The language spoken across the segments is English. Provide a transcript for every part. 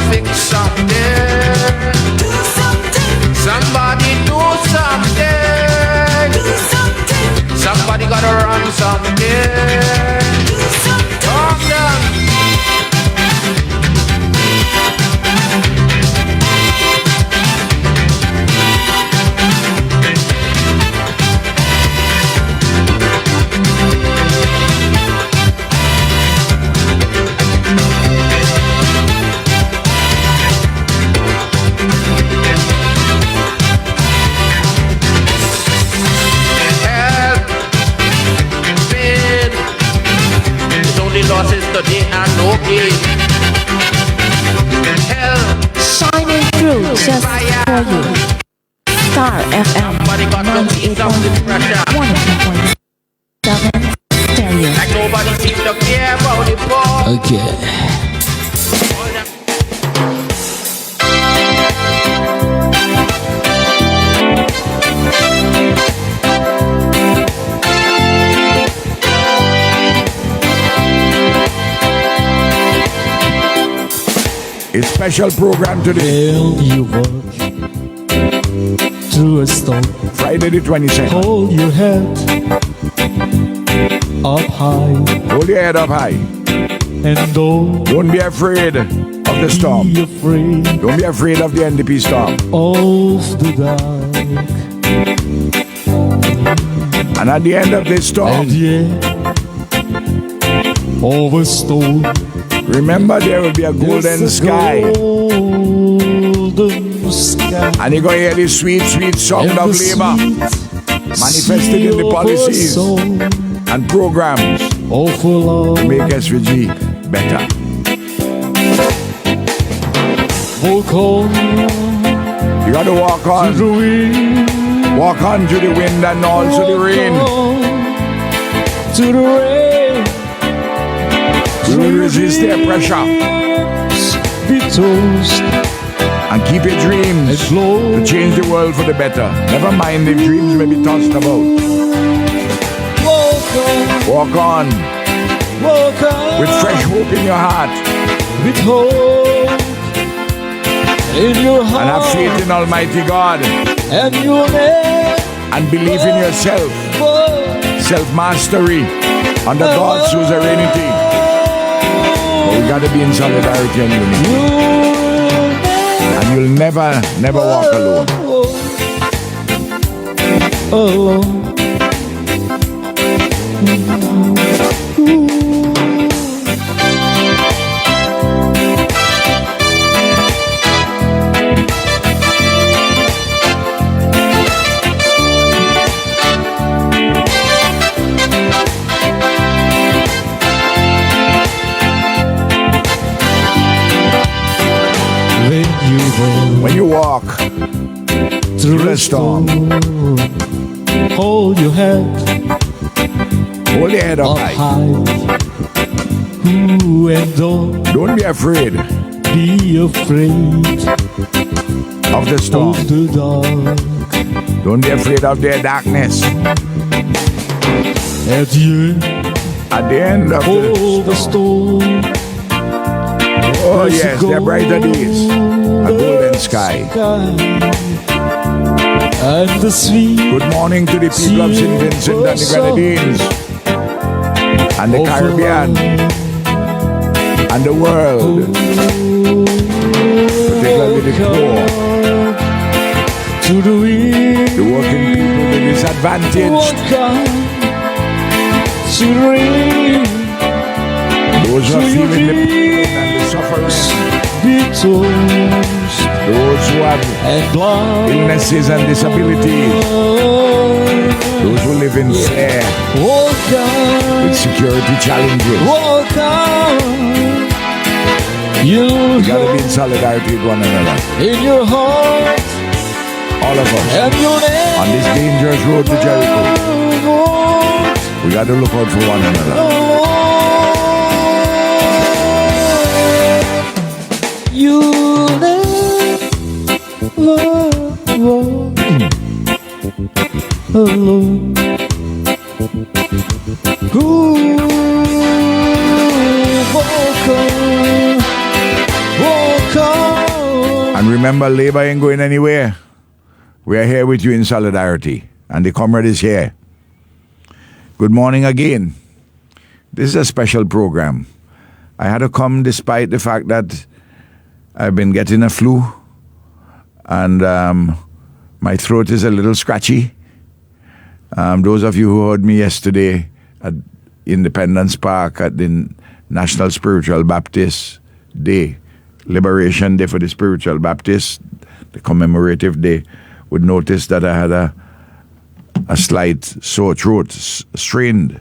fix something. Do something. Somebody do something. Do something. Somebody gotta run something. Do something. Calm down. Losses today and no gain. Hell, shining through just for you. Star FM 98.1.7 stereo. like nobody seems to care about the poor. Okay. A special program today. Will you walk through a storm? Friday the 22nd. Hold your head up high. Hold your head up high. And don't be afraid of the storm. Be afraid. Don't be afraid of the NDP storm. Of the dark. And at the end of this storm, at the end of a storm, remember there will be a golden sky. Golden sky. And you're going to hear the sweet, sweet sound of labor manifested in the policies and programs to make SVG better. Walk on. You got to walk on. To the wind. Walk on to the wind and also the rain. To the rain. We will resist their pressure. Be toast. And keep your dreams to change the world for the better. Never mind if dreams may be tossed about. Walk on. Walk on. Walk on. With fresh hope in your heart. With hope in your heart. And have faith in Almighty God. And you'll never. And believe in yourself. Self-mastery under God's suzerainty. But we got to be in solidarity and unity. And you'll never, never walk alone. Alone. When you walk through the storm, hold your head up high. Ooh, and don't be afraid. Be afraid of the storm. Of the dark. Don't be afraid of their darkness. At the end of the storm. Oh yes, they're brighter days. A golden sky. And the sweet. Good morning to the people of St. Vincent and the Grenadines and the Caribbean and the world, particularly the poor, the working people, the disadvantaged, those who are feeling the pain and the suffering, those who have illnesses and disabilities, those who live in fear with security challenges. You gotta be in solidarity with one another. In your heart, all of us on this dangerous road to Jericho. We gotta look out for one another. You never walk alone. Walk on, walk on. And remember, Labour ain't going anywhere. We are here with you in solidarity. And the Comrade is here. Good morning again. This is a special program. I had to come despite the fact that I've been getting a flu. And my throat is a little scratchy. Those of you who heard me yesterday at Independence Park at the National Spiritual Baptist Day, Liberation Day for the Spiritual Baptists, the commemorative day, would notice that I had a slight sore throat, strained.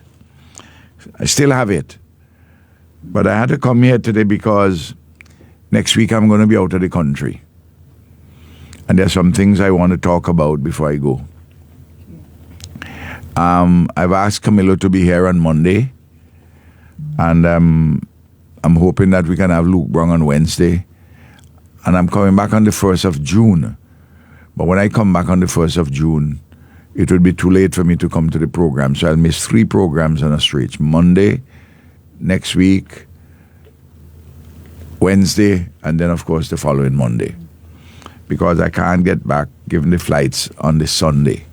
I still have it. But I had to come here today because next week I'm going to be out of the country. And there's some things I want to talk about before I go. I've asked Camilo to be here on Monday. And I'm hoping that we can have Luke Brown on Wednesday. And I'm coming back on the 1st of June. But when I come back on the 1st of June, it would be too late for me to come to the program. So I'll miss 3 programs on a stretch. Monday, next week, Wednesday, and then, of course, the following Monday. Because I can't get back, given the flights, on the Sunday.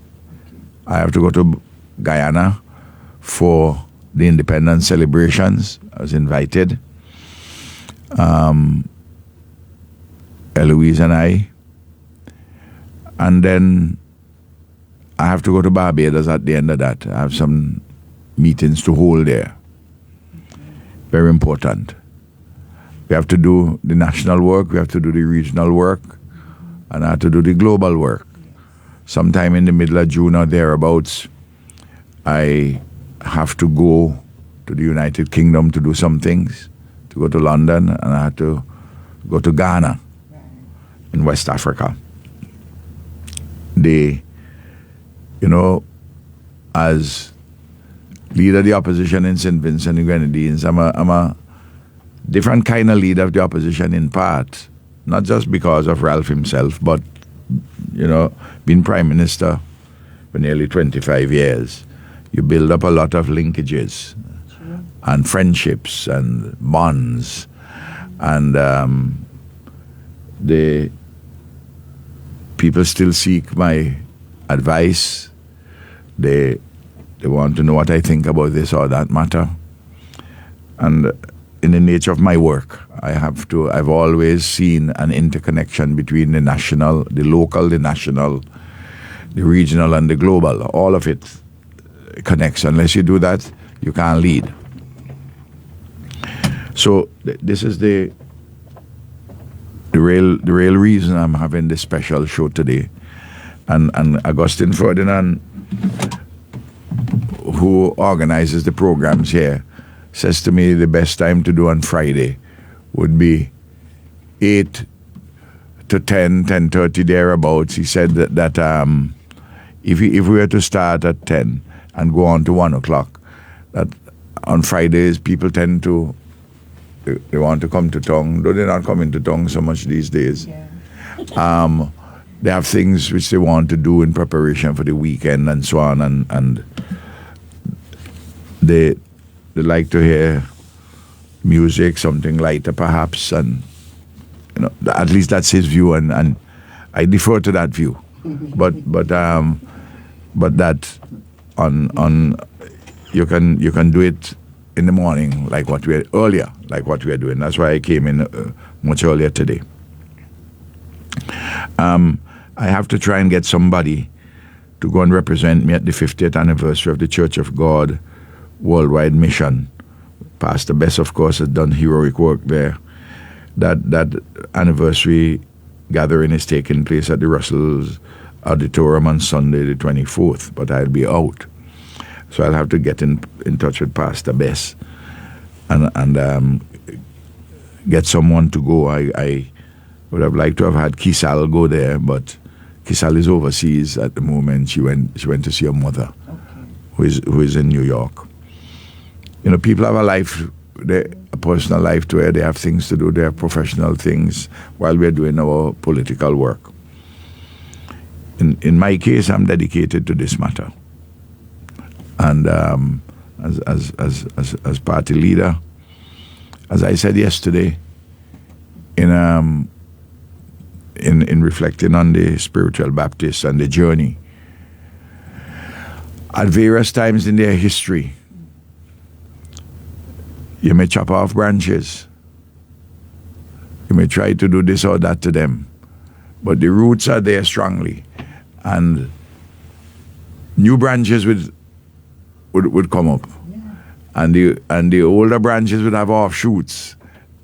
I have to go to Guyana for the independence celebrations. I was invited. Eloise and I. And then I have to go to Barbados at the end of that. I have some meetings to hold there. Very important. We have to do the national work, we have to do the regional work, and I have to do the global work. Sometime in the middle of June or thereabouts, I have to go to the United Kingdom to do some things, to go to London, and I have to go to Ghana in West Africa. As leader of the opposition in St. Vincent and Grenadines, I'm a different kind of leader of the opposition in part, not just because of Ralph himself, but, being Prime Minister for nearly 25 years, you build up a lot of linkages and friendships and bonds, and the people still seek my advice. They want to know what I think about this or that matter. And in the nature of my work, I've always seen an interconnection between the national, the local, the national, the regional, and the global. All of it connects. Unless you do that, you can't lead. So this is the real reason I'm having this special show today. And Augustine Ferdinand, who organizes the programs here, says to me the best time to do on Friday would be 8 to 10, 10:30 thereabouts. He said that if we were to start at 10 and go on to 1 o'clock, that on Fridays people tend to, they want to come to town, though they're not coming to town so much these days. Yeah. They have things which they want to do in preparation for the weekend and so on, and they like to hear music, something lighter perhaps, and at least that's his view, and I defer to that view. but that on you can do it in the morning like what we are doing. That's why I came in much earlier today. I have to try and get somebody to go and represent me at the 50th anniversary of the Church of God Worldwide Mission. Pastor Bess, of course, has done heroic work there. That anniversary gathering is taking place at the Russell's Auditorium on Sunday the 24th, but I'll be out. So I'll have to get in touch with Pastor Bess and get someone to go. I would have liked to have had Kisal go there, but Kisal is overseas at the moment. She went to see her mother, who is in New York. People have a life, a personal life to where they have things to do, they have professional things while we're doing our political work. In my case, I'm dedicated to this matter. And as party leader, as I said yesterday, in in reflecting on the spiritual Baptists and the journey. At various times in their history, you may chop off branches. You may try to do this or that to them. But the roots are there strongly. And new branches would come up. And the older branches would have offshoots.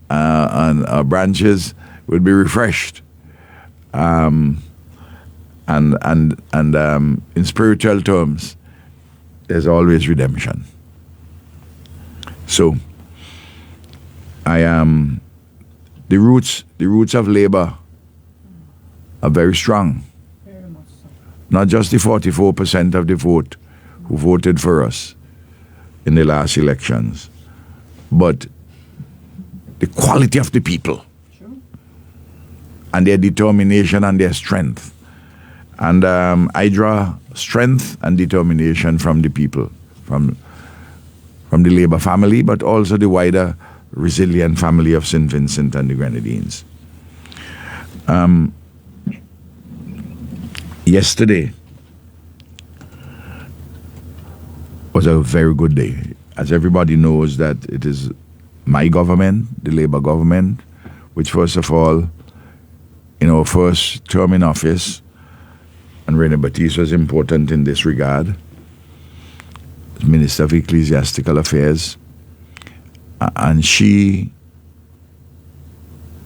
And branches would be refreshed. And in spiritual terms, there's always redemption. So, the roots of labor are very strong. Not just the 44% of the vote who voted for us in the last elections, but the quality of the people and their determination and their strength. And I draw strength and determination from the people, from the Labour family, but also the wider resilient family of St. Vincent and the Grenadines. Yesterday was a very good day. As everybody knows that it is my government, the Labour government, which first of all, in our first term in office, and René Batiste was important in this regard, as Minister of Ecclesiastical Affairs, and she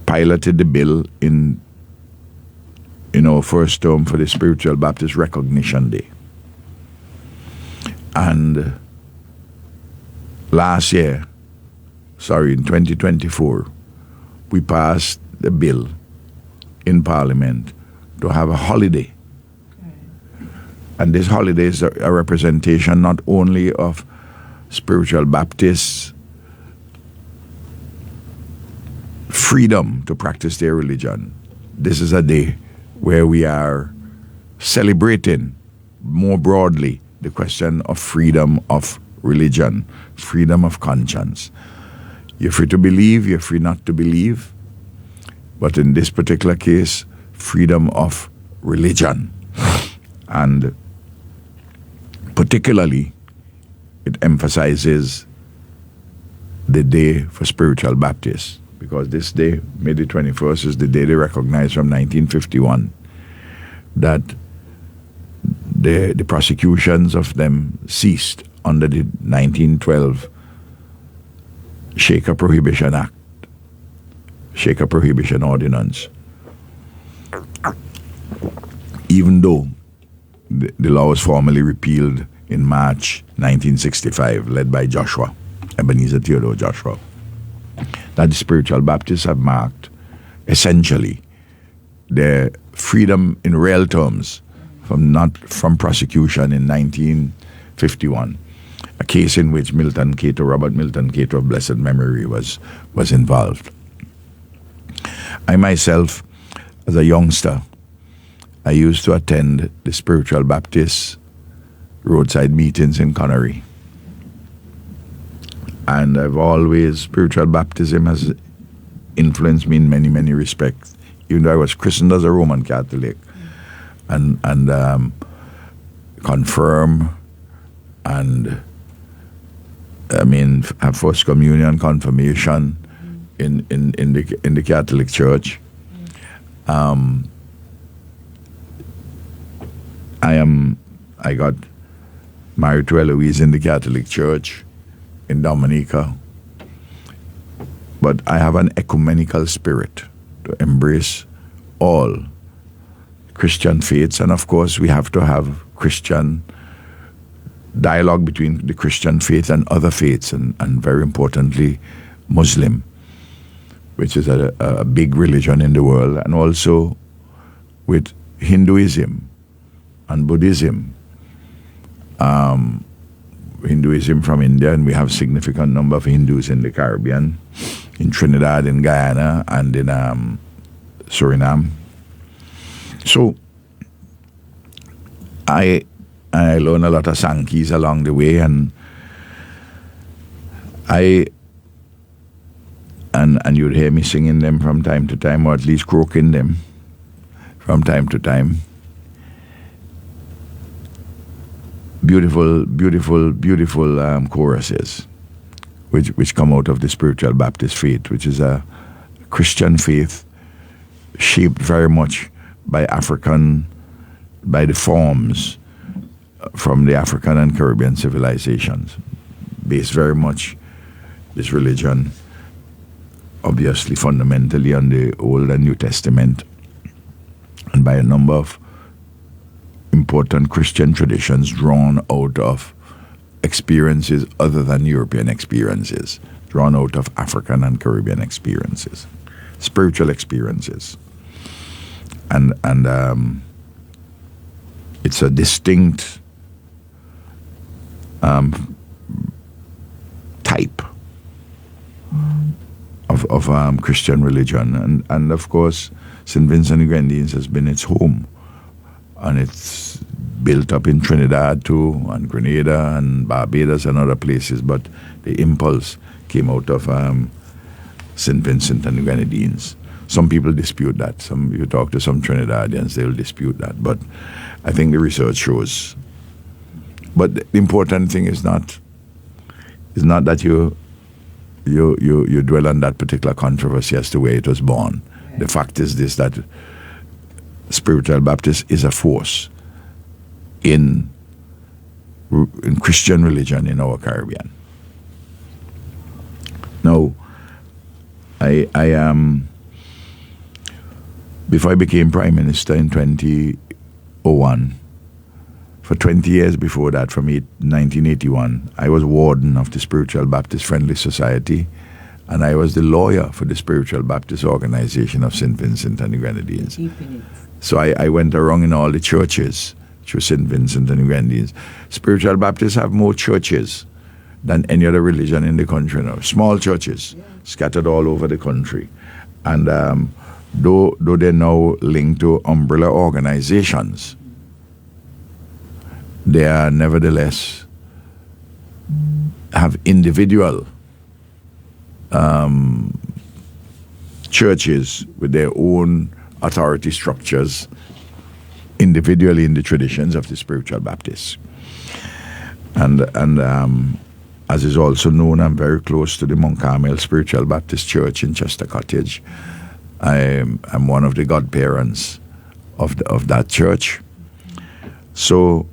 piloted the bill in our first term for the Spiritual Baptist Recognition Day. And last year, in 2024, we passed the bill in Parliament to have a holiday. And this holiday is a representation not only of spiritual Baptists' freedom to practice their religion. This is a day where we are celebrating more broadly the question of freedom of religion, freedom of conscience. You're free to believe, you're free not to believe, but in this particular case, freedom of religion. And particularly, it emphasizes the day for spiritual Baptists, because this day, May the 21st, is the day they recognize from 1951 that the prosecutions of them ceased under the 1912 Shaker Prohibition Act, Shaker Prohibition Ordinance. Even though the law was formally repealed in March 1965, led by Joshua, Ebenezer Theodore Joshua, that the spiritual Baptists have marked essentially their freedom in real terms from prosecution in 1951, a case in which Robert Milton Cato of blessed memory was involved. I myself, as a youngster, I used to attend the spiritual Baptist roadside meetings in Connery. And spiritual baptism has influenced me in many, many respects. Even though I was christened as a Roman Catholic and confirmed and have first communion, confirmation in the Catholic Church. I got married to Eloise in the Catholic Church in Dominica. But I have an ecumenical spirit to embrace all Christian faiths, and of course we have to have Christian dialogue between the Christian faith and other faiths, and very importantly Muslim, which is a big religion in the world, and also with Hinduism and Buddhism. Hinduism from India, and we have significant number of Hindus in the Caribbean, in Trinidad, in Guyana, and in Suriname. So I learned a lot of Sankeys along the way, and you'd hear me singing them from time to time, or at least croaking them. from time to time. Beautiful, beautiful, beautiful choruses, which come out of the spiritual Baptist faith, which is a Christian faith shaped very much by the forms from the African and Caribbean civilizations, based very much this religion, obviously fundamentally on the Old and New Testament, and by a number of important Christian traditions drawn out of experiences other than European experiences, drawn out of African and Caribbean experiences, spiritual experiences. And it's a distinct type of Christian religion. And of course, St. Vincent and Grenadines has been its home. And it's built up in Trinidad too, and Grenada and Barbados and other places. But the impulse came out of St. Vincent and Grenadines. Some people dispute that. You talk to some Trinidadians, they'll dispute that. But I think the research shows. But the important thing is not that you dwell on that particular controversy as to where it was born. The fact is this, that spiritual Baptist is a force in Christian religion in our Caribbean. Now, I before I became Prime Minister in 2001, for 20 years before that, from 1981, I was warden of the Spiritual Baptist Friendly Society, and I was the lawyer for the Spiritual Baptist Organization of St. Vincent and the Grenadines. So I went around in all the churches through St. Vincent and the Grenadines. Spiritual Baptists have more churches than any other religion in the country now. Small churches scattered all over the country. And though they're now linked to umbrella organizations, they are nevertheless have individual churches with their own authority structures individually in the traditions of the Spiritual Baptists. And as is also known, I'm very close to the Mount Carmel Spiritual Baptist Church in Chester Cottage. I'm one of the godparents of that church. So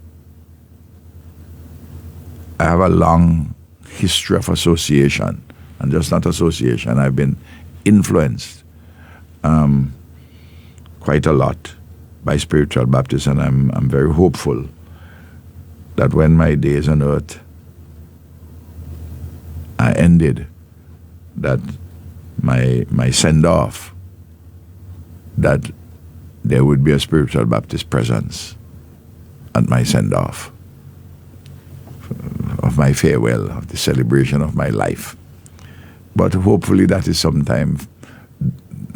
I have a long history of association, and just not association. I've been influenced quite a lot by spiritual Baptists, and I'm very hopeful that when my days on earth are ended, that my send-off, that there would be a spiritual Baptist presence at my send-off, of my farewell, of the celebration of my life. But hopefully that is sometime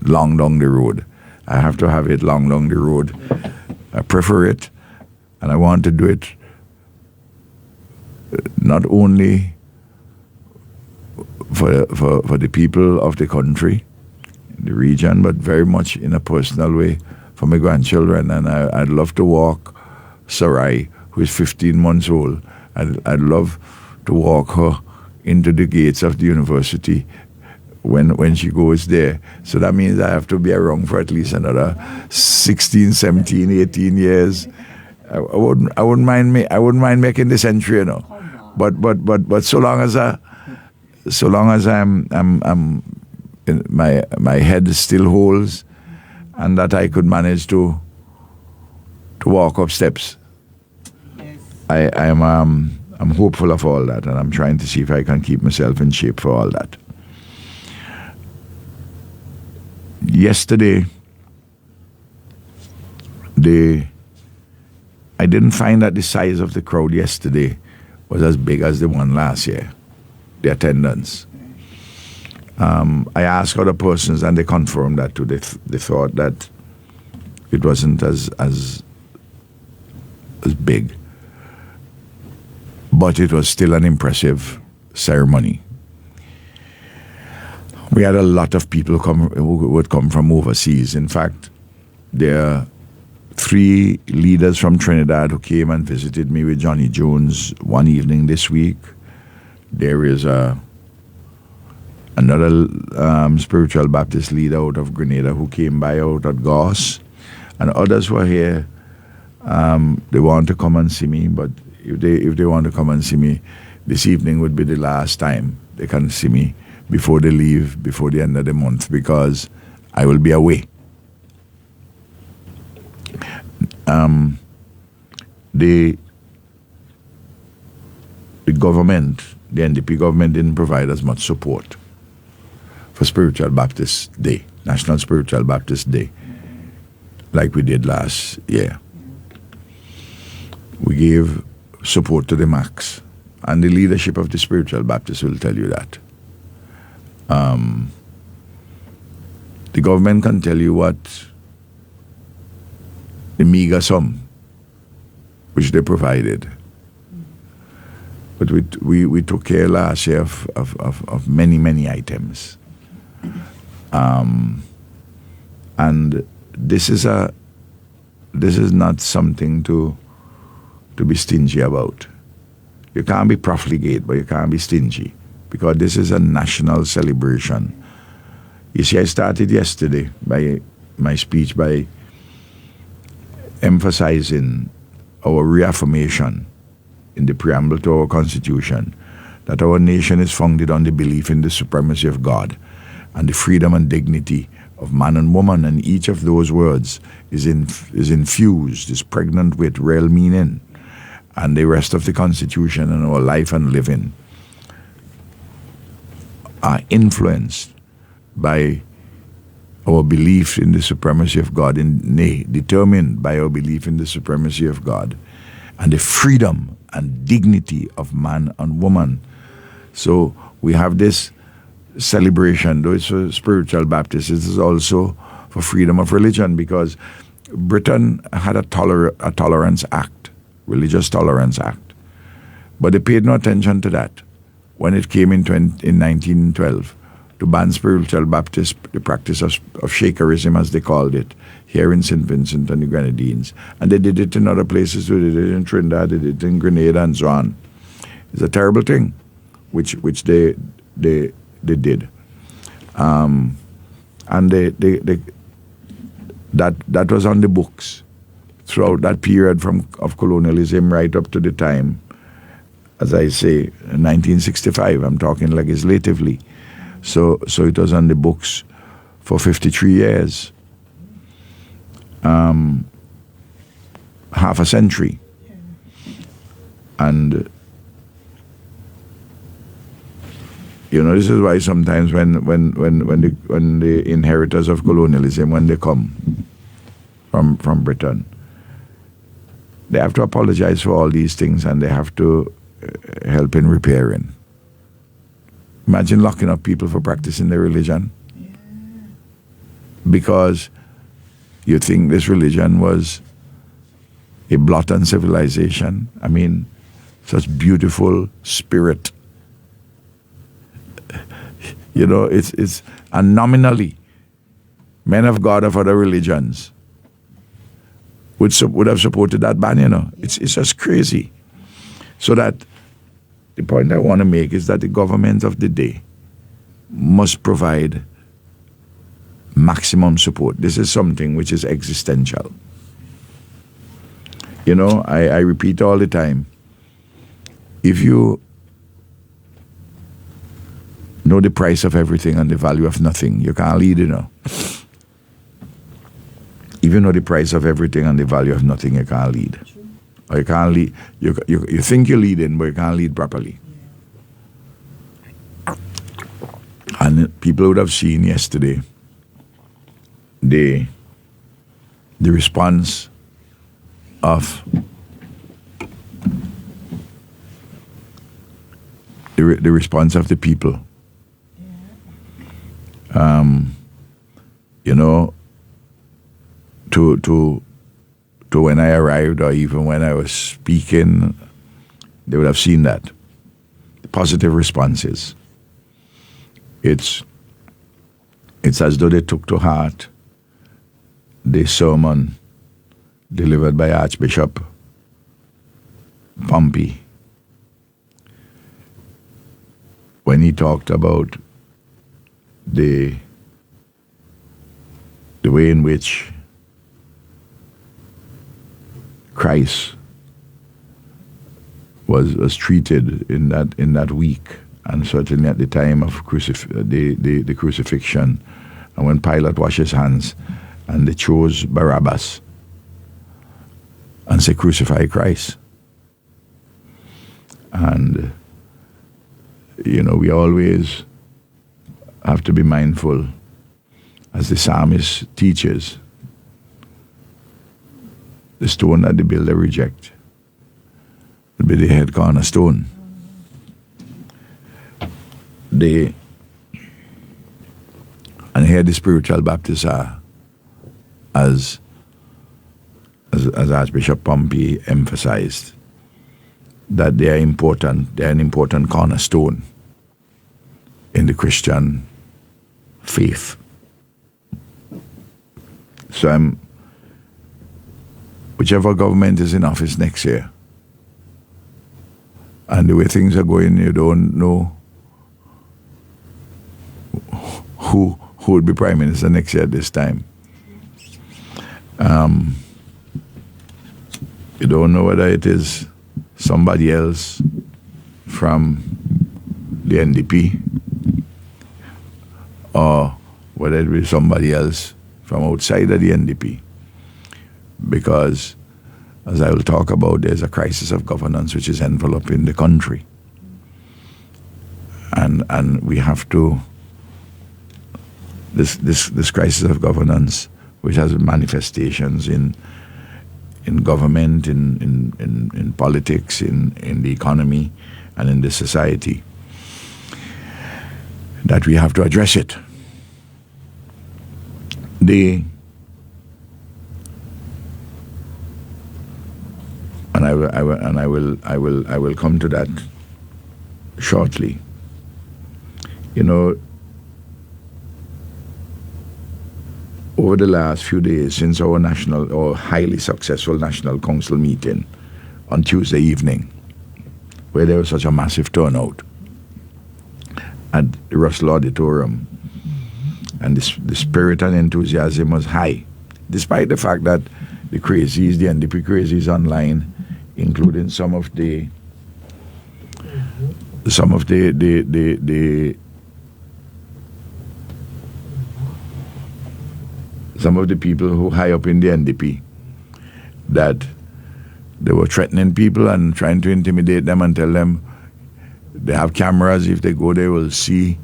long down the road. I have to have it long down the road. I prefer it, and I want to do it not only for the people of the country, the region, but very much in a personal way for my grandchildren. And I'd love to walk Sarai, who is 15 months old. I'd love to walk her into the gates of the university when she goes there. So that means I have to be around for at least another 16, 17, 18 years. I wouldn't mind making the century, you know. But so long as I'm my head still holds, and that I could manage to walk up steps. I'm hopeful of all that, and I'm trying to see if I can keep myself in shape for all that. Yesterday, I didn't find that the size of the crowd yesterday was as big as the one last year, the attendance. I asked other persons, and they confirmed that too. They thought that it wasn't as big, but it was still an impressive ceremony. We had a lot of people who would come from overseas. In fact, there are 3 leaders from Trinidad who came and visited me with Johnny Jones one evening this week. There is another spiritual Baptist leader out of Grenada who came by out at Goss, and others were here. They want to come and see me, but if they want to come and see me, this evening would be the last time they can see me before they leave, before the end of the month, because I will be away. The government, the NDP government, didn't provide as much support for Spiritual Baptist Day, National Spiritual Baptist Day, like we did last year. We gave support to the max, and the leadership of the Spiritual Baptists will tell you that. The government can tell you what the meager sum which they provided. But we took care last year of many items. And this is not something to be stingy about. You can't be profligate, but you can't be stingy, because this is a national celebration. You see, I started yesterday by my speech by emphasizing our reaffirmation in the preamble to our Constitution that our nation is founded on the belief in the supremacy of God and the freedom and dignity of man and woman, and each of those words is infused, is pregnant with real meaning, and the rest of the Constitution and our life and living are influenced by our belief in the supremacy of God, determined by our belief in the supremacy of God and the freedom and dignity of man and woman. So we have this celebration, though it's for Spiritual Baptists, it is also for freedom of religion, because Britain had a Tolerance Act, Religious Tolerance Act, but they paid no attention to that when it came in 1912 to ban Spiritual Baptists, the practice of Shakerism, as they called it, here in St. Vincent and the Grenadines. And they did it in other places too. They did it in Trinidad, they did it in Grenada, and so on. It's a terrible thing, which they did. And that was on the books throughout that period of colonialism right up to the time, as I say, 1965. I'm talking legislatively. So it was on the books for 53 years, half a century, and this is why sometimes when the inheritors of colonialism, when they come from Britain, they have to apologize for all these things, and they have to help in repairing. Imagine locking up people for practicing their religion because you think this religion was a blot on civilization. I mean, such beautiful spirit. It's and nominally, men of God of other religions would have supported that ban. It's just crazy. So that the point I want to make is that the government of the day must provide maximum support. This is something which is existential. I repeat all the time, if you know the price of everything and the value of nothing, you can't lead, If you know the price of everything and the value of nothing, you can't lead. Or you can't lead. You think you're leading, but you can't lead properly. And people would have seen yesterday the response of the response of the people. To when I arrived, or even when I was speaking, they would have seen that. The positive responses. It's as though they took to heart the sermon delivered by Archbishop Pompey when he talked about the way in which Christ was treated in that week, and certainly at the time of the crucifixion, and when Pilate washed his hands and they chose Barabbas and say, crucify Christ. And we always have to be mindful, as the psalmist teaches, the stone that the builder reject will be the head cornerstone. And here the spiritual Baptists are, as Archbishop Pompey emphasized, that they are important. They are an important cornerstone in the Christian faith. So whichever government is in office next year, and the way things are going, you don't know who would be prime minister next year at this time. You don't know whether it is somebody else from the NDP or whether it be somebody else from outside of the NDP. Because, as I will talk about, there's a crisis of governance which is enveloping the country. And we have to, this crisis of governance, which has manifestations in government, in politics, in the economy, and in the society, that we have to address it. I will come to that shortly. Over the last few days, since our highly successful National Council meeting on Tuesday evening, where there was such a massive turnout at the Russell Auditorium, and the spirit and enthusiasm was high, despite the fact that the crazies, the NDP crazies online, including some of the people who high up in the NDP, that they were threatening people and trying to intimidate them and tell them they have cameras. If they go, they will see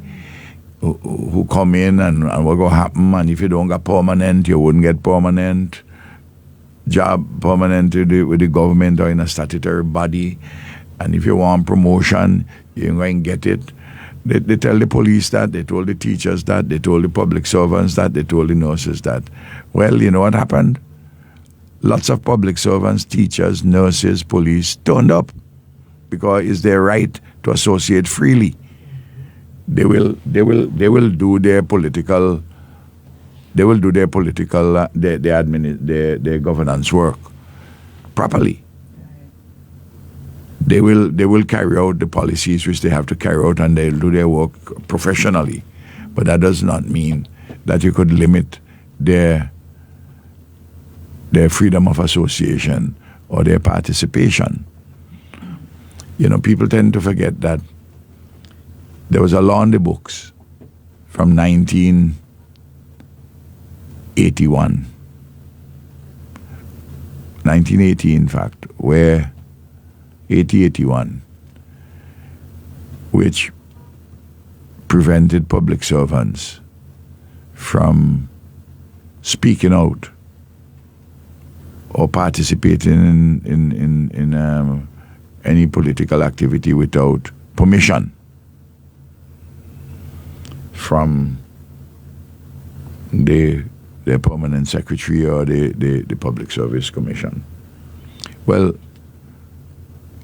who come in and what going to happen. And if you don't get permanent, you wouldn't get permanent job, permanent with the government or in a statutory body. And if you want promotion, you ain't going to get it. They tell the police that, they told the teachers that, they told the public servants that, they told the nurses that. Well, you know what happened? Lots of public servants, teachers, nurses, police turned up because it's their right to associate freely. They will do their political, their governance work properly. They will carry out the policies which they have to carry out, and they'll do their work professionally. But that does not mean that you could limit their freedom of association or their participation. People tend to forget that there was a law in the books from 1980, in fact, where 80-81, which prevented public servants from speaking out or participating in any political activity without permission from their permanent secretary or the Public Service Commission. Well,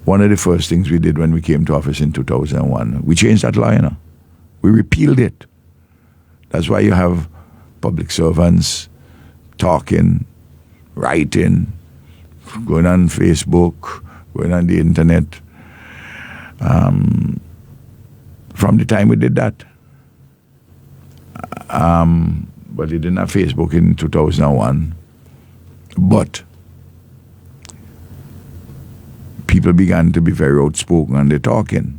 one of the first things we did when we came to office in 2001, we changed that law, We repealed it. That's why you have public servants talking, writing, going on Facebook, going on the internet. From the time we did that. But we didn't have Facebook in 2001. But people began to be very outspoken and they're talking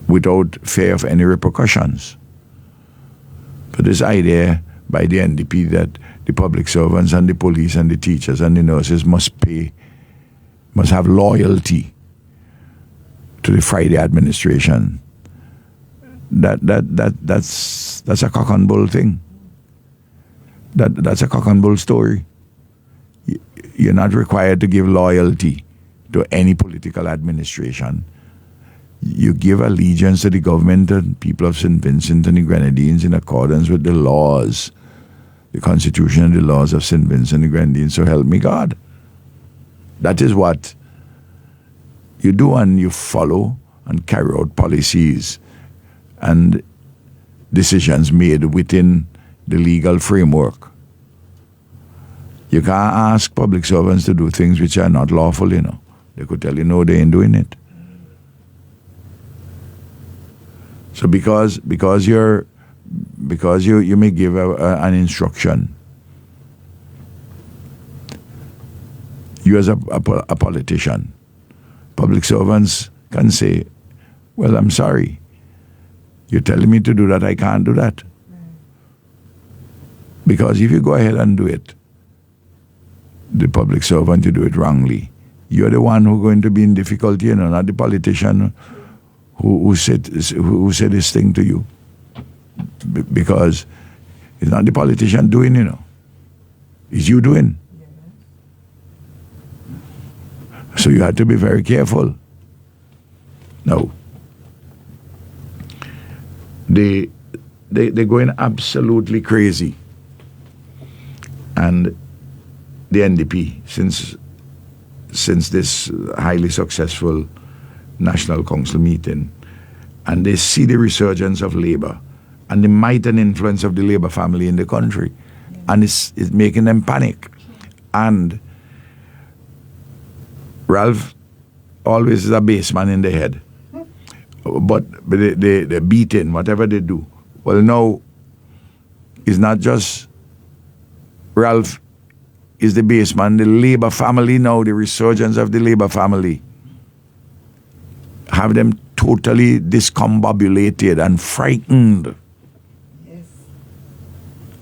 without fear of any repercussions. But this idea by the NDP that the public servants and the police and the teachers and the nurses must have loyalty to the Friday administration. That's a cock and bull thing. That's a cock and bull story. You're not required to give loyalty to any political administration. You give allegiance to the government and people of St. Vincent and the Grenadines in accordance with the laws, the Constitution and the laws of St. Vincent and the Grenadines. So help me God. That is what you do, and you follow and carry out policies and decisions made within the legal framework. You can't ask public servants to do things which are not lawful, you know. They could tell you, no, they ain't doing it. So because you may give an instruction, you as a politician, public servants can say, well, I'm sorry. You're telling me to do that, I can't do that. Because if you go ahead and do it, the public servant, you do it wrongly. You're the one who's going to be in difficulty, you know, not the politician who said this thing to you. Because it's not the politician doing, you know. It's you doing. So you have to be very careful. Now, they're going absolutely crazy. And the NDP, since this highly successful National Council meeting, and they see the resurgence of Labour and the might and influence of the Labour family in the country, and it's making them panic. And Ralph always is a baseman in the head. But they beating, whatever they do. Well, now, it's not just Ralph is the baseman, the Labour family now, the resurgence of the Labour family, have them totally discombobulated and frightened. Yes.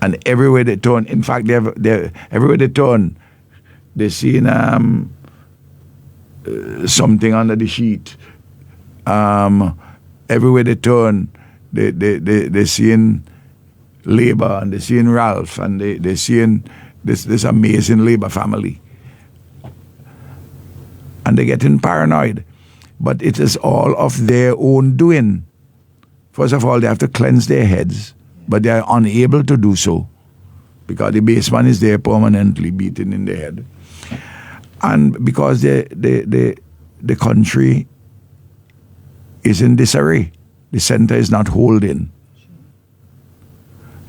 And everywhere they turn, in fact, everywhere they turn, they're seeing something under the sheet. Everywhere they turn, they're seeing Labour, and they're seeing Ralph, and they're seeing this amazing Labour family. And they're getting paranoid. But it is all of their own doing. First of all, they have to cleanse their heads, but they are unable to do so because the baseman is there permanently beating in the head. And because the country is in disarray. The center is not holding.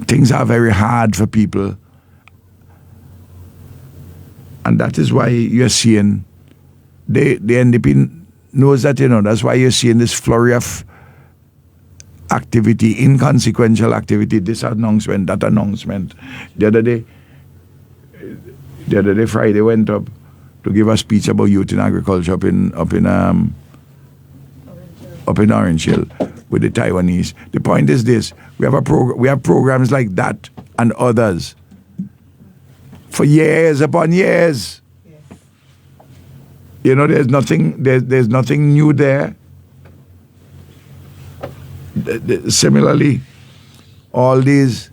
Things are very hard for people. And that is why you're seeing the NDP knows that, you know, that's why you're seeing this flurry of activity, inconsequential activity, this announcement, that announcement. The other day, Friday went up to give a speech about youth in agriculture up in Orange Hill with the Taiwanese. The point is this: we have programs like that and others for years upon years. You know, there's nothing new there. Similarly, all these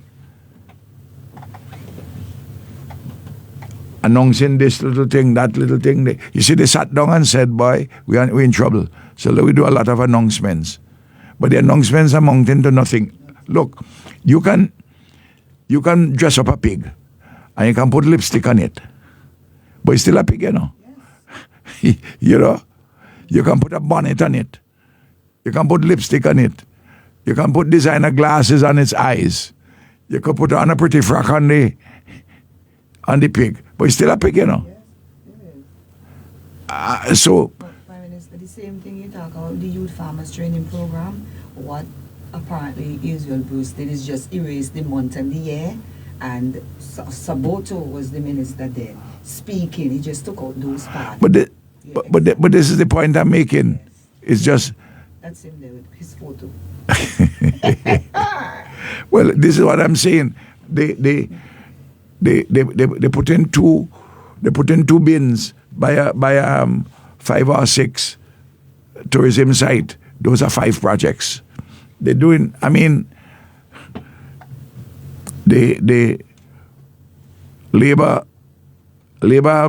announcing this little thing, that little thing. You see, they sat down and said, boy, we're in trouble. So we do a lot of announcements. But the announcements amounting to nothing. Look, you can dress up a pig and you can put lipstick on it. But it's still a pig, you know. Yes. You know? You can put a bonnet on it. You can put lipstick on it. You can put designer glasses on its eyes. You can put on a pretty frock on the pig. But it's still a pig, you know. So, But Prime Minister, the same thing you talk about the youth farmers training program. What apparently Israel Bruce did is just erase the month and the year, and Saboto was the minister then speaking. He just took out those parts. but this is the point I'm making. It's just, That's him there with his photo. well, this is what I'm saying. They put in two bins by 5 or 6 tourism site. Those are 5 projects. They're doing. I mean, they labor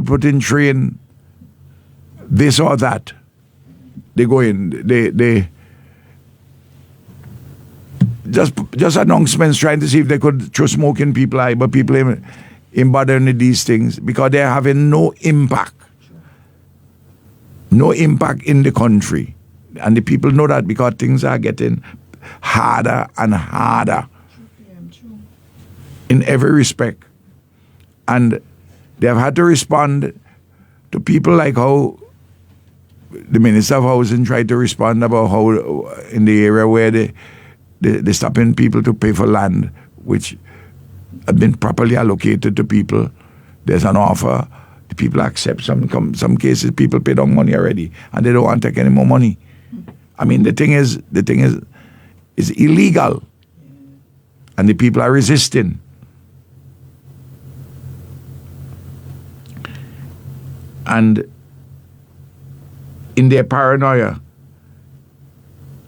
put in train this or that. They go in. They just announcements trying to see if they could throw smoke in people eye, but people ain't bothering these things because they're having no impact. No impact in the country. And the people know that because things are getting harder and harder in every respect. And they have had to respond to people like how the Minister of Housing tried to respond about how in the area where they're stopping people to pay for land, which have been properly allocated to people. There's an offer. The people accept. Some cases people pay down money already and they don't want to take any more money. I mean, the thing is it's illegal. And the people are resisting. And in their paranoia,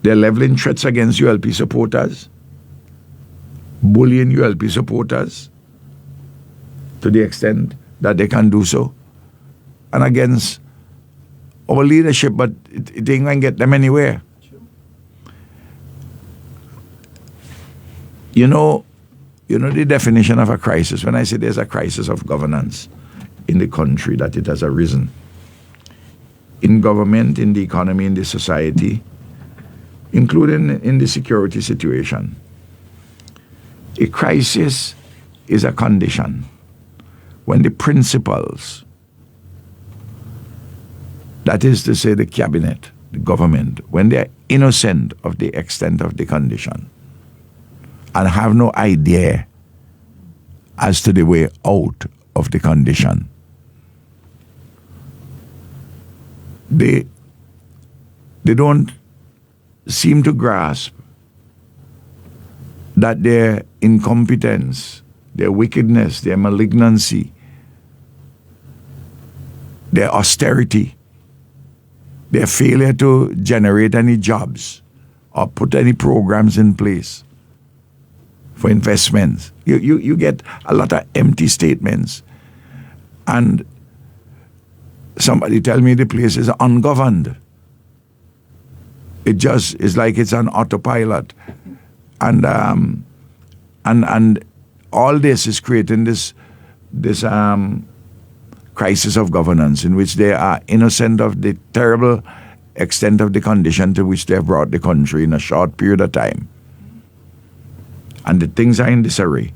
they're leveling threats against ULP supporters, bullying ULP supporters to the extent that they can do so, and against our leadership, but it ain't going to get them anywhere. You know the definition of a crisis. When I say there's a crisis of governance in the country, that it has arisen in government, in the economy, in the society, including in the security situation. A crisis is a condition when the principals, that is to say the cabinet, the government, when they are innocent of the extent of the condition and have no idea as to the way out of the condition, they don't seem to grasp that their incompetence, their wickedness, their malignancy, their austerity, their failure to generate any jobs or put any programs in place for investments. You get a lot of empty statements. And somebody tell me the place is ungoverned. It just is like it's an autopilot. And all this is creating this crisis of governance in which they are innocent of the terrible extent of the condition to which they have brought the country in a short period of time. And the things are in disarray.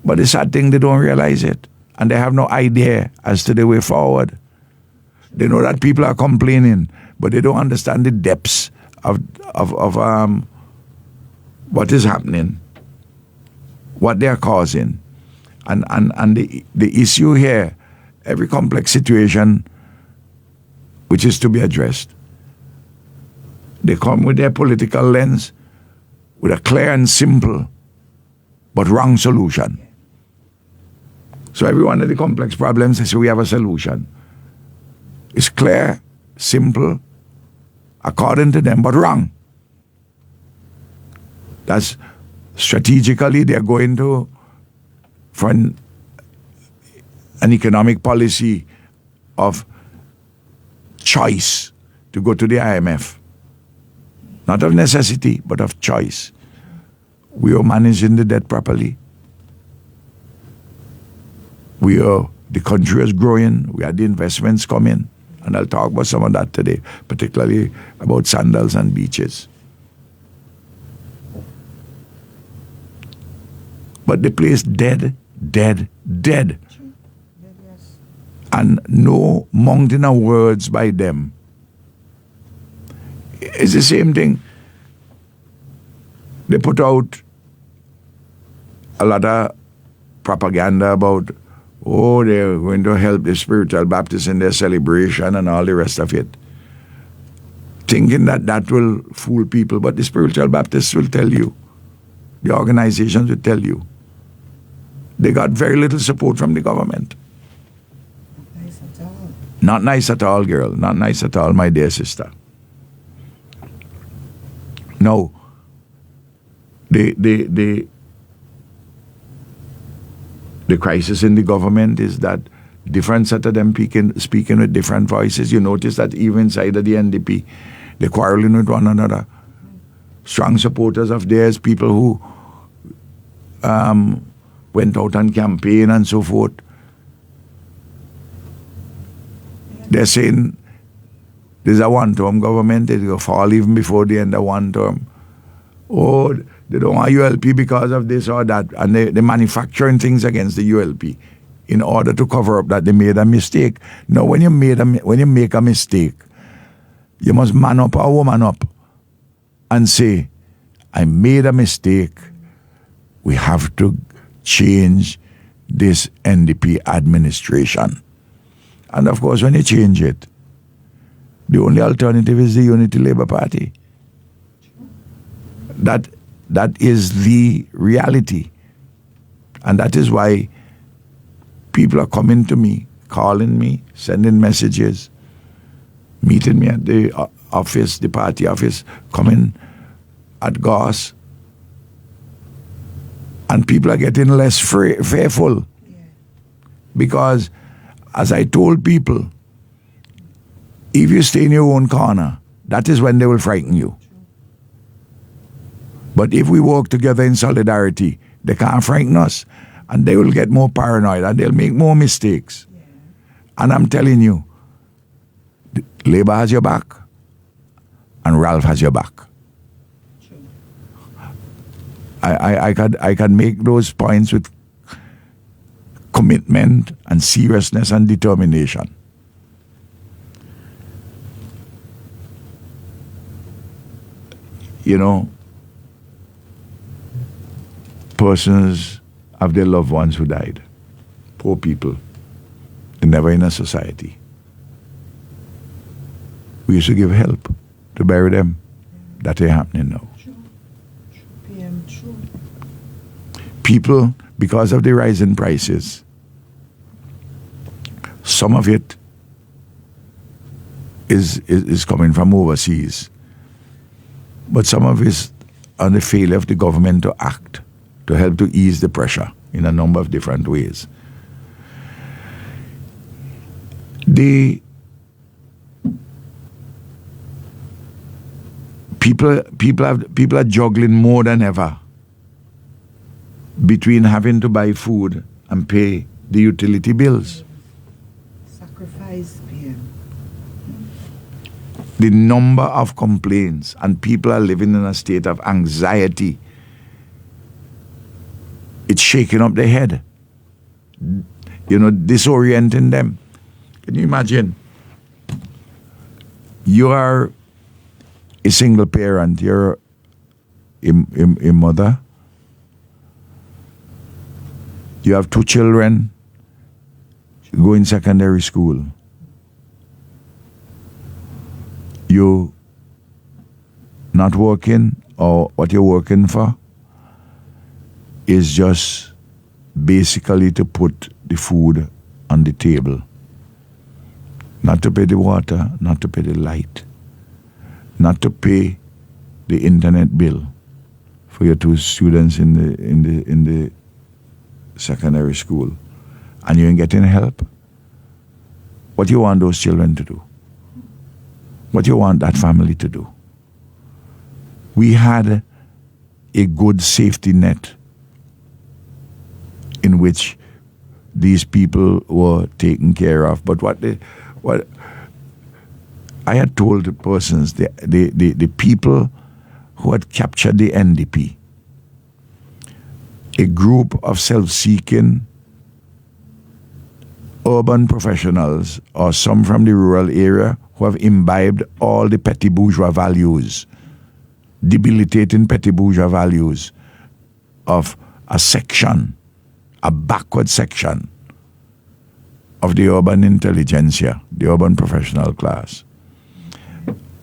But the sad thing, they don't realize it. And they have no idea as to the way forward. They know that people are complaining, but they don't understand the depths of what is happening, what they are causing. And the issue here, every complex situation which is to be addressed, they come with their political lens with a clear and simple but wrong solution. So every one of the complex problems, they say we have a solution. It's clear, simple, according to them, but wrong. That's strategically they're going to for an economic policy of choice to go to the IMF. Not of necessity, but of choice. We are managing the debt properly. The country is growing. We had the investments coming. And I'll talk about some of that today, particularly about sandals and beaches. But the place dead. and no mountain of words by them. It's the same thing. They put out a lot of propaganda about, oh, they're going to help the spiritual Baptists in their celebration and all the rest of it, thinking that that will fool people. But the spiritual Baptists will tell you, the organizations will tell you, they got very little support from the government. Nice at all. Not nice at all, girl. Not nice at all, my dear sister. No. The crisis in the government is that different set of them speaking with different voices. You notice that even inside of the NDP, they're quarreling with one another. Strong supporters of theirs, people who went out on campaign and so forth. They're saying there's a one-term government, it will fall even before the end of one term. Oh, they don't want ULP because of this or that, and they're manufacturing things against the ULP in order to cover up that they made a mistake. Now, when you make a mistake, you must man up or woman up and say, I made a mistake. We have to change this NDP administration. And of course, when you change it, the only alternative is the Unity Labour Party. That is the reality. And that is why people are coming to me, calling me, sending messages, meeting me at the office, the party office, coming at GOS. And people are getting less fearful. Because, as I told people, if you stay in your own corner, that is when they will frighten you. But if we work together in solidarity, they can't frighten us. And they will get more paranoid and they'll make more mistakes. And I'm telling you, Labour has your back and Ralph has your back. I can make those points with commitment and seriousness and determination. You know, persons have their loved ones who died. Poor people. They're never in a society. We used to give help to bury them. That ain't happening now. True. People, because of the rise in prices, some of it is coming from overseas. But some of it is on the failure of the government to act, to help to ease the pressure in a number of different ways. The people are juggling more than ever between having to buy food and pay the utility bills. Sacrifice, PM. The number of complaints, and people are living in a state of anxiety. It's shaking up their head, you know, disorienting them. Can you imagine? You are a single parent, you're a mother, you have 2 children, go in secondary school. You not working, or what you're working for is just basically to put the food on the table. Not to pay the water, not to pay the light, not to pay the internet bill for your 2 students in the secondary school, and you ain't getting help. What do you want those children to do? What do you want that family to do? We had a good safety net in which these people were taken care of. But what I had told the persons, the people who had captured the NDP, a group of self-seeking, urban professionals or some from the rural area who have imbibed all the petty bourgeois values, debilitating petty bourgeois values of a section, a backward section of the urban intelligentsia, the urban professional class.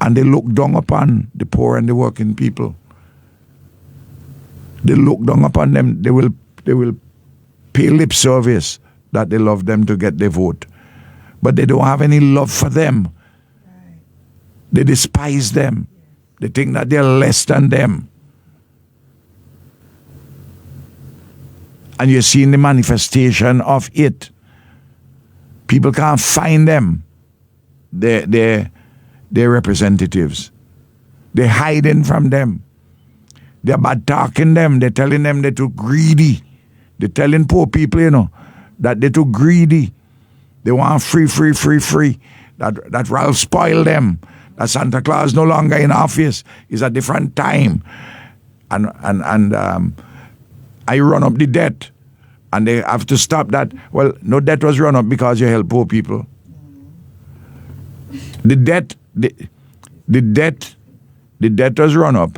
And they look down upon the poor and the working people. They look down upon them. They will pay lip service that they love them to get their vote. But they don't have any love for them. They despise them. They think that they're less than them. And you're seeing the manifestation of it. People can't find them, their representatives. They're hiding from them. They're bad talking them. They're telling them they're too greedy. They're telling poor people, that they're too greedy. They want free. That Ralph spoiled them. That Santa Claus no longer in office. It's a different time. And I run up the debt. And they have to stop that. Well, no debt was run up because you help poor people. The debt was run up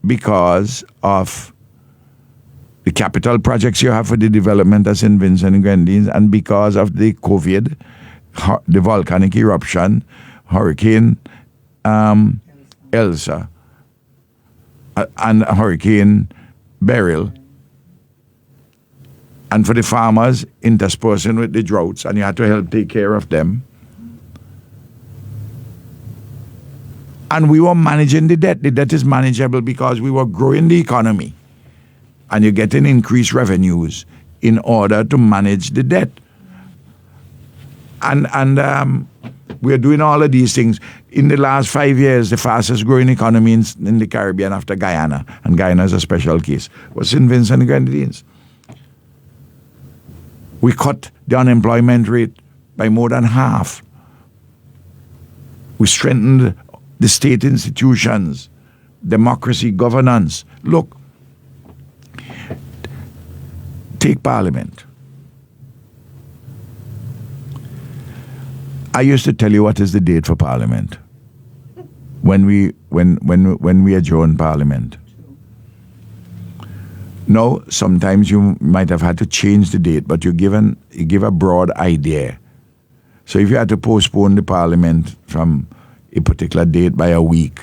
because of the capital projects you have for the development of St. Vincent and Grenadines, and because of the COVID, the volcanic eruption, Hurricane Elsa, and Hurricane Beryl. And for the farmers, interspersing with the droughts, and you had to help take care of them. And we were managing the debt. The debt is manageable because we were growing the economy. And you're getting increased revenues in order to manage the debt. And we're doing all of these things. In the last 5 years, the fastest growing economy in the Caribbean after Guyana, and Guyana is a special case, was St. Vincent and Grenadines. We cut the unemployment rate by more than half. We strengthened the state institutions, democracy, governance. Look, take Parliament. I used to tell you what is the date for Parliament when we adjourn Parliament. Now, sometimes you might have had to change the date, but you give a broad idea. So if you had to postpone the Parliament from a particular date by a week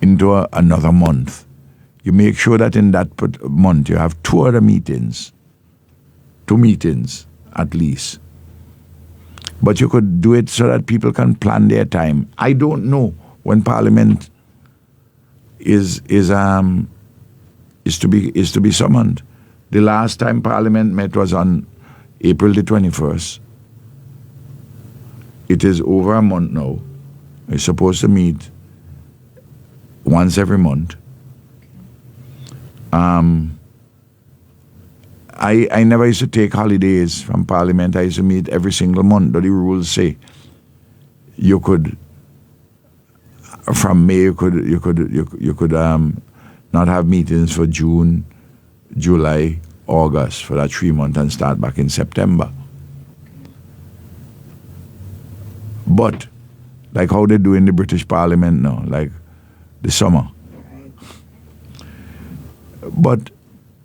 into another month, you make sure that in that month you have 2 other meetings. 2 meetings at least. But you could do it so that people can plan their time. I don't know when Parliament is to be summoned. The last time Parliament met was on April the 21st. It is over a month now. We're supposed to meet once every month. I never used to take holidays from Parliament. I used to meet every single month. But the rules say you could, from May, you could not have meetings for June, July, August for that 3 months and start back in September. But like how they do in the British Parliament now, like the summer. But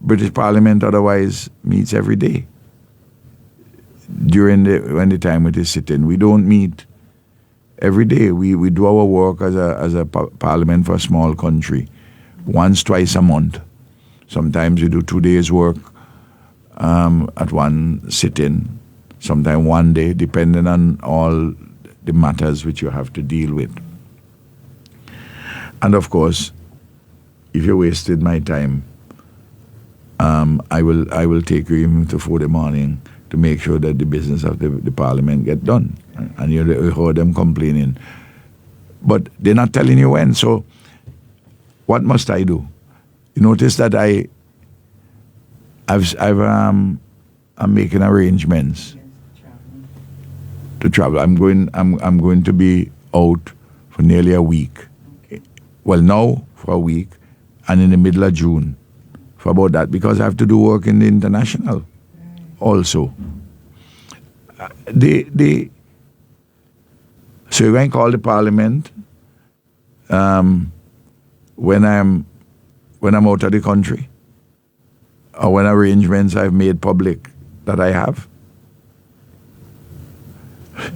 British Parliament otherwise meets every day when the time it is sitting. We don't meet every day. We do our work as a parliament for a small country once, twice a month. Sometimes we do 2 days work at one sitting, sometimes 1 day, depending on all the matters which you have to deal with. And of course, if you wasted my time, I will take you even to 4 in the morning to make sure that the business of the parliament get done. And you heard them complaining. But they're not telling you when. So what must I do? You notice that I'm making arrangements to travel. I'm going to be out for nearly a week. Well, now for a week, and in the middle of June for about that, because I have to do work in the international also. So you're going to call the parliament when I'm out of the country, or when arrangements I've made public that I have.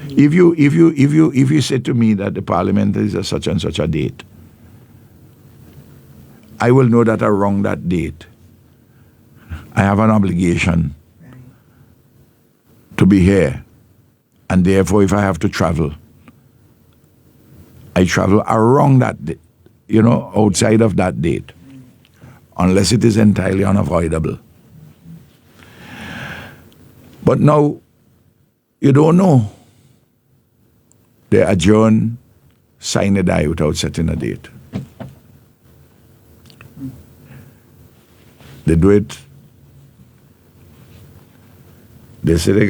If you say to me that the parliament is a such and such a date, I will know that around that date I have an obligation to be here, and therefore if I have to travel, I travel around that date, outside of that date, unless it is entirely unavoidable. But now, you don't know. They adjourn, sign a die without setting a date. They do it. They say they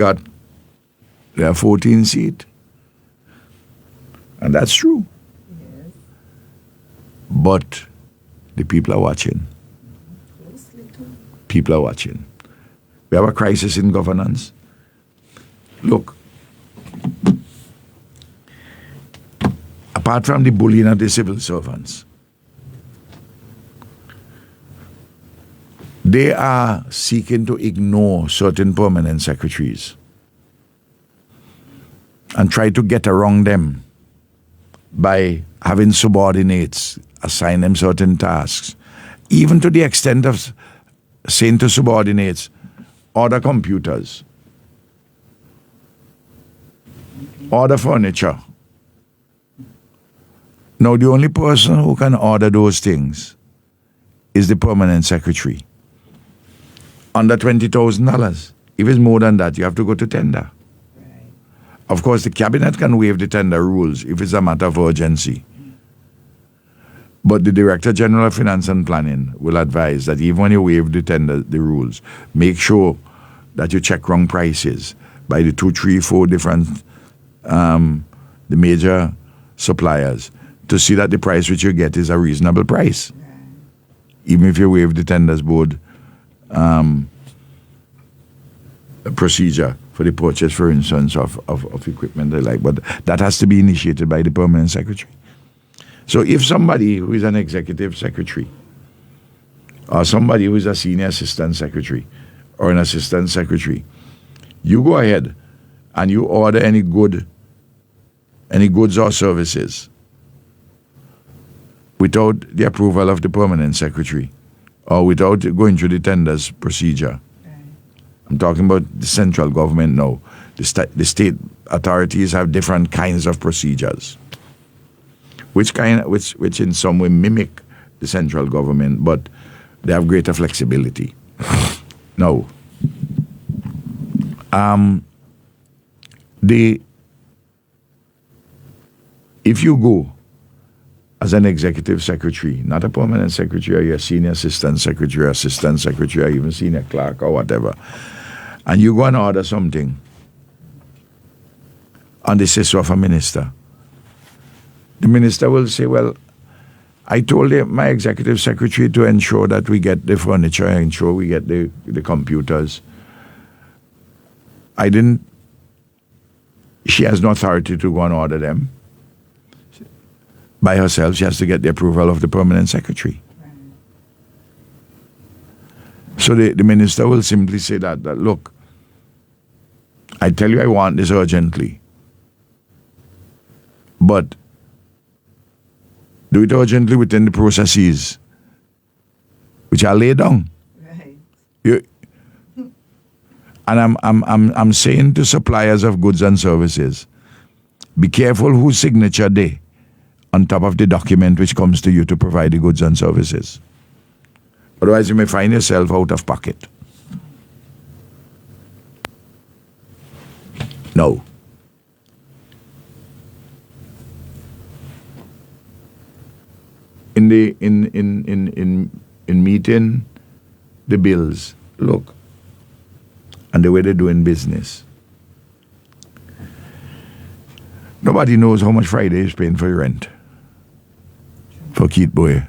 have 14 seats. And that's true. Yes. But the people are watching. Closely too. People are watching. We have a crisis in governance. Look, apart from the bullying of the civil servants, they are seeking to ignore certain permanent secretaries and try to get around them by having subordinates assign them certain tasks, even to the extent of saying to subordinates, order computers, order furniture. Now, the only person who can order those things is the permanent secretary. Under $20,000. If it's more than that, you have to go to tender. Right. Of course, the cabinet can waive the tender rules if it's a matter of urgency. But the Director General of Finance and Planning will advise that even when you waive the rules, make sure that you check wrong prices by the 2, 3, 4 different, the major suppliers, to see that the price which you get is a reasonable price. Right. Even if you waive the tenders board procedure for the purchase, for instance, of equipment they like. But that has to be initiated by the permanent secretary. So if somebody who is an executive secretary, or somebody who is a senior assistant secretary, or an assistant secretary, you go ahead and you order any goods or services without the approval of the permanent secretary, or without going through the tenders procedure. I'm talking about the central government now. The state authorities have different kinds of procedures, which in some way mimic the central government, but they have greater flexibility. Now, if you go as an executive secretary, not a permanent secretary, or your senior assistant secretary, or even senior clerk, or whatever, and you go and order something on the say of a minister, the minister will say, well, I told my executive secretary to ensure that we get the furniture, ensure we get the computers. She has no authority to go and order them by herself. She has to get the approval of the permanent secretary. So the minister will simply say that look, I tell you I want this urgently, but do it urgently within the processes which are laid down. Right. And I'm saying to suppliers of goods and services, be careful whose signature they on top of the document which comes to you to provide the goods and services. Otherwise, you may find yourself out of pocket. No. In meeting the bills, look, and the way they're doing business, nobody knows how much Friday is paying for rent for Keith Boy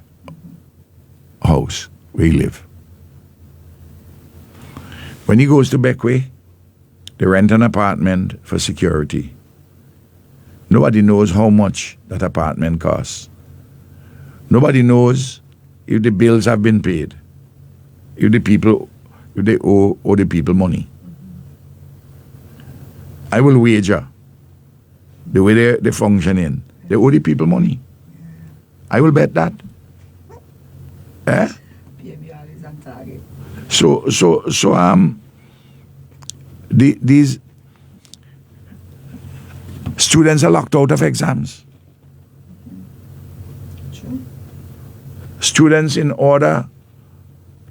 house where he live. When he goes to Beckway, They rent an apartment for security. Nobody knows how much that apartment costs. Nobody knows if the bills have been paid, if they owe the people money. I will wager the way they function in, they owe the people money. I will bet that. Eh? PMBR is on target. These students are locked out of exams. True. Students, in order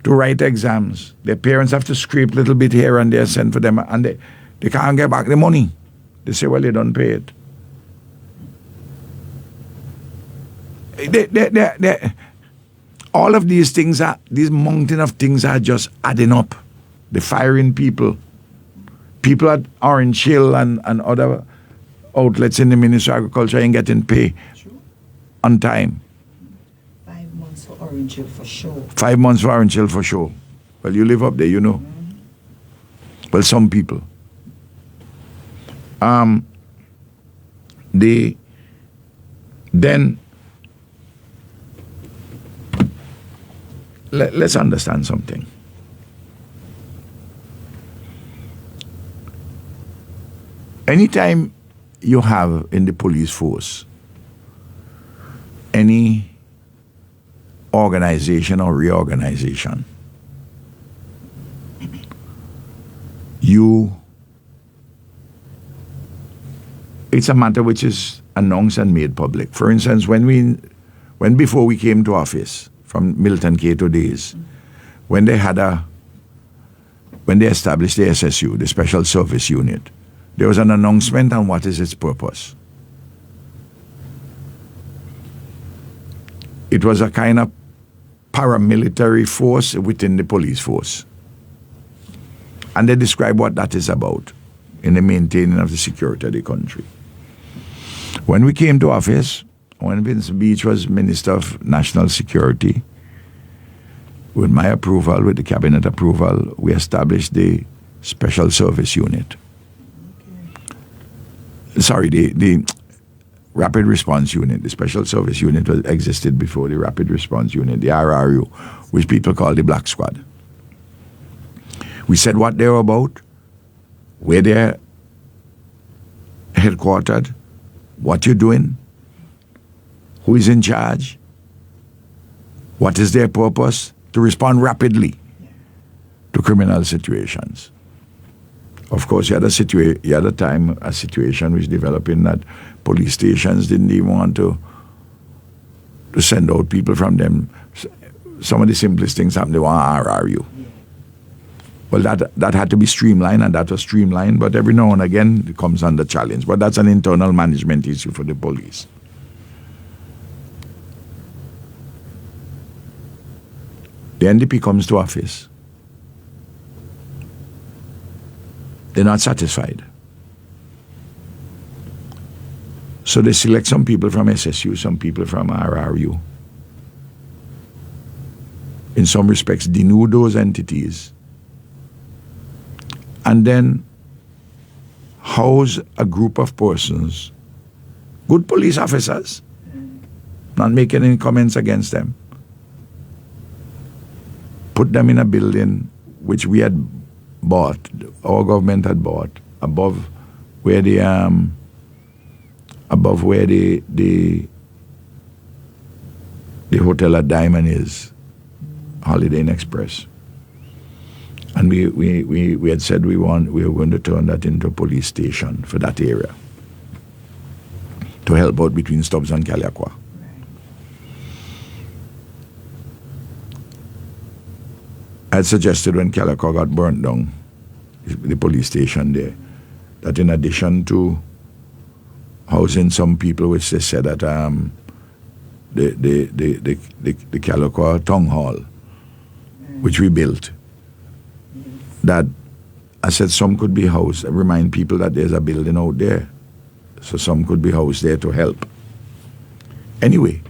to write exams, their parents have to scrape a little bit here and there, send for them, and they can't get back the money. They say, well, they don't pay it. All of these things these mountain of things are just adding up. They're firing people. People at Orange Hill and other outlets in the Ministry of Agriculture ain't getting pay True. on time. 5 months for Orange Hill for sure. 5 months for Orange Hill for sure. Well, you live up there, you know. Well, some people. Let's understand something. Anytime you have in the police force any organization or reorganization, it's a matter which is announced and made public. For instance, when before we came to office from Milton Cato days, when they established the SSU, the Special Service Unit, there was an announcement on what is its purpose. It was a kind of paramilitary force within the police force. And they describe what that is about in the maintaining of the security of the country. When we came to office, when Vince Beach was Minister of National Security, with my approval, with the cabinet approval, we established the Special Service Unit. Sorry, the Rapid Response Unit. The Special Service Unit existed before the Rapid Response Unit, the RRU, which people call the Black Squad. We said what they were about, where they're headquartered, what you're doing, who is in charge, what is their purpose, to respond rapidly to criminal situations. Of course, you had a situation which developed in that police stations didn't even want to send out people from them. Some of the simplest things happened, they want RRU. Well, that had to be streamlined, and that was streamlined, but every now and again it comes under challenge. But that's an internal management issue for the police. The NDP comes to office. They're not satisfied. So they select some people from SSU, some people from RRU. In some respects, denude those entities. And then house a group of persons, good police officers, not making any comments against them. Put them in a building which we had bought, our government had bought, above where the hotel at Diamond is, Holiday Inn Express. And we had said we were going to turn that into a police station for that area to help out between Stubbs and Caliacua. I had suggested when Caliacua got burnt down, the police station there, that in addition to housing some people, which they said that the Caliacua Town Hall, which we built, that I said some could be housed. I remind people that there's a building out there, so some could be housed there to help. Anyway,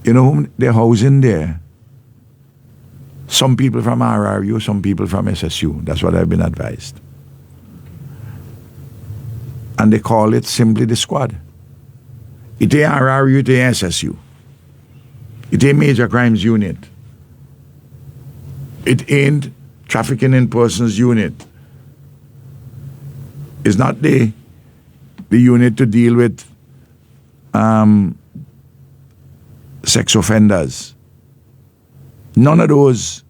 you know whom they're housing there? Some people from RRU, some people from SSU. That's what I've been advised. And they call it simply the squad. It ain't RRU, it ain't SSU. It ain't Major Crimes Unit. It ain't Trafficking in Persons Unit. It's not the unit to deal with sex offenders. None of those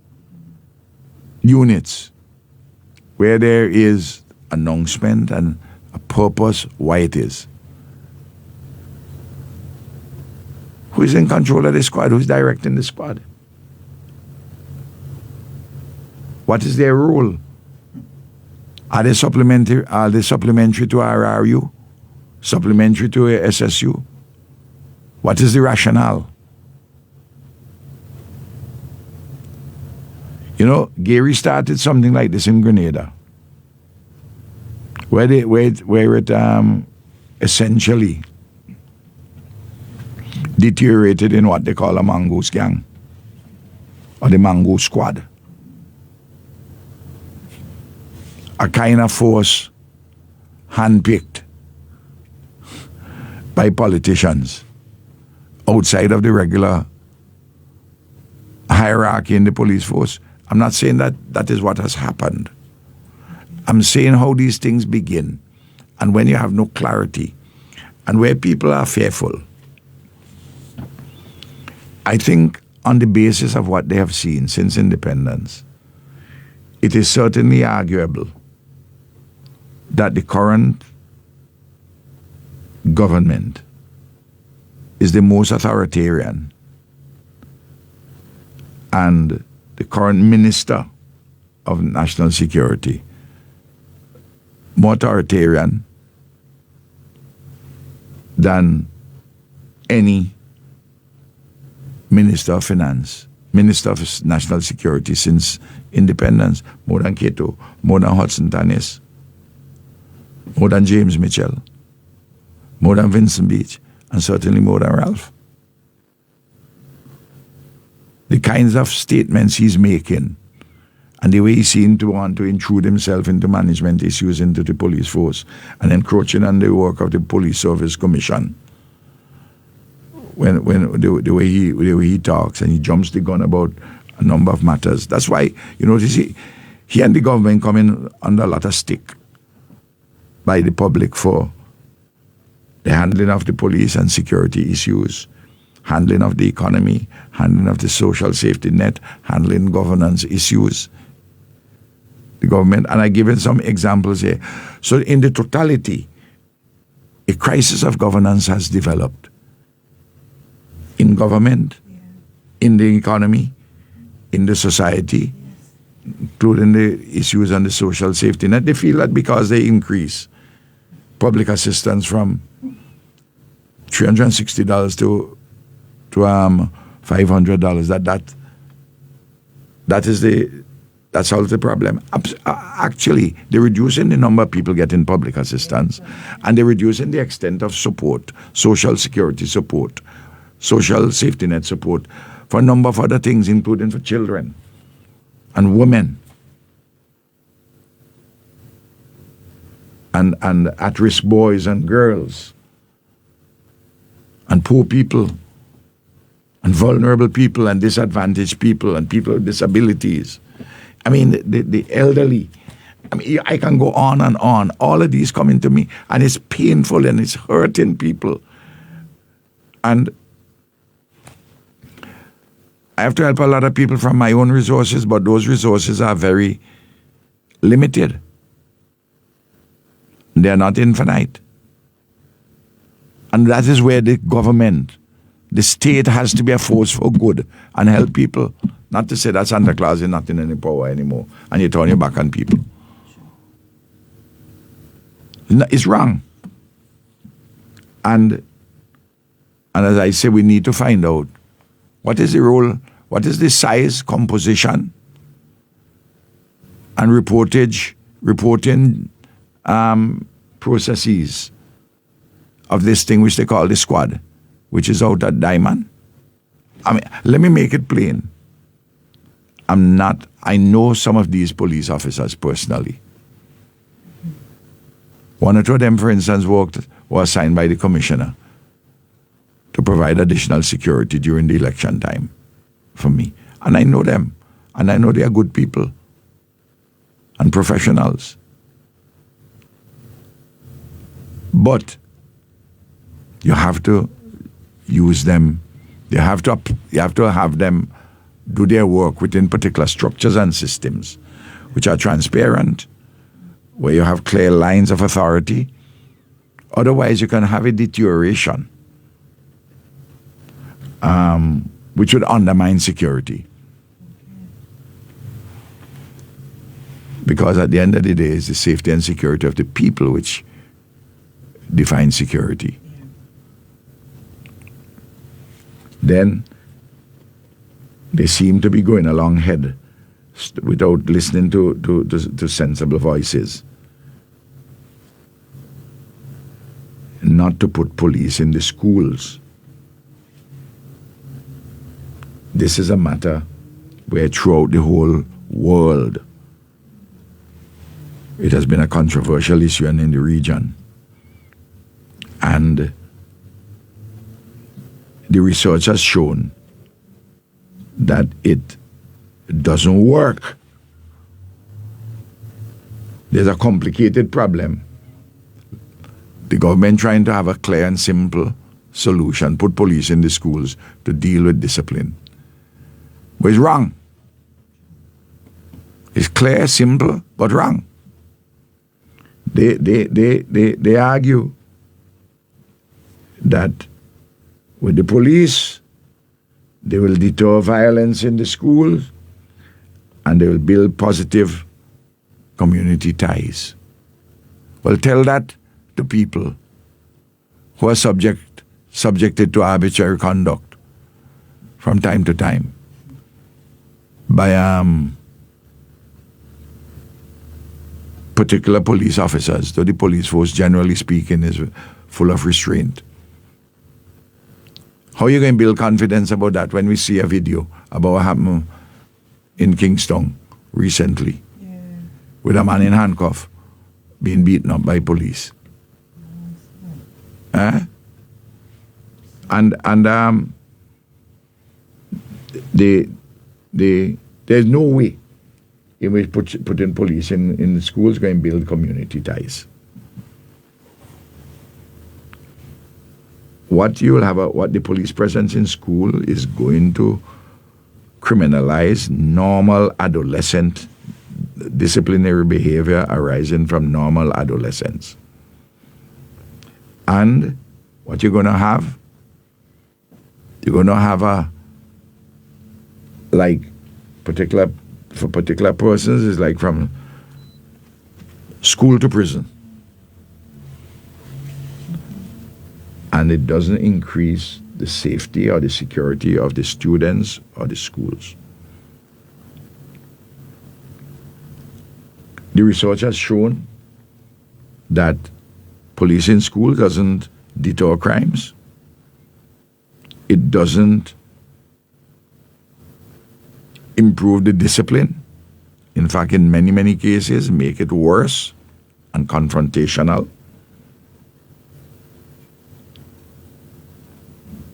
units where there is announcement and a purpose why it is. Who is in control of the squad? Who's directing the squad? What is their role? Are they supplementary to RRU? Supplementary to SSU? What is the rationale? You know, Gary started something like this in Grenada, where it essentially deteriorated in what they call a mongoose gang or the mongoose squad. A kind of force handpicked by politicians outside of the regular hierarchy in the police force. I'm not saying that is what has happened. I'm saying how these things begin. And when you have no clarity and where people are fearful, I think on the basis of what they have seen since independence, it is certainly arguable that the current government is the most authoritarian, and the current Minister of National Security more authoritarian than any Minister of Finance, Minister of National Security since independence, more than Cato, more than Hudson Tanis, more than James Mitchell, more than Vincent Beach, and certainly more than Ralph. The kinds of statements he's making and the way he seemed to want to intrude himself into management issues into the police force and encroaching on the work of the Police Service Commission. When the way he talks and he jumps the gun about a number of matters. That's why, you notice he and the government coming under a lot of stick by the public for the handling of the police and security issues, handling of the economy, handling of the social safety net, handling governance issues. The government, and I've given some examples here. So in the totality, a crisis of governance has developed in government, in the economy, in the society, including the issues on the social safety net. They feel that because they increase public assistance from $360 to $500, that solves the problem. Actually, they're reducing the number of people getting public assistance, and they're reducing the extent of support, social security support, social safety net support, for a number of other things, including for children and women and at-risk boys and girls and poor people and vulnerable people and disadvantaged people and people with disabilities. I mean, the elderly. I mean, I can go on and on. All of these coming to me, and it's painful and it's hurting people. And I have to help a lot of people from my own resources, but those resources are very limited. They're not infinite. And that is where the government, the state, has to be a force for good and help people. Not to say that Santa Claus is not in any power anymore and you turn your back on people. It's wrong. And as I say, we need to find out what is the role, what is the size, composition, and reporting processes of this thing which they call the squad, which is out at Diamond. I mean, let me make it plain. I know some of these police officers personally. One or two of them, for instance, was assigned by the commissioner to provide additional security during the election time for me. And I know them. And I know they are good people and professionals. But you have to use them. You have to have them do their work within particular structures and systems which are transparent, where you have clear lines of authority. Otherwise, you can have a deterioration, which would undermine security. Because at the end of the day, it's the safety and security of the people which define security. Then they seem to be going along ahead without listening to sensible voices. Not to put police in the schools. This is a matter where throughout the whole world it has been a controversial issue and in the region. And the research has shown that it doesn't work. There's a complicated problem. The government trying to have a clear and simple solution, put police in the schools to deal with discipline. But it's wrong. It's clear, simple, but wrong. They argue that with the police, they will deter violence in the schools and they will build positive community ties. Well, tell that to people who are subjected to arbitrary conduct from time to time by particular police officers, though the police force, generally speaking, is full of restraint. How are you going to build confidence about that when we see a video about what happened in Kingston recently with a man in handcuff being beaten up by police? And there's no way in which putting police in the schools going to build community ties. What the police presence in school is going to criminalize normal adolescent disciplinary behavior arising from normal adolescence. And what you're going to have a, like, for particular persons, is like from school to prison. And it doesn't increase the safety or the security of the students or the schools. The research has shown that police in school doesn't deter crimes. It doesn't improve the discipline. In fact, in many, many cases, make it worse and confrontational.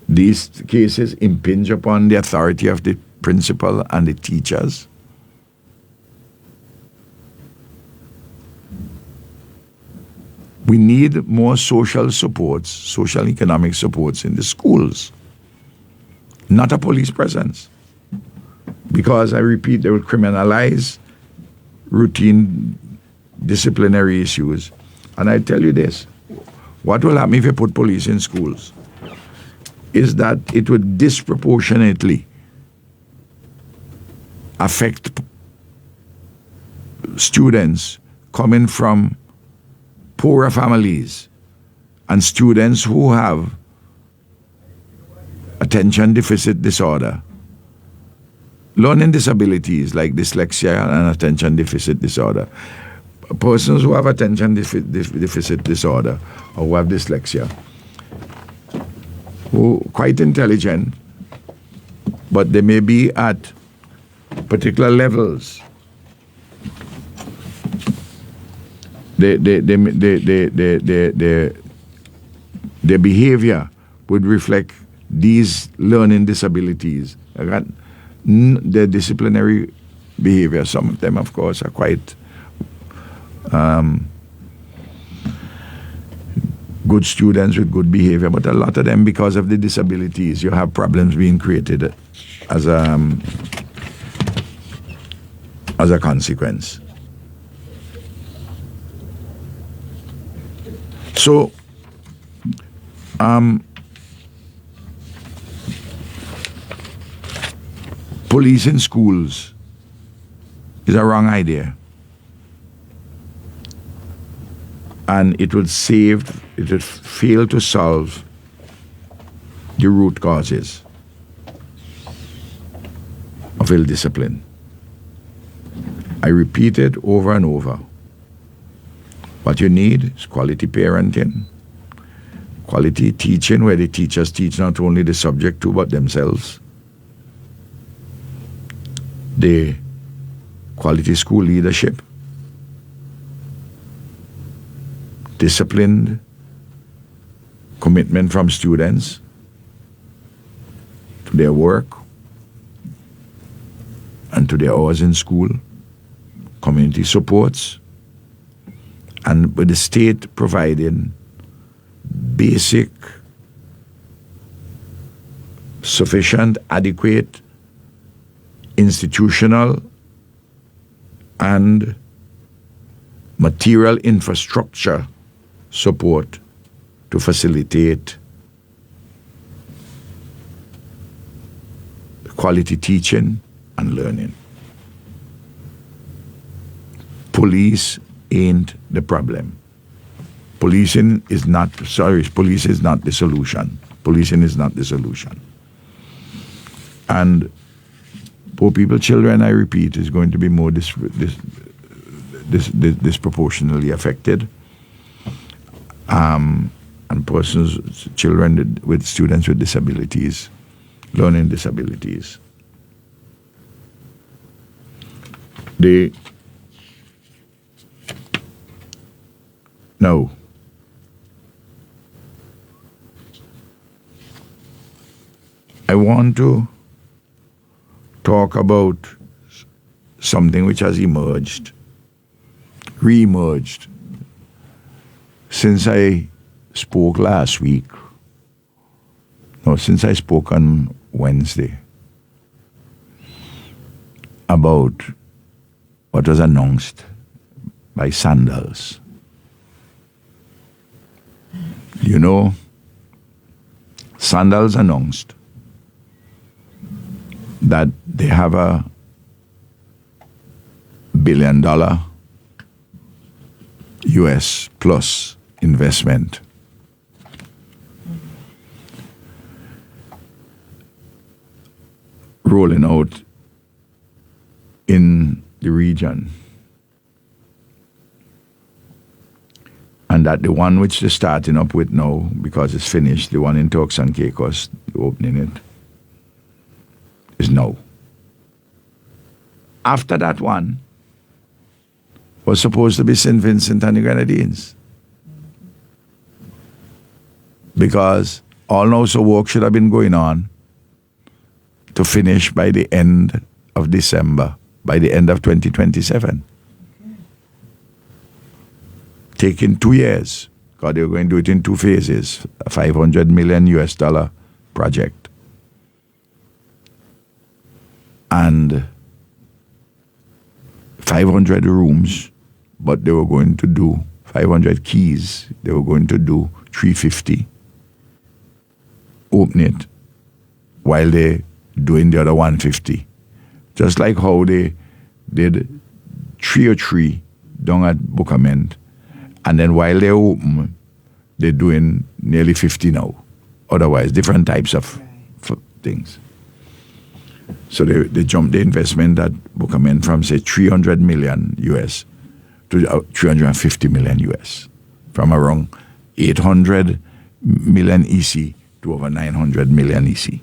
These cases impinge upon the authority of the principal and the teachers. We need more social supports, social economic supports in the schools, not a police presence. Because, I repeat, they will criminalize routine disciplinary issues. And I tell you this, what will happen if you put police in schools is that it would disproportionately affect students coming from poorer families and students who have attention deficit disorder, learning disabilities like dyslexia and attention deficit disorder. Persons who have attention deficit disorder or who have dyslexia, who are quite intelligent, but they may be at particular levels, their behavior would reflect these learning disabilities. I got their disciplinary behavior. Some of them, of course, are quite good students with good behavior, but a lot of them, because of the disabilities, you have problems being created as a consequence. So, police in schools is a wrong idea. And it would fail to solve the root causes of ill discipline. I repeat it over and over. What you need is quality parenting, quality teaching, where the teachers teach not only the subject to but themselves. The quality school leadership, disciplined commitment from students to their work and to their hours in school, community supports, and with the state providing basic, sufficient, adequate institutional and material infrastructure support to facilitate quality teaching and learning. Police ain't the problem. Police is not the solution. Policing is not the solution. And poor people, children, I repeat, is going to be more disproportionately affected. And children with students with disabilities, learning disabilities. I want to talk about something which has re-emerged since I spoke last week. No, since I spoke on Wednesday about what was announced by Sandals. You know, Sandals announced that they have a $1 billion US plus investment rolling out in the region. And that the one which they're starting up with now, because it's finished, the one in Turks and Caicos, opening it, is no. After that one was supposed to be St. Vincent and the Grenadines. Because all NOSA work should have been going on to finish by the end of December, by the end of 2027. Taking 2 years, because they were going to do it in 2 phases, a $500 million US project. And 500 rooms, but they were going to do 500 keys. They were going to do 350. Open it while they doing the other 150. Just like how they did 303 down at Bucament. And then while they're open, they're doing nearly 50 now. Otherwise, different types of things. So they jumped the investment at Bucament from, say, 300 million US to 350 million US. From around 800 million EC to over 900 million EC.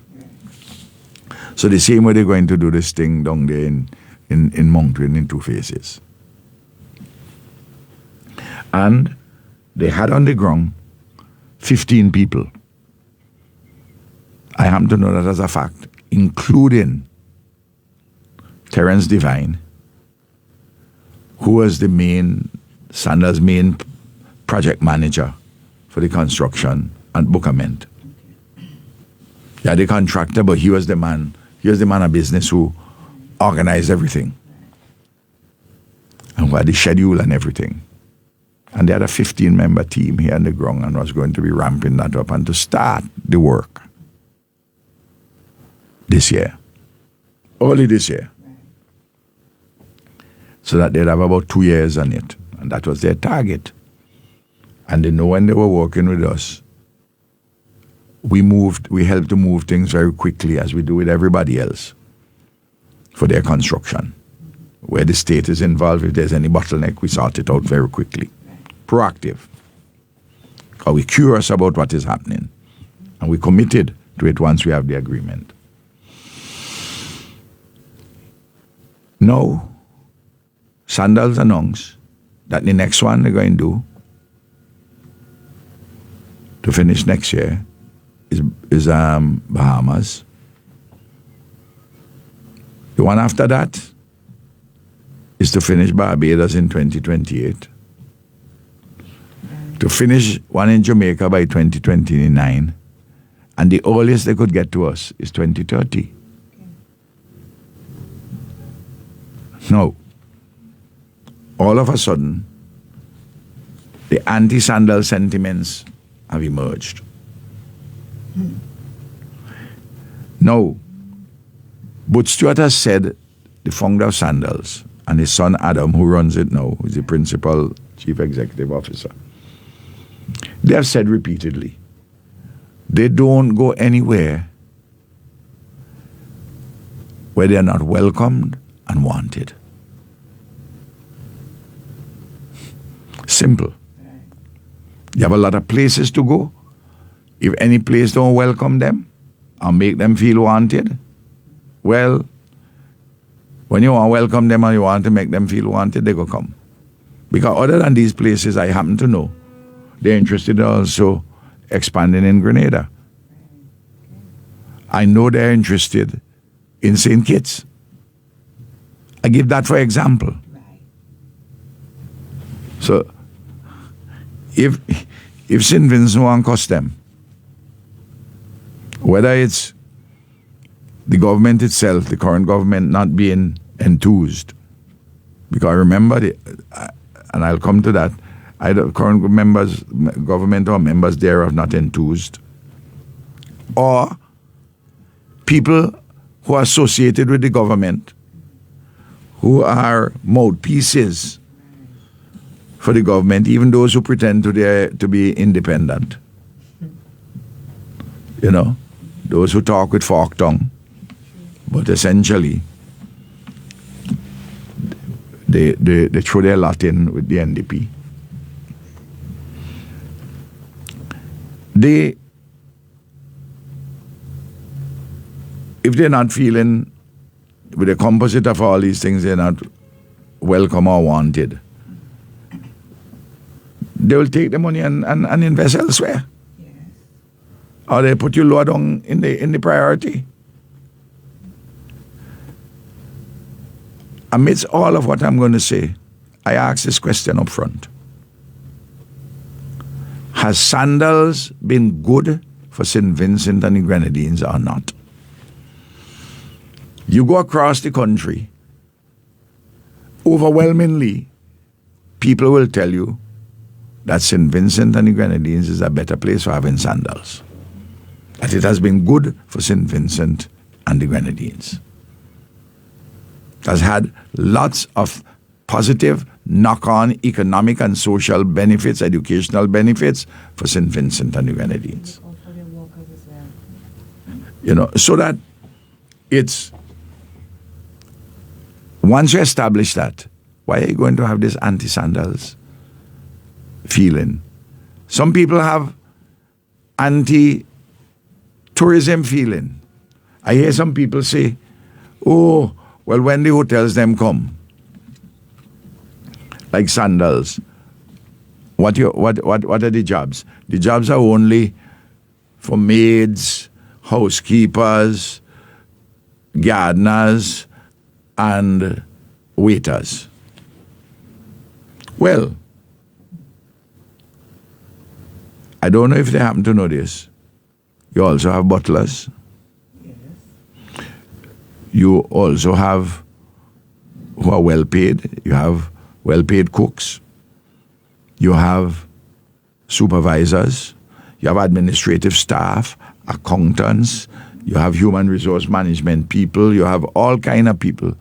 So the same way they're going to do this thing down there in Mountain in Two Faces. And they had on the ground 15 people. I happen to know that as a fact, including Terence Devine, who was the Sandals' main project manager for the construction and Bookament. Yeah, the contractor, but he was the man of business who organized everything. And who had the schedule and everything. And they had a 15-member team here on the ground and was going to be ramping that up and to start the work this year. Early this year. So that they'd have about 2 years on it. And that was their target. And they know when they were working with us, we helped to move things very quickly as we do with everybody else for their construction. Where the state is involved, if there's any bottleneck, we sort it out very quickly. Proactive. Because we're curious about what is happening. And we're committed to it once we have the agreement. Now, Sandals announced that the next one they're going to do to finish next year is Bahamas. The one after that is to finish Barbados in 2028. To finish one in Jamaica by 2029. And the earliest they could get to us is 2030. Now, all of a sudden, the anti-Sandal sentiments have emerged. Now, Butch Stewart has said, the founder of Sandals, and his son Adam, who runs it now, who is the principal chief executive officer, they have said repeatedly, they don't go anywhere where they are not welcomed and wanted. Simple. You have a lot of places to go. If any place don't welcome them and make them feel wanted, well, when you want to welcome them and you want to make them feel wanted, they go come. Because other than these places, I happen to know, they're interested in also expanding in Grenada. I know they're interested in St. Kitts. I give that for example. So, if St. Vincent won't cost them, whether it's the government itself, the current government not being enthused, because remember, and I'll come to that, either current government or members thereof not enthused, or people who are associated with the government, who are mouthpieces for the government, even those who pretend to be independent. You know, those who talk with fork tongue, but essentially they throw their lot in with the NDP. If they're not feeling, with a composite of all these things, they're not welcome or wanted, they will take the money and invest elsewhere. Yes. Or they put you lower down in the priority. Amidst all of what I'm going to say, I ask this question up front. Has Sandals been good for St. Vincent and the Grenadines or not? You go across the country, overwhelmingly, people will tell you that St. Vincent and the Grenadines is a better place for having Sandals. That it has been good for St. Vincent and the Grenadines. It has had lots of positive knock-on economic and social benefits, educational benefits for St. Vincent and the Grenadines. You know, so that it's, once you establish that, why are you going to have this anti-Sandals feeling? Some people have anti-tourism feeling. I hear some people say, oh, well, when the hotels them come, like Sandals, what are the jobs? The jobs are only for maids, housekeepers, gardeners, and waiters. Well, I don't know if they happen to know this. You also have butlers. Yes. You also have who are well paid. You have well paid cooks. You have supervisors. You have administrative staff, accountants. You have human resource management people. You have all kind of people.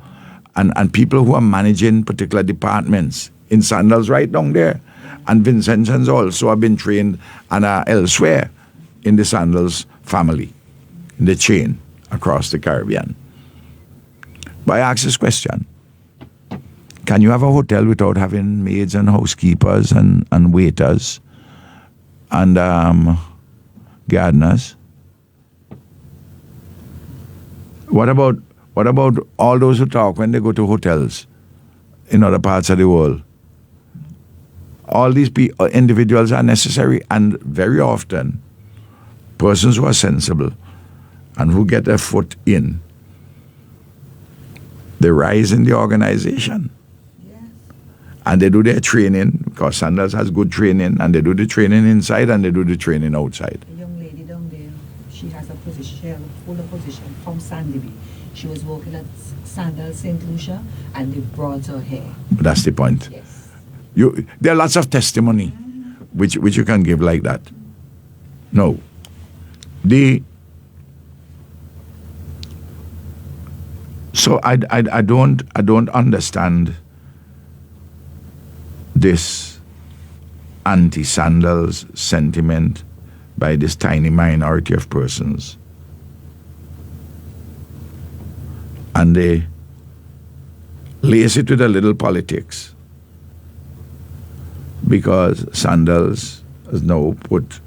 And people who are managing particular departments in Sandals right down there. And Vincentians also have been trained and are elsewhere in the Sandals family, in the chain across the Caribbean. But I ask this question. Can you have a hotel without having maids and housekeepers and waiters and gardeners? What about all those who talk when they go to hotels in other parts of the world? All these individuals are necessary, and very often persons who are sensible and who get their foot in, they rise in the organization. Yes. And they do their training, because Sandals has good training, and they do the training inside and they do the training outside. A young lady down there, she has a position, she has a fuller position from Sandy. She was working at Sandals St. Lucia, and they brought her here. That's the point. Yes. There are lots of testimony which you can give like that. No. So I don't understand this anti-Sandals sentiment by this tiny minority of persons. And they lace it with a little politics. Because Sandals has now put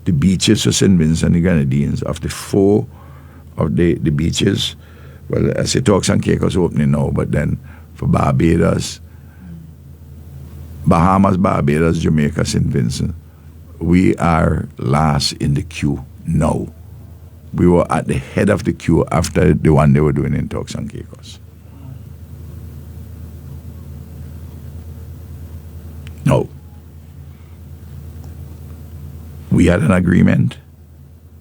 the beaches for St. Vincent and the Grenadines, of the 4 of the beaches, well, I say Turks and Caicos opening now, but then for Barbados, Bahamas, Barbados, Jamaica, St. Vincent, we are last in the queue now. We were at the head of the queue after the one they were doing in Turks and Caicos. No. We had an agreement.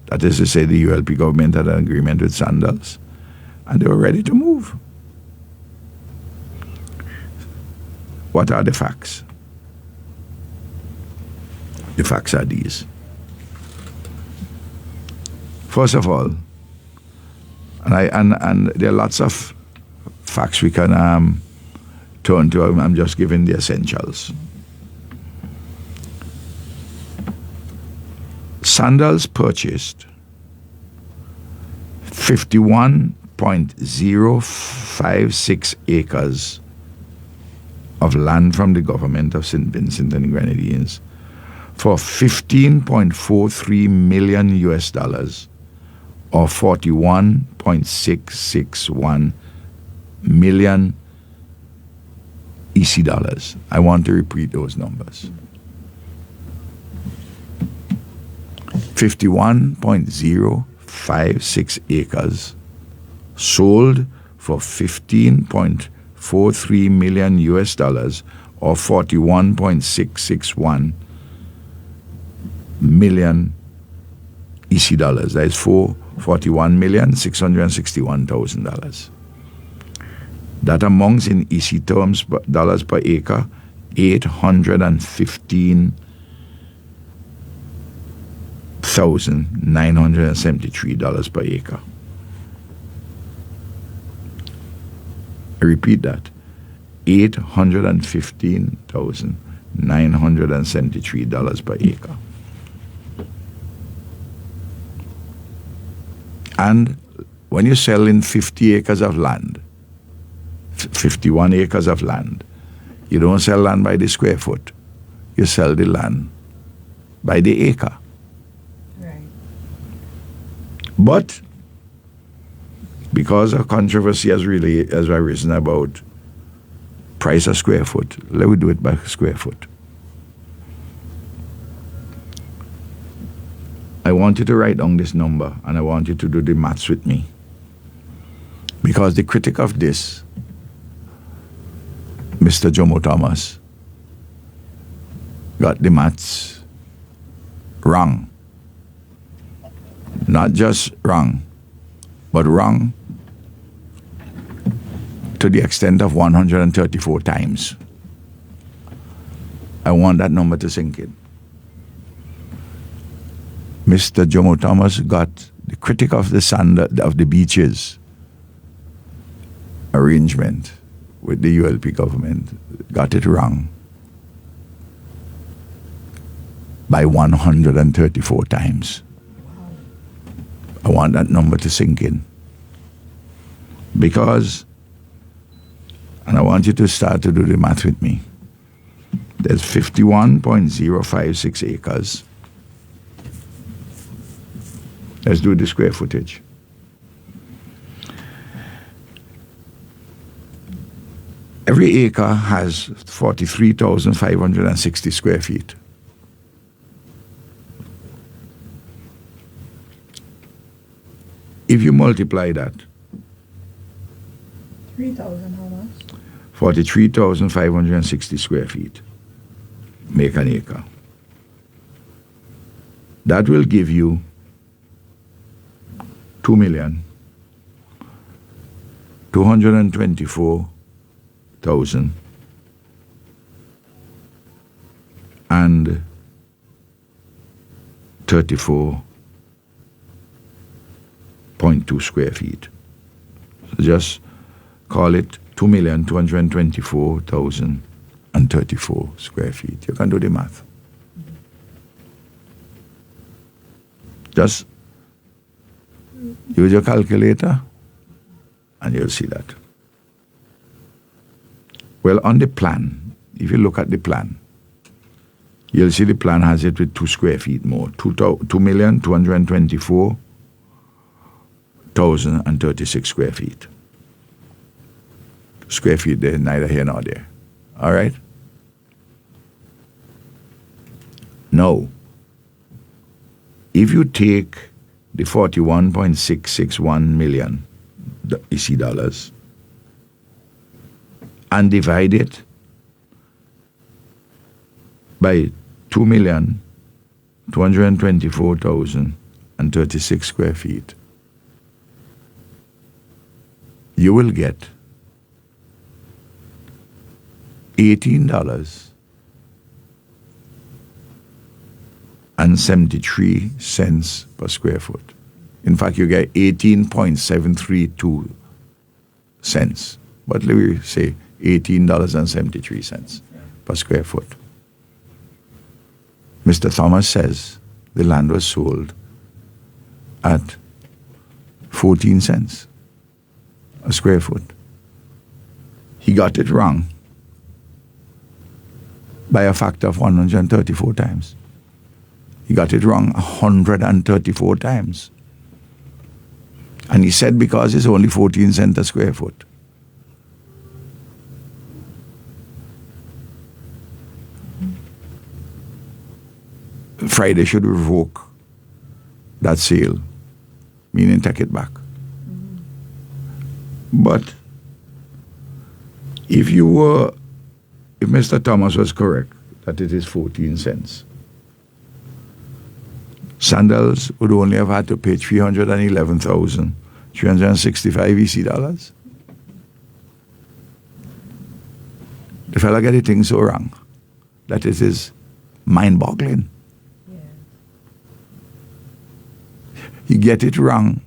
That is to say, the ULP government had an agreement with Sandals, and they were ready to move. What are the facts? The facts are these. First of all, and there are lots of facts we can turn to. I'm just giving the essentials. Sandals purchased 51.056 acres of land from the government of St. Vincent and the Grenadines for $15.43 million US, or 41.661 million EC dollars. I want to repeat those numbers. 51.056 acres sold for $15.43 million US, or 41.661 million EC dollars. That is $41,661,000. That amounts in EC terms, dollars per acre, $815,973 per acre. I repeat that, $815,973 per acre. And when you sell in 50 acres of land, 51 acres of land, you don't sell land by the square foot. You sell the land by the acre. Right. But because a controversy has arisen about price of square foot, let me do it by square foot. I want you to write down this number and I want you to do the maths with me. Because the critic of this, Mr. Jomo Thomas, got the maths wrong. Not just wrong, but wrong to the extent of 134 times. I want that number to sink in. Mr. Jomo Thomas got the critic of the sand of the beaches arrangement with the ULP government, got it wrong by 134 times. I want that number to sink in. Because, and I want you to start to do the math with me, there's 51.056 acres. Let's do the square footage. Every acre has 43,560 square feet. If you multiply that, 3,000 how much? 43,560 square feet make an acre. That will give you 2,224,000 and 34.2 square feet. So just call it 2,224,034 square feet. You can do the math. Just use your calculator and you'll see that. Well, on the plan, if you look at the plan, you'll see the plan has it with 2 square feet more, 2,224,036 square feet. Square feet there, neither here nor there. All right? Now, if you take the 41.661 million EC dollars and divide it by 2,224,036 square feet, you will get $18.73 per square foot. In fact, you get 18.732 cents. But let me say $18.73 per square foot. Mr. Thomas says the land was sold at 14 cents a square foot. He got it wrong by a factor of 134 times. He got it wrong 134 times. And he said because it's only 14 cents a square foot. Friday should revoke that sale, meaning take it back. But if Mr. Thomas was correct that it is 14 cents, Sandals would only have had to pay 311,365 EC dollars. The fella get the thing so wrong that it is mind-boggling. Yeah. He get it wrong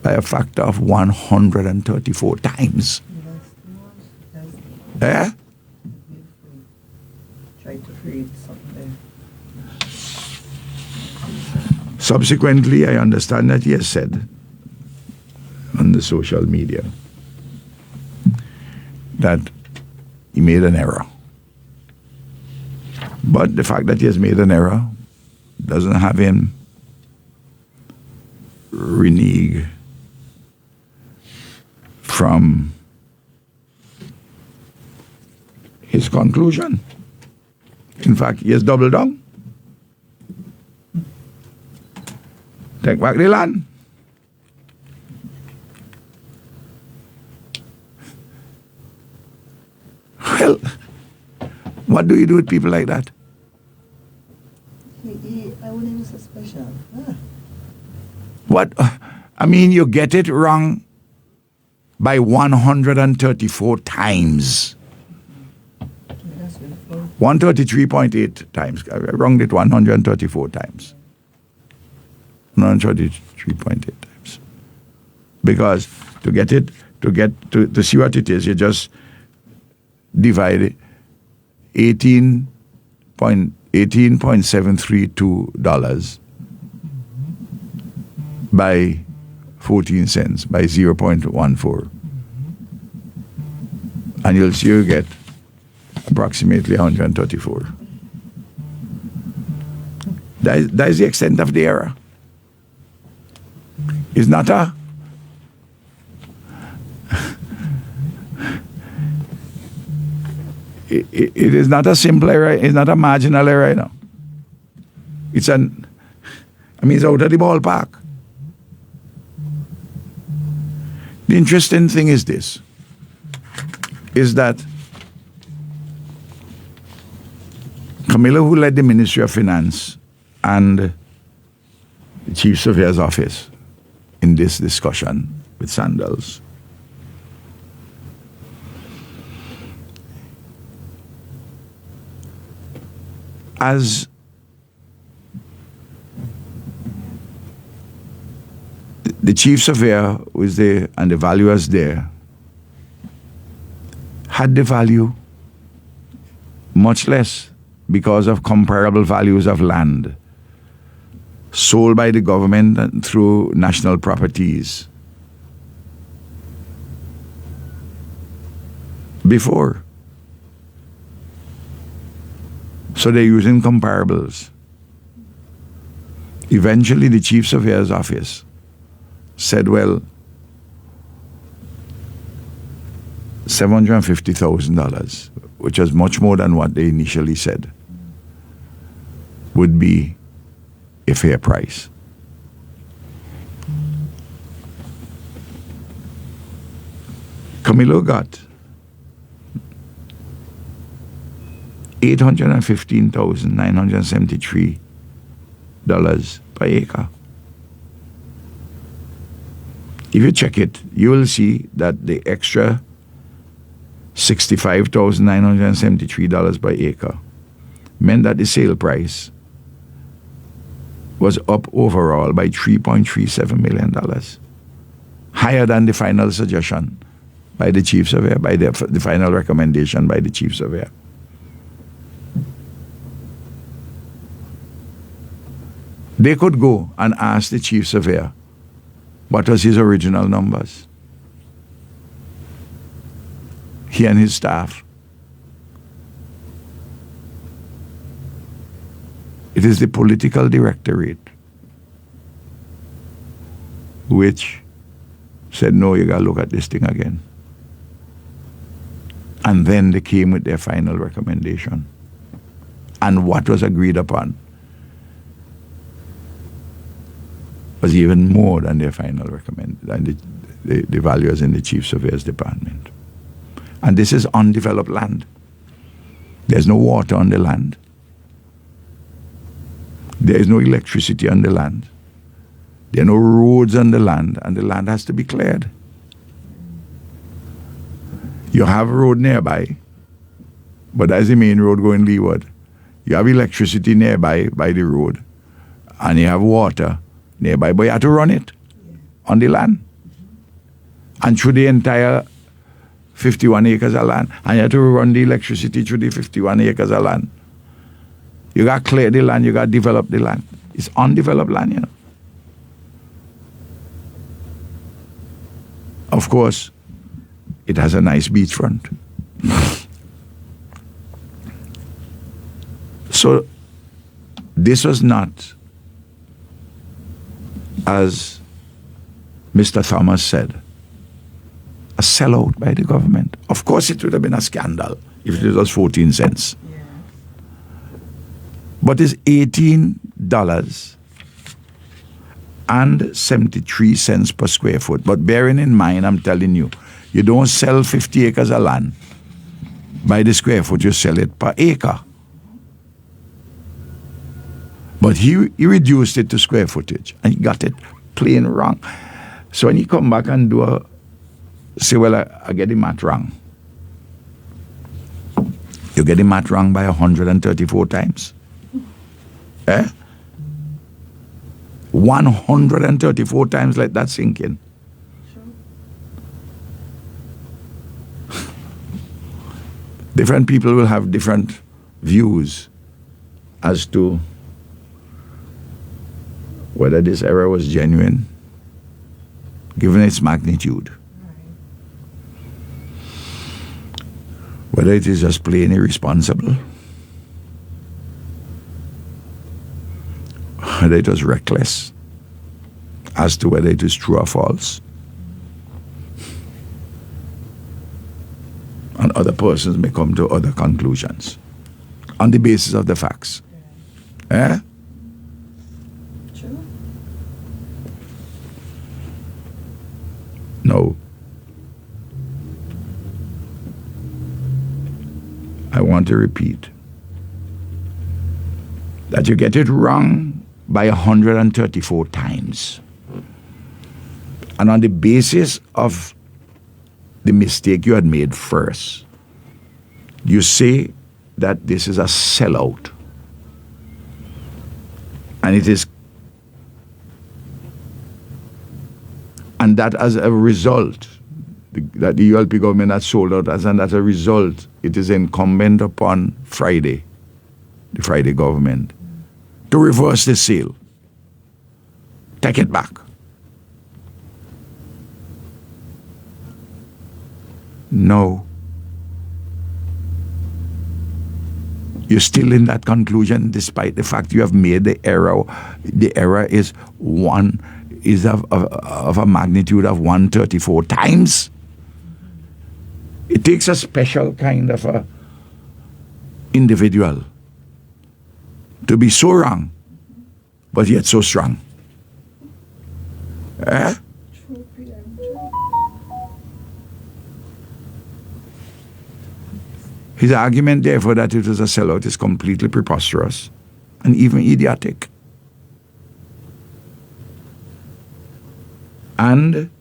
by a factor of 134 times. That's Eh? try to create something there. Subsequently, I understand that he has said on the social media that he made an error. But the fact that he has made an error doesn't have him renege from his conclusion. In fact, he has doubled down. Take back the land. Well, what do you do with people like that? I wouldn't even so special. What? I mean, you get it wrong by 134 times. That's really fun. 133.8 times. I wronged it 134 times. 133.8 times. Because to get it, to see what it is, you just divide $18.732 by 14 cents, by 0.14. And you'll see you get approximately 134. That is the extent of the error. It's not a it is not a simple error, it's not a marginal error, you know. It's out of the ballpark. The interesting thing is this, is that Camilo, who led the Ministry of Finance and the Chief Surveyor's Office in this discussion with Sandals, as the chief surveyor was there and the valuers there had the value much less because of comparable values of land sold by the government and through national properties before. So they're using comparables. Eventually the chief surveyor's office said, well, $750,000, which was much more than what they initially said, would be a fair price. Camilo got $815,973 per acre. If you check it, you will see that the extra $65,973 per acre meant that the sale price was up overall by $3.37 million, higher than the final suggestion by the chief surveyor, by the final recommendation by the chief surveyor. They could go and ask the chief surveyor what was his original numbers. He and his staff. It is the political directorate which said, no, you got to look at this thing again. And then they came with their final recommendation. And what was agreed upon was even more than their final recommendation, than the valuers in the chief surveyor's department. And this is undeveloped land. There's no water on the land. There is no electricity on the land. There are no roads on the land, and the land has to be cleared. You have a road nearby, but that's the main road going leeward. You have electricity nearby by the road, and you have water nearby, but you have to run it on the land. And through the entire 51 acres of land, and you have to run the electricity through the 51 acres of land. You got to clear the land, you got to develop the land. It's undeveloped land, you know. Of course, it has a nice beachfront. So this was not as Mr. Thomas said, a sellout by the government. Of course, it would have been a scandal if it was 14 cents. Yeah. But it's $18.73 per square foot. But bearing in mind, I'm telling you, you don't sell 50 acres of land by the square foot, you sell it per acre. But he reduced it to square footage and he got it plain wrong. So when he come back and say, well, I get the math wrong. You get the math wrong by 134 times. 134 times, let that sink in. Different people will have different views as to whether this error was genuine, given its magnitude. Whether it is just plain irresponsible, whether it was reckless, as to whether it is true or false. And other persons may come to other conclusions on the basis of the facts. True. No. I want to repeat that you get it wrong by 134 times. And on the basis of the mistake you had made first, you say that this is a sellout. And it is, and that as a result, that the ULP government has sold out, and as a result, it is incumbent upon the Friday government, to reverse the sale. Take it back. No. You're still in that conclusion despite the fact you have made the error. The error is of a magnitude of 134 times. It takes a special kind of a individual to be so wrong, but yet so strong. His argument, therefore, that it was a sellout is completely preposterous and even idiotic. And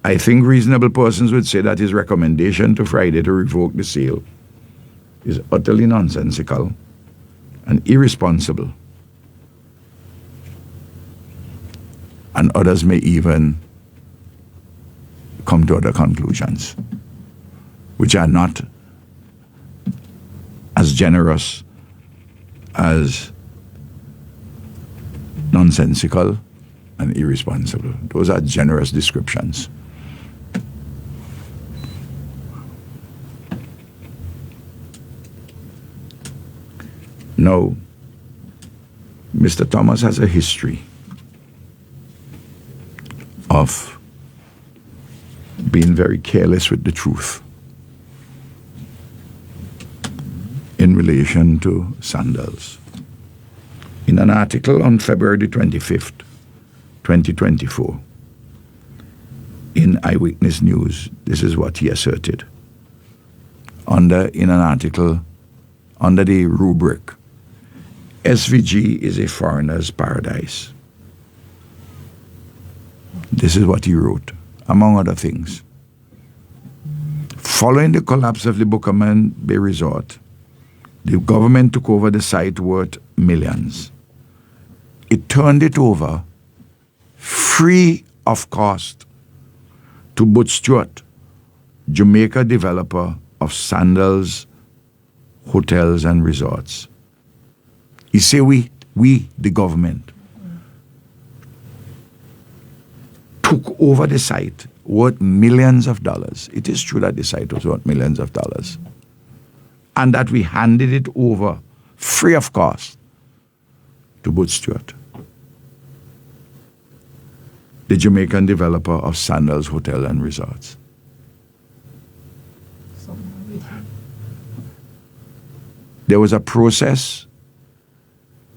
I think reasonable persons would say that his recommendation to Friday to revoke the sale is utterly nonsensical and irresponsible. And others may even come to other conclusions, which are not as generous as nonsensical and irresponsible. Those are generous descriptions. No, Mr. Thomas has a history of being very careless with the truth in relation to sandals. In an article on February 25th, 2024, in Eyewitness News, this is what he asserted. In an article under the rubric, SVG is a foreigner's paradise. This is what he wrote, among other things. Following the collapse of the Buchanan Bay Resort, the government took over the site worth millions. It turned it over free of cost to Butch Stewart, Jamaica developer of sandals, hotels and resorts. He say we, the government, took over the site worth millions of dollars. It is true that the site was worth millions of dollars. And that we handed it over free of cost to Butch Stewart. the Jamaican developer of Sandals Hotel and Resorts. There was a process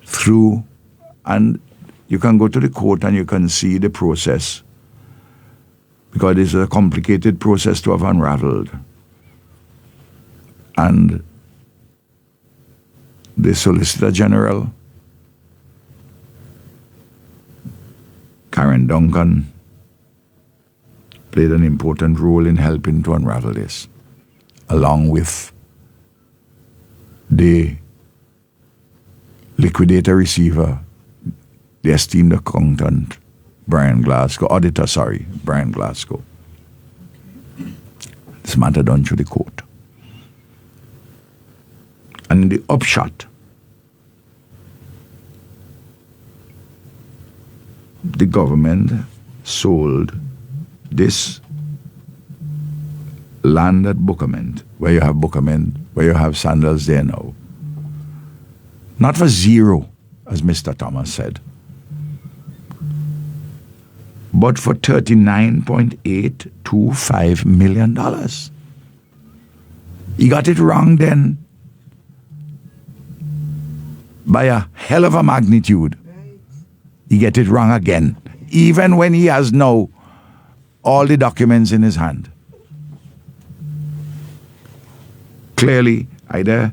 through, and you can go to the court and you can see the process, because it's a complicated process to have unraveled. And the Solicitor General, Karen Duncan, played an important role in helping to unravel this, along with the liquidator receiver, the esteemed accountant, Brian Glasgow, Brian Glasgow. This matter done through the court. And in the upshot, the government sold this land at Bookament, where you have Sandals there now. Not for zero, as Mr. Thomas said, but for $39.825 million. He got it wrong then by a hell of a magnitude. He get it wrong again, even when he has now all the documents in his hand. Clearly, either,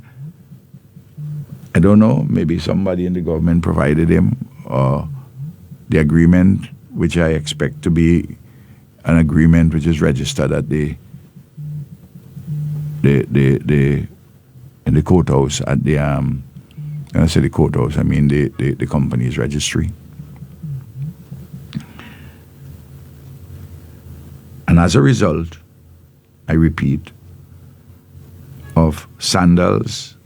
I don't know, maybe somebody in the government provided him, or the agreement, which I expect to be an agreement which is registered at in the courthouse, at the when I say the courthouse, I mean the company's registry. And as a result, I repeat, of Sandals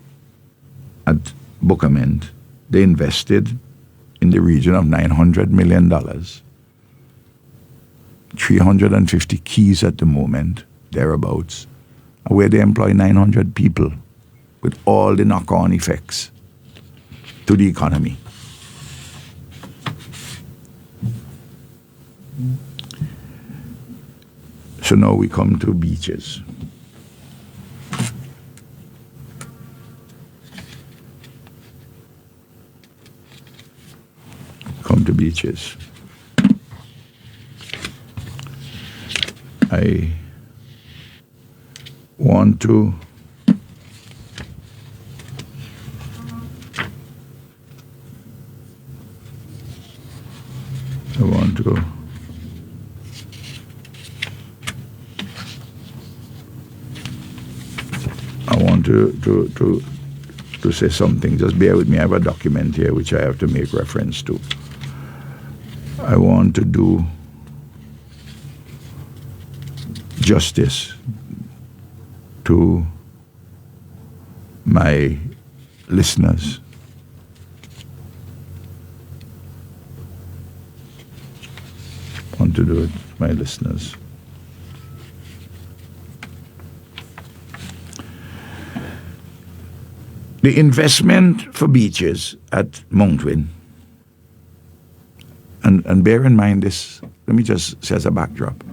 at Bookament, they invested in the region of $900 million. 350 keys at the moment, thereabouts, where they employ 900 people with all the knock-on effects to the economy. So now we come to beaches. Beaches. I want to say something. Just bear with me. I have a document here which I have to make reference to. I want to do justice to my listeners. I want to do it to my listeners. The investment for beaches at Mount Win, and bear in mind this, let me just say as a backdrop,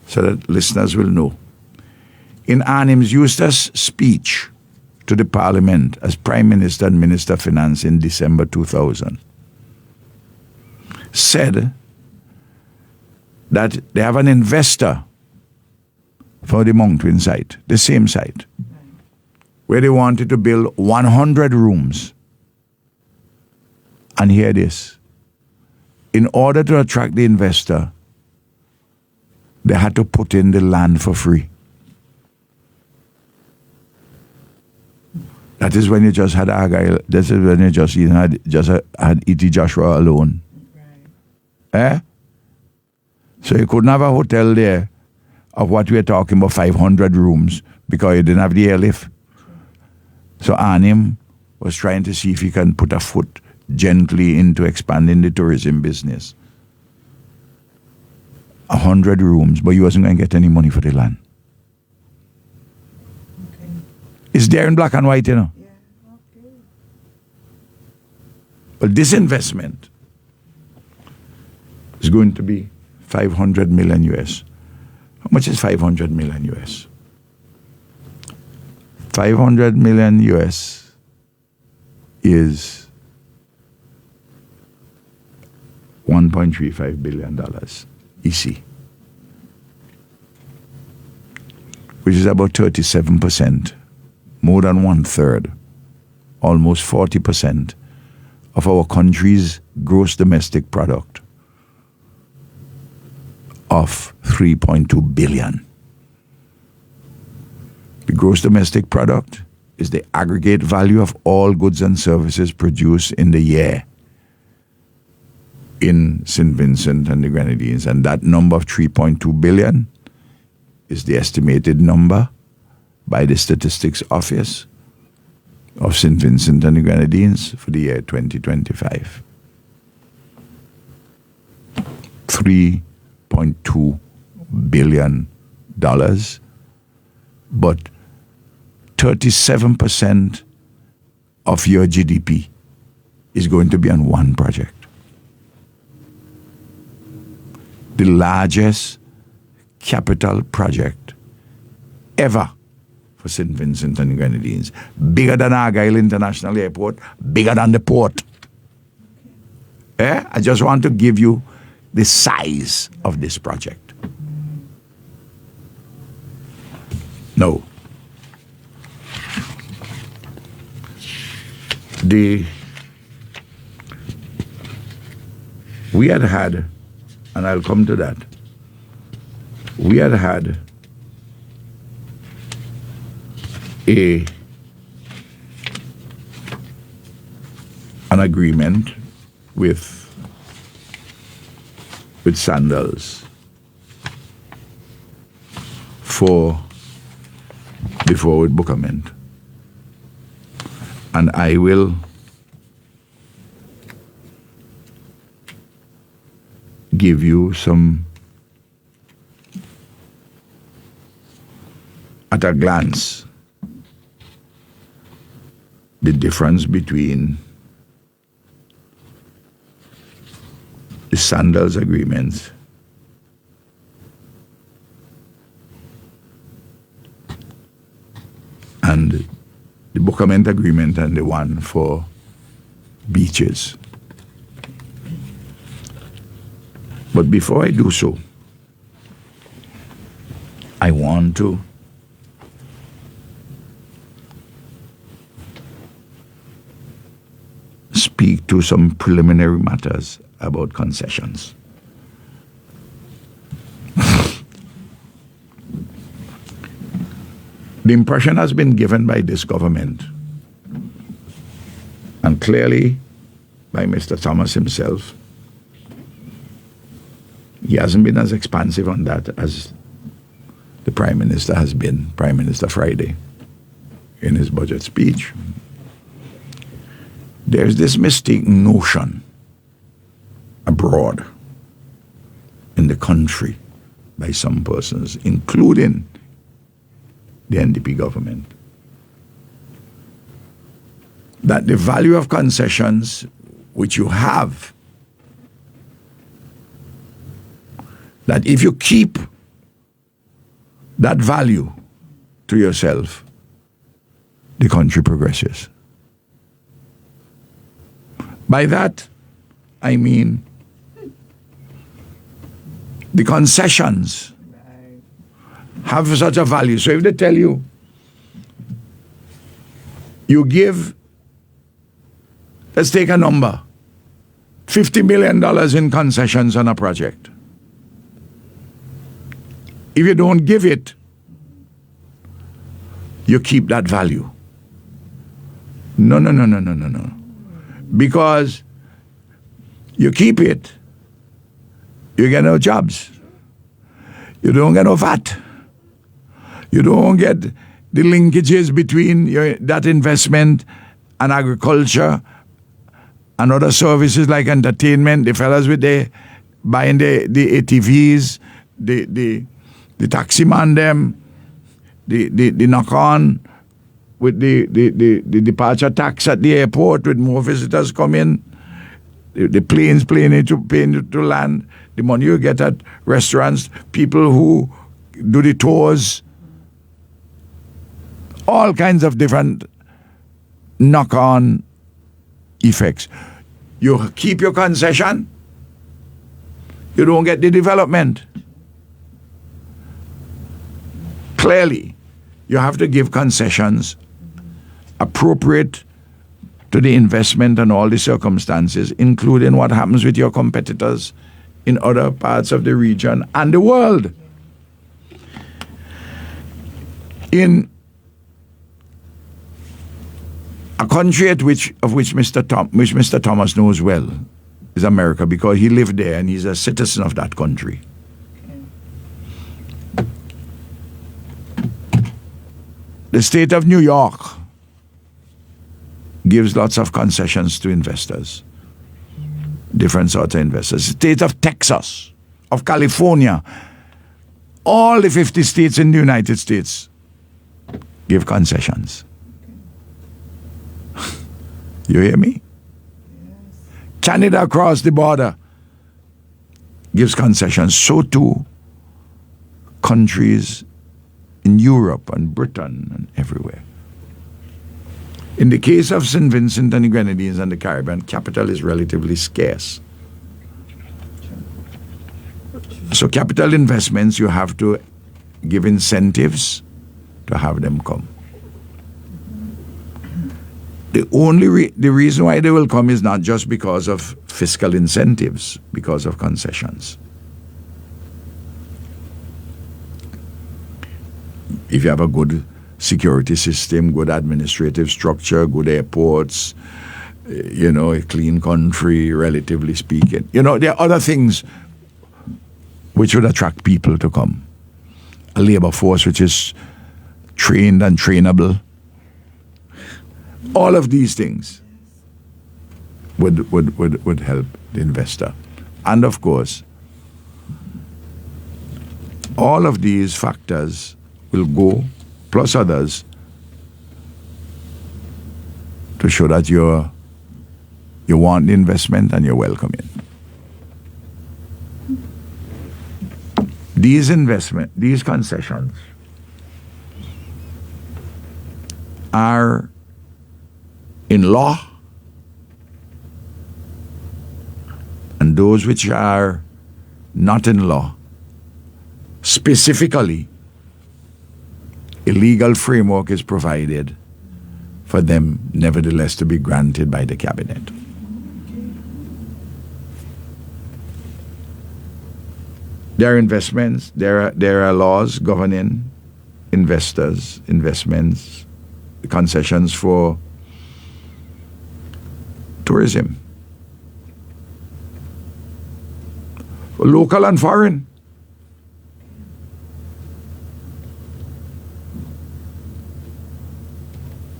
so that listeners will know. In Arnim's Eustace speech to the Parliament as Prime Minister and Minister of Finance in December 2000, said that they have an investor for the Mount Win site, the same site, where they wanted to build 100 rooms. And hear this. In order to attract the investor, they had to put in the land for free. That is when you just had Argyle. This is when you just had E.T. Joshua alone. Right. So you couldn't have a hotel there of what we're talking about, 500 rooms, because you didn't have the airlift. So Arnim was trying to see if he can put a foot gently into expanding the tourism business. 100 rooms, but he wasn't going to get any money for the land. Okay. It's there in black and white, you know. Yeah, okay. But this investment is going to be 500 million US. How much is 500 million US? 500 million US is $1.35 billion EC, which is about 37%, more than 1/3, almost 40% of our country's gross domestic product of 3.2 billion. The gross domestic product is the aggregate value of all goods and services produced in the year in St. Vincent and the Grenadines, and that number of 3.2 billion is the estimated number by the Statistics Office of St. Vincent and the Grenadines for the year 2025. $3.2 billion, but 37% of your GDP is going to be on one project. The largest capital project ever for St. Vincent and the Grenadines. Bigger than Argyle International Airport, bigger than the port. I just want to give you the size of this project. No. We had, and I'll come to that, we had an agreement with Sandals before with Bookament. And I will give you some, at a glance, the difference between the Sandals agreements and the Bookament agreement and the one for beaches. But before I do so, I want to speak to some preliminary matters about concessions. The impression has been given by this government, and clearly by Mr. Thomas himself. He hasn't been as expansive on that as the Prime Minister has been, Prime Minister Friday, in his budget speech. There's this mistaken notion abroad in the country by some persons, including the NDP government, that the value of concessions which you have, that if you keep that value to yourself, the country progresses. By that, I mean the concessions have such a value. So if they tell you, you give, let's take a number, $50 million in concessions on a project. If you don't give it, you keep that value. No. Because you keep it, you get no jobs. You don't get no VAT. You don't get the linkages between that investment and agriculture and other services like entertainment. The fellas with buying the ATVs, the taxi man them, the knock on with the departure tax at the airport with more visitors come in. the planes paying to land, the money you get at restaurants, people who do the tours, all kinds of different knock-on effects. You keep your concession, you don't get the development. Clearly, you have to give concessions appropriate to the investment and all the circumstances, including what happens with your competitors in other parts of the region and the world. In a country of which Mr. Thomas knows well is America, because he lived there and he's a citizen of that country. The state of New York gives lots of concessions to investors, different sorts of investors. The state of Texas, of California, all the 50 states in the United States give concessions. You hear me? Canada across the border gives concessions. So too countries in Europe and Britain and everywhere. In the case of St. Vincent and the Grenadines and the Caribbean, capital is relatively scarce. So capital investments, you have to give incentives to have them come. The reason why they will come is not just because of fiscal incentives, because of concessions. If you have a good security system, good administrative structure, good airports, a clean country, relatively speaking. There are other things which would attract people to come. A labor force which is trained and trainable. All of these things would help the investor. And of course, all of these factors will go, plus others, to show that you want the investment and you're welcome in. These concessions are in law, and those which are not in law, specifically, a legal framework is provided for them nevertheless to be granted by the cabinet. There are investments, there are laws governing investors, investments, concessions for tourism, for local and foreign.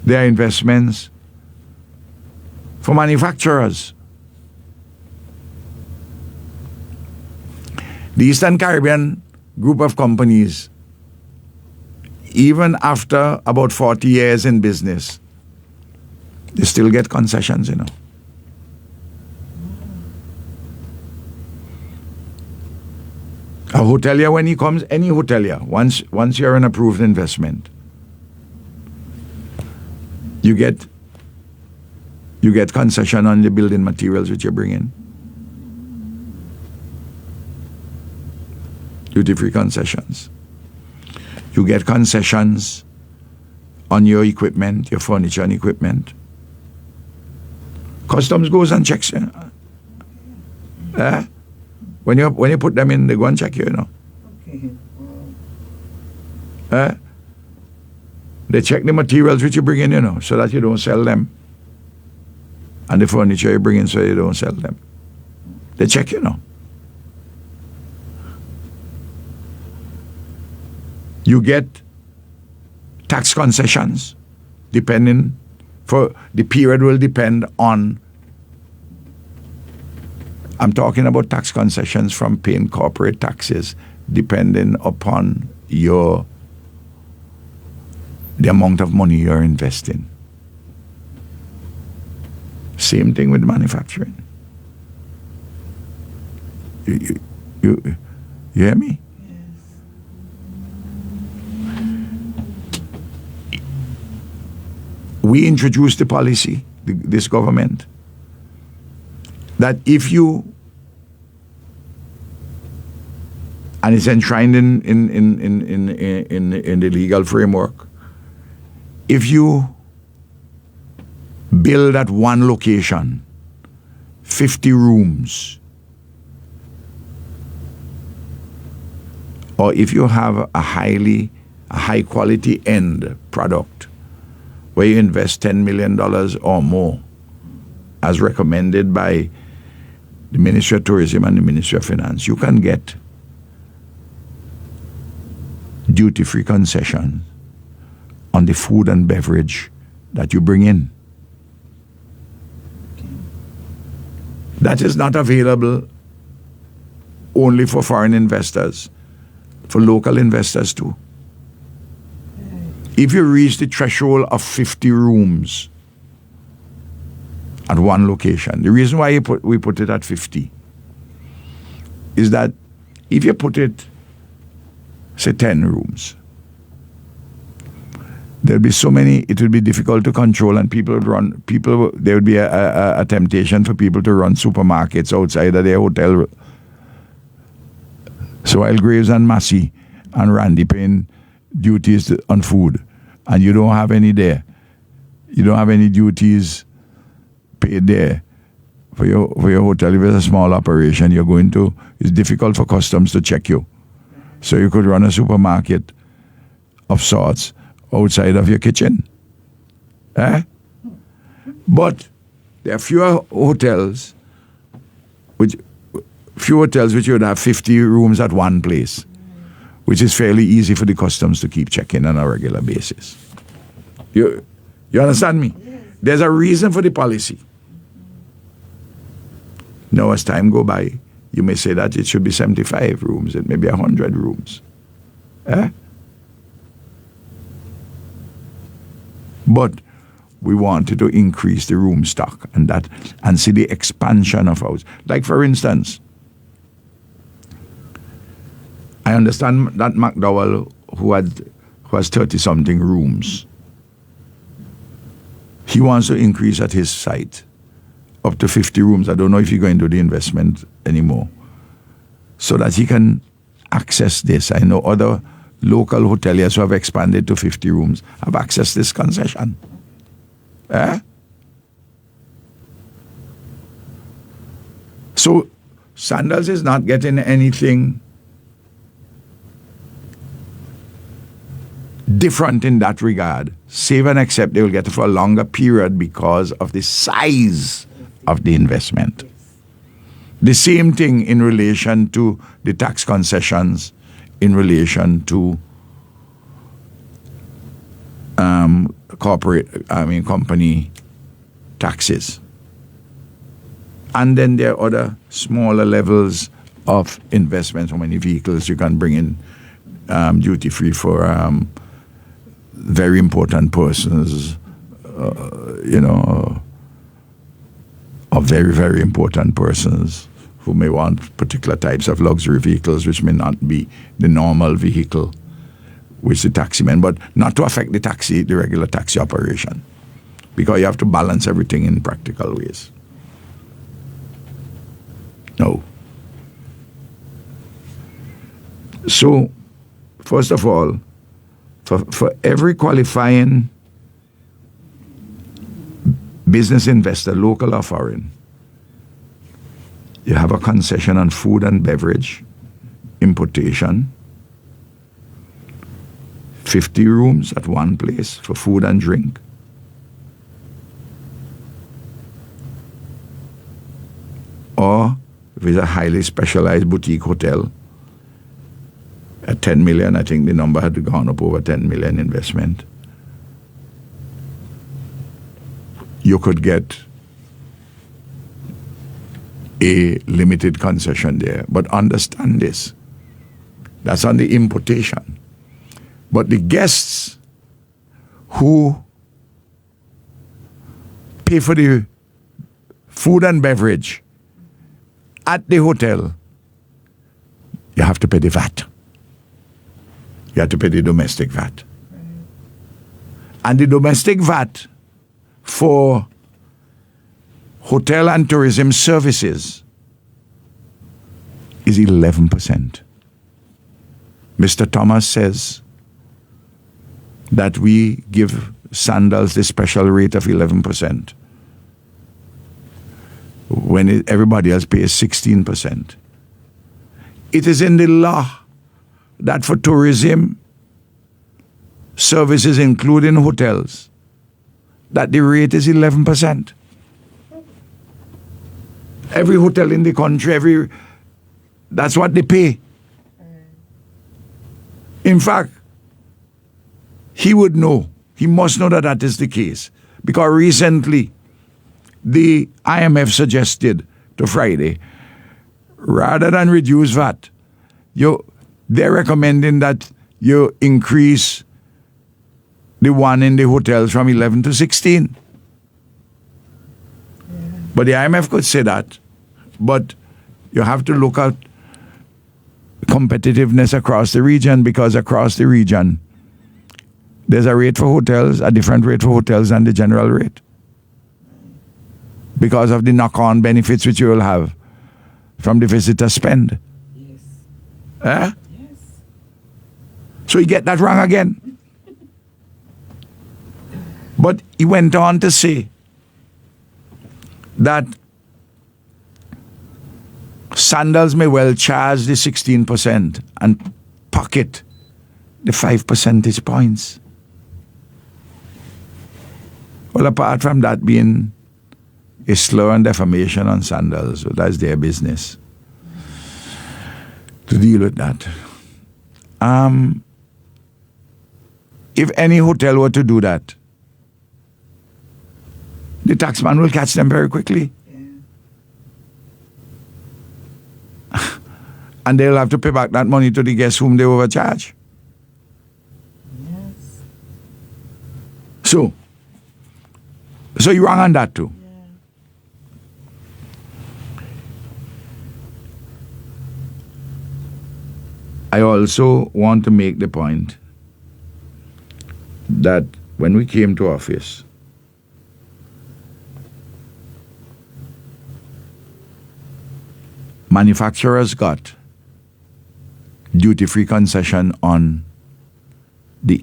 There are investments for manufacturers. The Eastern Caribbean group of companies, even after about 40 years in business, they still get concessions, A hotelier, when he comes, any hotelier, once you're an approved investment, you get concession on the building materials which you bring in. Duty-free concessions. You get concessions on your equipment, your furniture and equipment. Customs goes and checks you. When you put them in, they go and check you, Okay. They check the materials which you bring in, so that you don't sell them. And the furniture you bring in so you don't sell them. They check, You get tax concessions, depending, for the period will depend on, I'm talking about tax concessions from paying corporate taxes, depending upon the amount of money you're investing. Same thing with manufacturing. You hear me? We introduced the policy, this government, that if you, and it's enshrined in the legal framework, if you build at one location 50 rooms, or if you have a high quality end product where you invest $10 million or more, as recommended by the Ministry of Tourism and the Ministry of Finance, you can get duty-free concession on the food and beverage that you bring in. That is not available only for foreign investors, for local investors too. If you reach the threshold of 50 rooms at one location, the reason why we put it at 50 is that if you put it, say 10 rooms, there'll be so many, it will be difficult to control, and there would be a temptation for people to run supermarkets outside of their hotel. So while Graves and Massey and Randy paying duties on food, and you don't have any there, you don't have any duties paid there for your hotel. If it's a small operation, it's difficult for customs to check you. So you could run a supermarket of sorts outside of your kitchen. But there are few hotels which you would have 50 rooms at one place, which is fairly easy for the customs to keep checking on a regular basis. You understand me? Yes. There's a reason for the policy. Now, as time go by, you may say that it should be 75 rooms, it may be 100 rooms. But we wanted to increase the room stock and see the expansion of ours. Like, for instance, I understand that McDowell, who has 30-something rooms, he wants to increase at his site up to 50 rooms. I don't know if he's going to do the investment anymore, so that he can access this. I know other local hoteliers who have expanded to 50 rooms have accessed this concession. So Sandals is not getting anything different in that regard, save and except they will get it for a longer period because of the size of the investment. The same thing in relation to the tax concessions, in relation to company taxes. And then there are other smaller levels of investment, how many vehicles you can bring in duty free for very important persons, or very, very important persons who may want particular types of luxury vehicles, which may not be the normal vehicle, which the taximan, but not to affect the regular taxi operation, because you have to balance everything in practical ways. No. So, first of all, for every qualifying business investor, local or foreign, you have a concession on food and beverage, importation, 50 rooms at one place for food and drink, or if it's a highly specialized boutique hotel, at 10 million, I think the number had gone up over 10 million investment, you could get a limited concession there. But understand this, that's on the importation. But the guests who pay for the food and beverage at the hotel you have to pay the VAT. You have to pay the domestic VAT. And the domestic VAT for hotel and tourism services is 11%. Mr. Thomas says that we give Sandals the special rate of 11% when everybody else pays 16%. It is in the law that for tourism services, including hotels, that the rate is 11%. Every hotel in the country, that's what they pay. In fact, he would know, he must know that that is the case. Because recently, the IMF suggested to Friday, rather than reduce VAT, they're recommending that you increase the one in the hotels from 11 to 16. But the IMF could say that, but you have to look at competitiveness across the region, because across the region, there's a rate for hotels, a different rate for hotels than the general rate. Because of the knock-on benefits which you will have from the visitor spend. Yes. Eh? Yes. So you get that wrong again. But he went on to say that Sandals may well charge the 16% and pocket the 5 percentage points. Well, apart from that being a slur and defamation on Sandals, so that's their business to deal with that. If any hotel were to do that, the taxman will catch them very quickly. And they'll have to pay back that money to the guests whom they overcharge. Yes. So you're wrong on that too. I also want to make the point that when we came to office, manufacturers got duty-free concession on the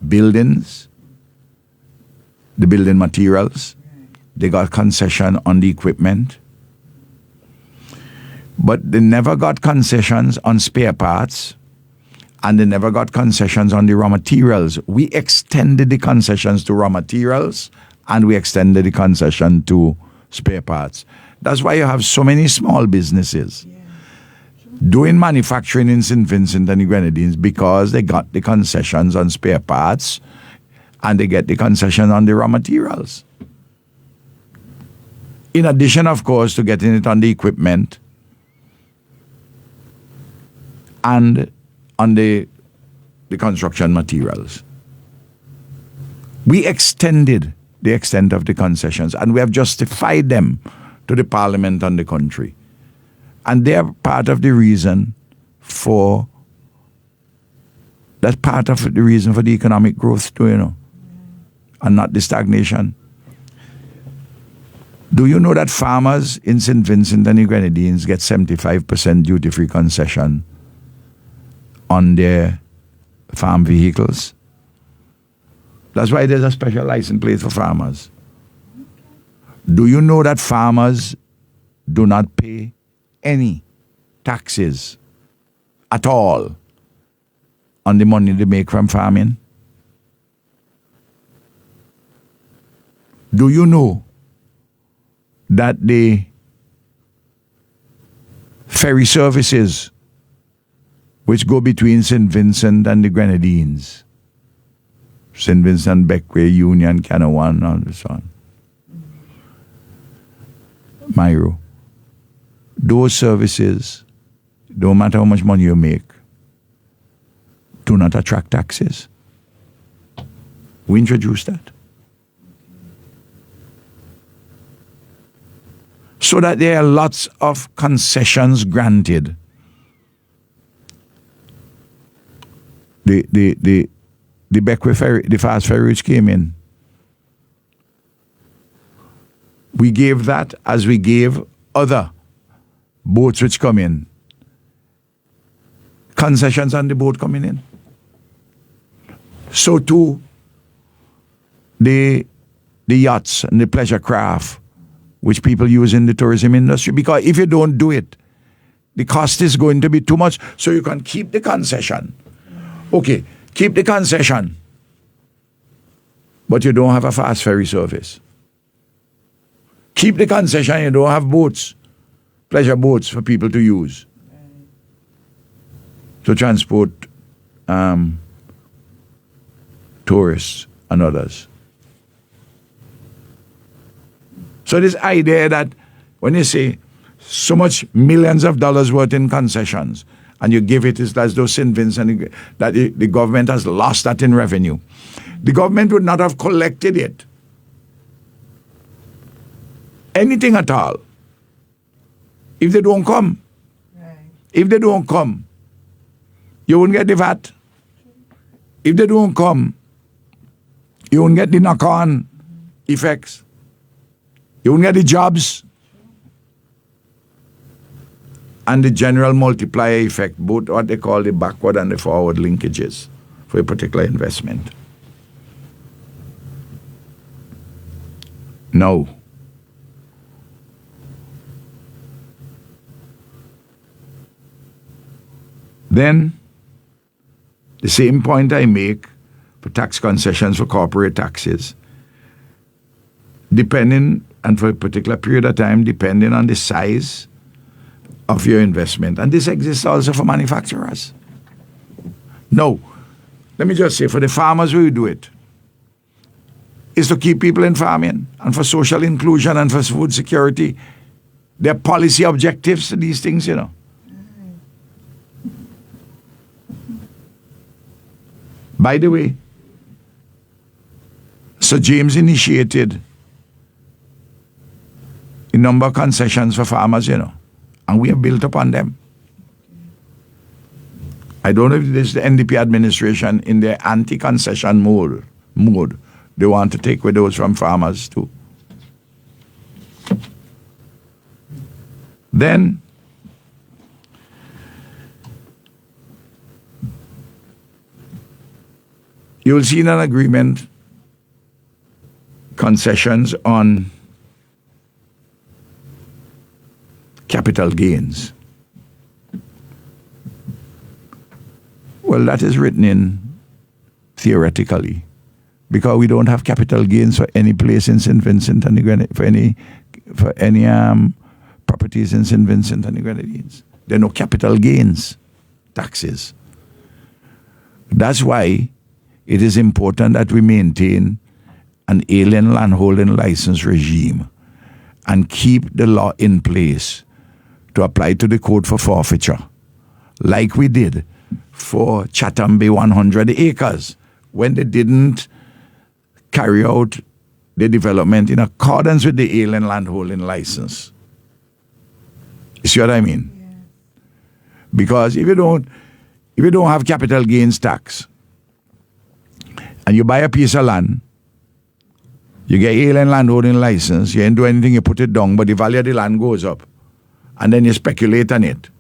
buildings, the building materials. They got concession on the equipment. But they never got concessions on spare parts, and they never got concessions on the raw materials. We extended the concessions to raw materials, and we extended the concession to spare parts. That's why you have so many small businesses doing manufacturing in St. Vincent and the Grenadines, because they got the concessions on spare parts and they get the concession on the raw materials. In addition, of course, to getting it on the equipment and on the construction materials. We extended the extent of the concessions, and we have justified them to the parliament and the country. And they are part of the reason for the economic growth too, and not the stagnation. Do you know that farmers in St. Vincent and the Grenadines get 75% duty-free concession on their farm vehicles? That's why there's a special license plate for farmers. Do you know that farmers do not pay any taxes at all on the money they make from farming? Do you know that the ferry services which go between St. Vincent and the Grenadines, St. Vincent, Beckway, Union, Canawan, and so on, Myro, those services, no matter how much money you make, do not attract taxes. We introduced that. So that there are lots of concessions granted the Beckwith ferry, the fast ferry which came in. We gave that as we gave other boats which come in. Concessions on the boat coming in. So too, the yachts and the pleasure craft which people use in the tourism industry. Because if you don't do it, the cost is going to be too much. So you can keep the concession. Okay, keep the concession. But you don't have a fast ferry service. Keep the concession, you don't have boats, pleasure boats for people to use. To transport tourists and others. So this idea that when you say so much millions of dollars worth in concessions and you give it as though St. Vincent, that the government has lost that in revenue. The government would not have collected it. Anything at all. If they don't come. Right. If they don't come, you won't get the VAT. If they don't come, you won't get the knock-on effects. You won't get the jobs. And the general multiplier effect, both what they call the backward and the forward linkages for a particular investment. No. Then, the same point I make for tax concessions for corporate taxes, depending, and for a particular period of time, depending on the size of your investment. And this exists also for manufacturers. No. Let me just say, for the farmers who do it, is to keep people in farming, and for social inclusion and for food security. There are policy objectives to these things, you know. By the way, Sir James initiated a number of concessions for farmers, you know, and we have built upon them. I don't know if this is the NDP administration in their anti-concession mode. They want to take away those from farmers too. Then, you will see in an agreement concessions on capital gains. Well, that is written in theoretically, because we don't have capital gains for any place in St. Vincent and the Grenadines, for any properties in St. Vincent and the Grenadines. There are no capital gains taxes. That's why it is important that we maintain an alien landholding license regime and keep the law in place to apply to the code for forfeiture, like we did for Chatham Bay 100 acres, when they didn't carry out the development in accordance with the alien landholding license. You see what I mean? Yeah. Because if you don't have capital gains tax, and you buy a piece of land, you get alien landholding license, you ain't do anything, you put it down, but the value of the land goes up. And then you speculate on it.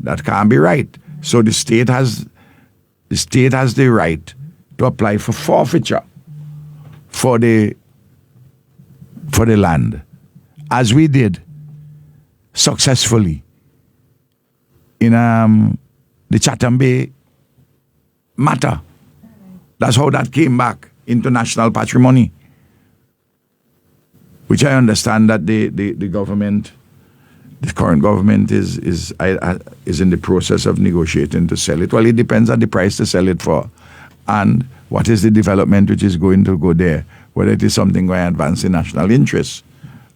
That can't be right. So the state has the right to apply for forfeiture for the land, as we did successfully in the Chatham Bay matter. That's how that came back into national patrimony, which I understand that the government, the current government is in the process of negotiating to sell it. Well, it depends on the price to sell it for, and what is the development which is going to go there, whether it is something going to advance the national interests.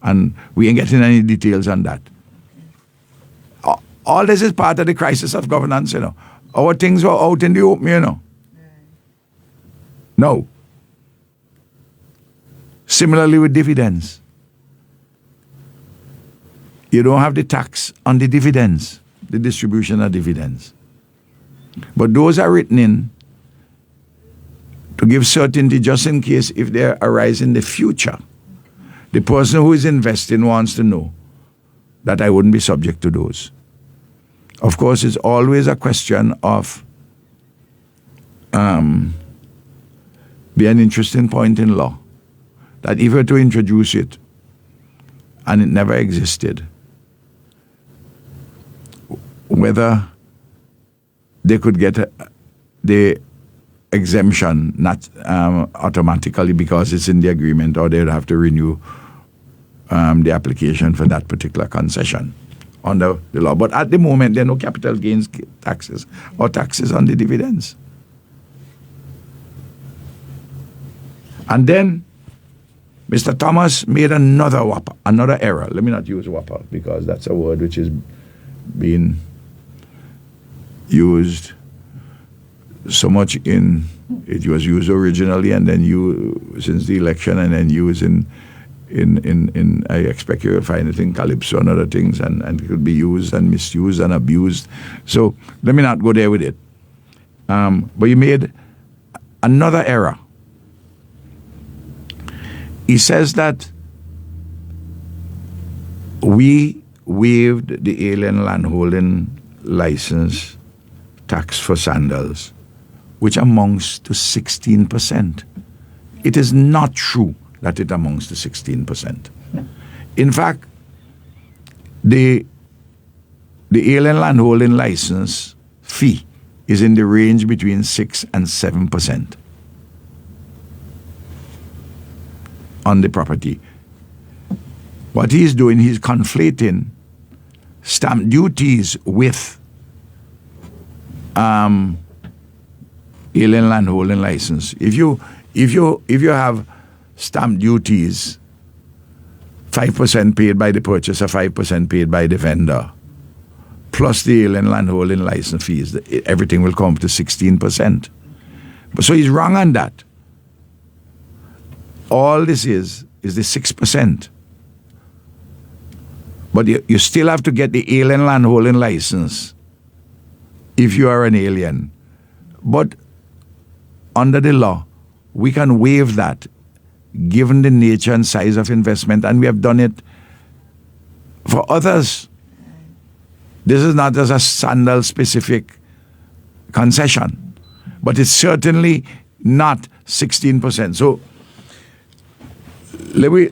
And we ain't getting any details on that. All this is part of the crisis of governance, you know. Our things were out in the open, you know. No. Similarly with dividends. You don't have the tax on the dividends, the distribution of dividends. But those are written in give certainty just in case if they arise in the future. The person who is investing wants to know that I wouldn't be subject to those. Of course, it's always a question of be an interesting point in law that if you were to introduce it and it never existed, whether they could get the exemption not automatically because it's in the agreement, or they'd have to renew the application for that particular concession under the law. But at the moment, there are no capital gains taxes or taxes on the dividends. And then Mr. Thomas made another error. Let me not use whopper because that's a word which is being used so much it was used originally and then since the election and then used in I expect you'll find it in Calypso and other things and it could be used and misused and abused. So let me not go there with it. But you made another error. He says that we waived the alien landholding license tax for sandals, which amounts to 16%. It is not true that it amounts to 16%. In fact, the alien landholding license fee is in the range between 6 and 7% on the property. What he's doing, he's conflating stamp duties with alien landholding license. If you have stamp duties, 5% paid by the purchaser, 5% paid by the vendor, plus the alien landholding license fees, everything will come to 16%. So he's wrong on that. All this is the 6%. But you still have to get the alien landholding license if you are an alien. But under the law, we can waive that given the nature and size of investment, and we have done it for others. This is not just a sandal specific concession, but it's certainly not 16%. So let me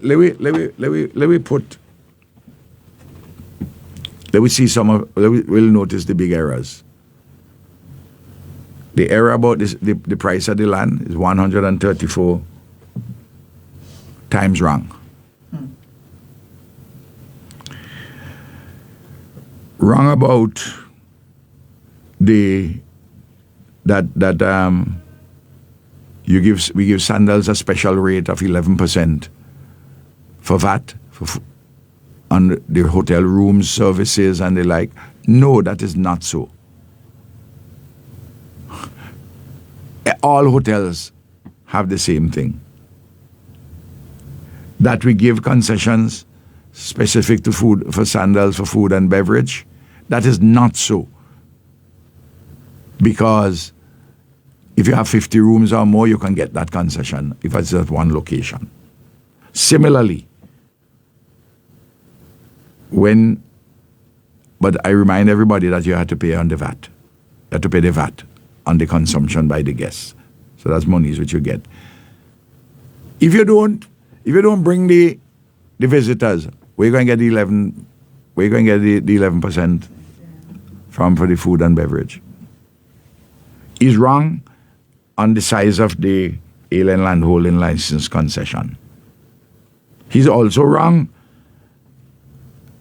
we'll notice the big errors. The error about the price of the land is 134 times wrong. Wrong about we give sandals a special rate of 11% for VAT on the hotel rooms, services, and the like. No, that is not so. All hotels have the same thing. That we give concessions specific to food, for sandals, for food and beverage, that is not so. Because if you have 50 rooms or more, you can get that concession if it's at one location. Similarly, but I remind everybody that you have to pay on the VAT. You have to pay the VAT on the consumption by the guests. So that's monies which you get. If you don't bring the visitors, we're going to get the 11% for the food and beverage. He's wrong on the size of the alien landholding license concession. He's also wrong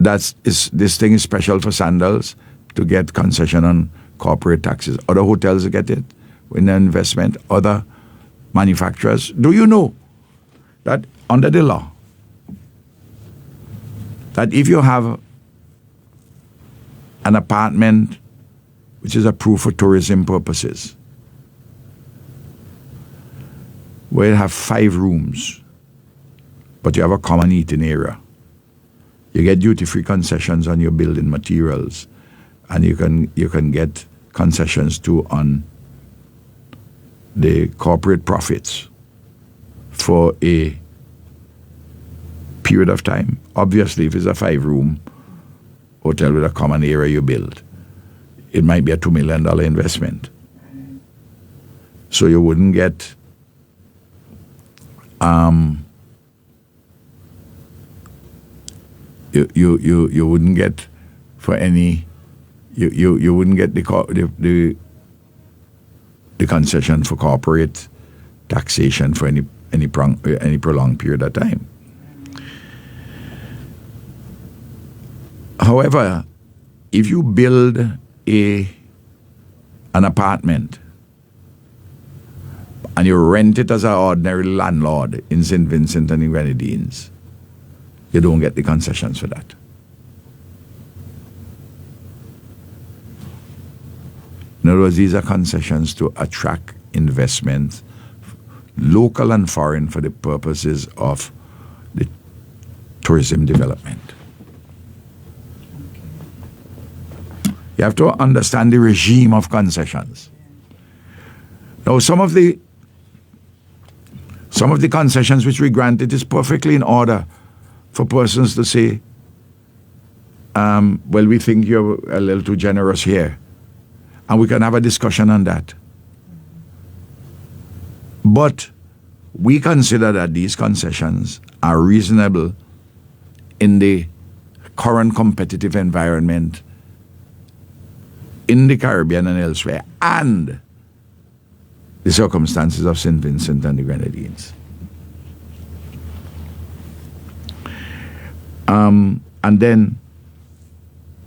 that this thing is special for sandals to get concession on corporate taxes. Other hotels get it in an investment, other manufacturers. Do you know that under the law, that if you have an apartment which is approved for tourism purposes, where you have 5 rooms, but you have a common eating area, you get duty-free concessions on your building materials, and you can get concessions too on the corporate profits for a period of time. Obviously, if it's a 5-room hotel with a common area you build, it might be a $2 million investment. So you wouldn't get you wouldn't get for any you wouldn't get the concession for corporate taxation for any prolonged period of time. However, if you build an apartment and you rent it as an ordinary landlord in St. Vincent and the Grenadines, you don't get the concessions for that. In other words, these are concessions to attract investments, local and foreign, for the purposes of the tourism development. You have to understand the regime of concessions. Now, some of the concessions which we grant, it is perfectly in order for persons to say, well, we think you're a little too generous here. And we can have a discussion on that. But we consider that these concessions are reasonable in the current competitive environment in the Caribbean and elsewhere, and the circumstances of St. Vincent and the Grenadines. And then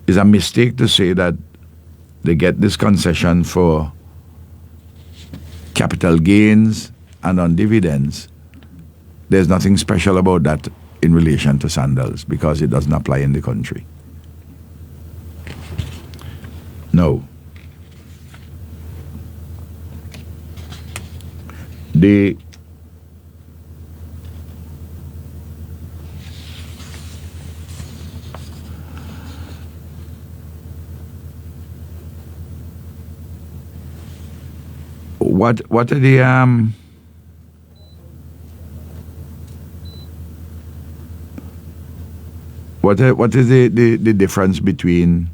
it's a mistake to say that they get this concession for capital gains and on dividends. There's nothing special about that in relation to Sandals because it doesn't apply in the country. No. What are the what is the difference between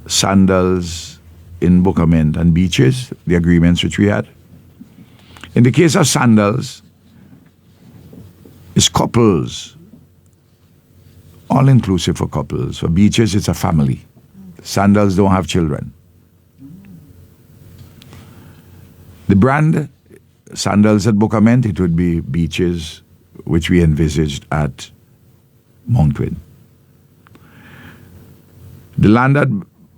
Sandals in Bucament and Beaches, the agreements which we had? In the case of Sandals, it's couples, all inclusive for couples. For Beaches, it's a family. Sandals don't have children. The brand Sandals at Bucament, it would be Beaches, which we envisaged at Moncton. The land at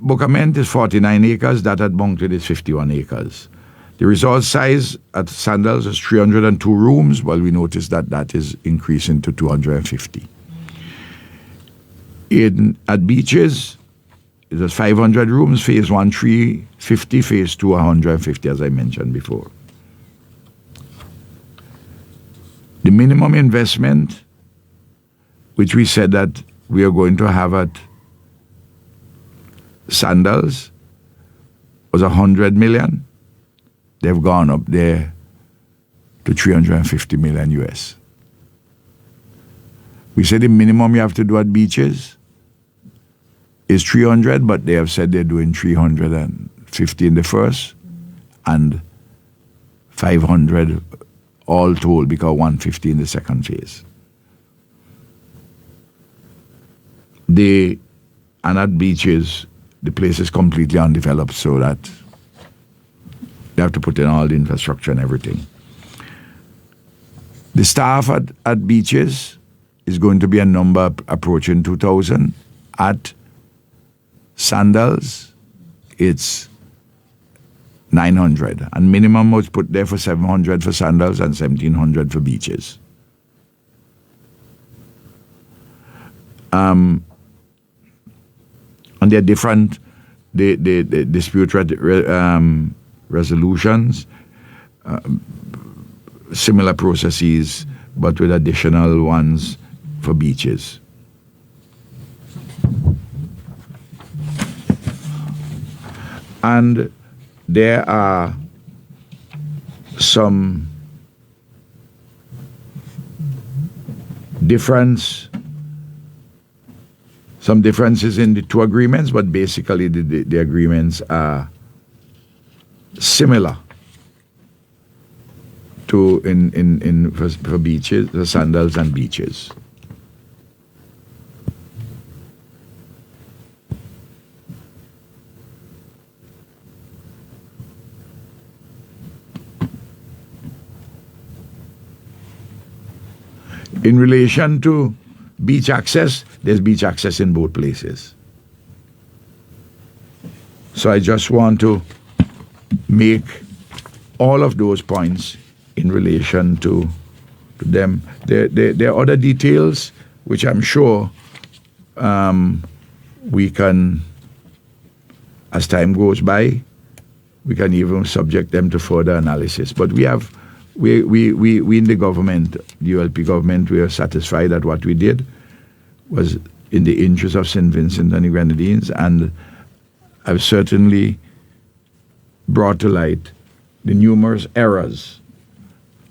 Bucament is 49 acres, that at Moncton is 51 acres. The resort size at Sandals is 302 rooms, while we noticed that that is increasing to 250. At Beaches, it was 500 rooms, phase 1, 350, phase 2, 150, as I mentioned before. The minimum investment, which we said that we are going to have at Sandals, was 100 million. They've gone up there to 350 million US. We said the minimum you have to do at Beaches is 300, but they have said they're doing 350 in the first and 500 all told, because 150 in the second phase. And at Beaches, the place is completely undeveloped, so that they have to put in all the infrastructure and everything. The staff at Beaches is going to be a number approaching 2,000. At Sandals, it's 900. And minimum was put there for 700 for Sandals and 1,700 for Beaches. And they're different, the dispute resolutions, similar processes, but with additional ones for Beaches. And there are some differences in the two agreements, but basically the agreements are similar to for beaches, the sandals and beaches. In relation to beach access, there's beach access in both places. So I just want to make all of those points in relation to them. There are other details which I'm sure we can, as time goes by, we can even subject them to further analysis. But we in the government, the ULP government, we are satisfied that what we did was in the interest of St. Vincent and the Grenadines, and I've certainly brought to light the numerous errors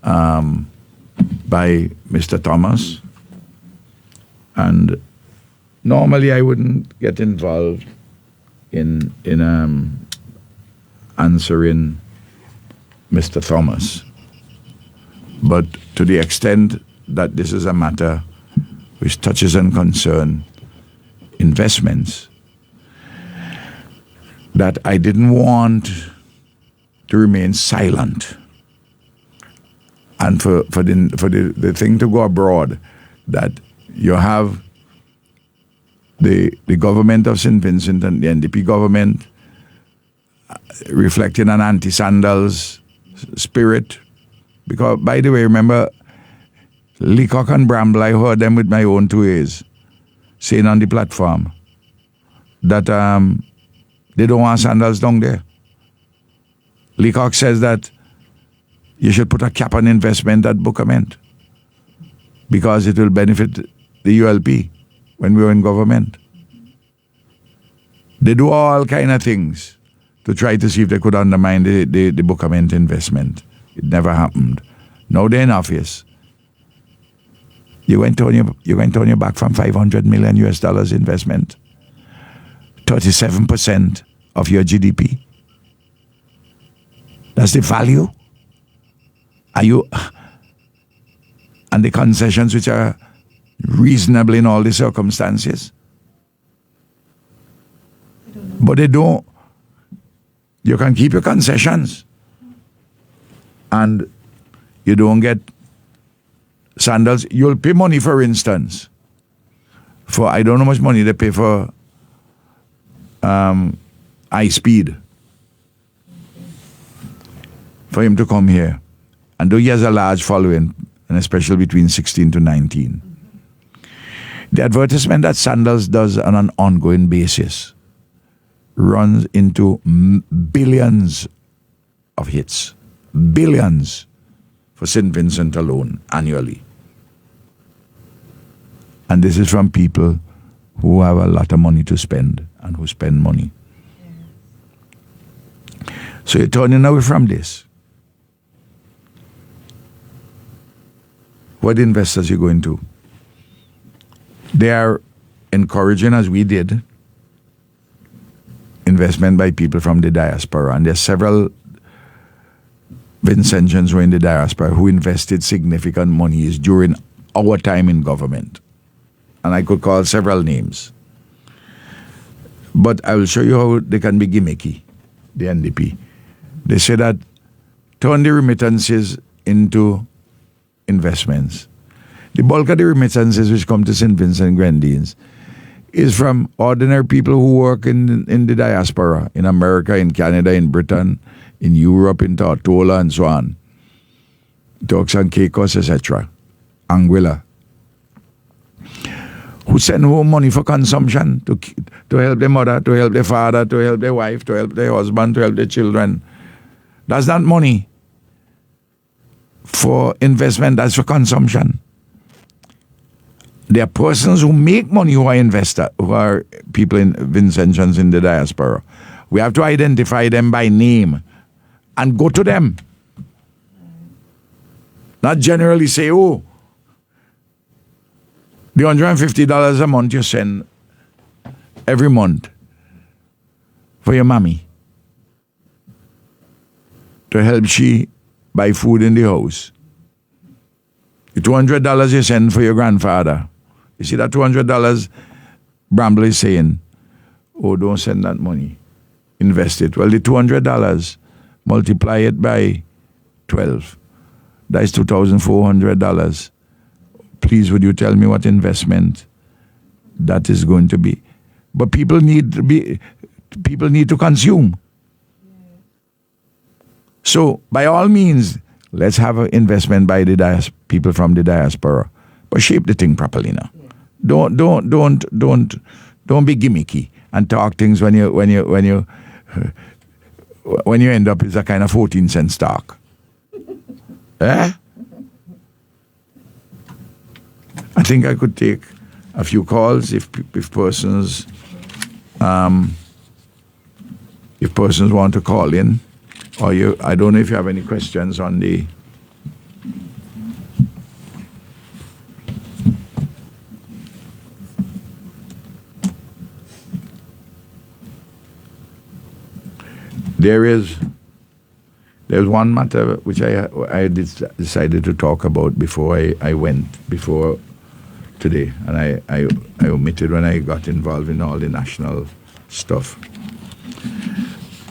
by Mr. Thomas. And normally I wouldn't get involved in answering Mr. Thomas. But to the extent that this is a matter which touches and concerns investments, that I didn't want to remain silent, and for the thing to go abroad, that you have the government of St. Vincent and the NDP government reflecting an anti-sandals spirit. Because, by the way, remember, Leacock and Bramble, I heard them with my own two ears, saying on the platform that they don't want sandals down there. Leacock says that you should put a cap on investment at Bucament because it will benefit the ULP when we were in government. They do all kind of things to try to see if they could undermine the Bucament investment. It never happened. Now they're in office. You went on your back from $500 million US investment, 37% of your GDP. That's the value. And the concessions which are reasonable in all the circumstances. But they don't. You can keep your concessions. And you don't get sandals. You'll pay money, for instance, for, I don't know how much money they pay for high speed for him to come here. And though he has a large following, and especially between 16 to 19, the advertisement that Sandals does on an ongoing basis runs into billions of hits. Billions for St. Vincent alone annually. And this is from people who have a lot of money to spend and who spend money. So you're turning away from this. What investors you going to? They are encouraging, as we did, investment by people from the diaspora. And there are several Vincentians who are in the diaspora who invested significant monies during our time in government. And I could call several names. But I will show you how they can be gimmicky, the NDP. They say that turn the remittances into investments. The bulk of the remittances which come to St. Vincent and Grenadines is from ordinary people who work in the diaspora, in America, in Canada, in Britain, in Europe, in Tortola, and so on. Turks and Caicos, etc. Anguilla. Who send home money for consumption, to help their mother, to help their father, to help their wife, to help their husband, to help their children. That's not money for investment, that's for consumption. There are persons who make money who are investors, who are people in Vincentians in the diaspora. We have to identify them by name and go to them. Not generally say, oh, the $150 a month you send every month for your mommy to help she buy food in the house. The $200 you send for your grandfather. You see that $200 Bramble is saying, oh, don't send that money. Invest it. Well, the $200, multiply it by 12. That's $2,400. Please, would you tell me what investment that is going to be? But people need to consume. So, by all means, let's have an investment by the people from the diaspora, but shape the thing properly now. Don't be gimmicky and talk things when you end up as a kind of 14-cent stock. Eh? I think I could take a few calls if persons want to call in, or I don't know if you have any questions on the. There's one matter which I decided to talk about before I went before today, and I omitted when I got involved in all the national stuff.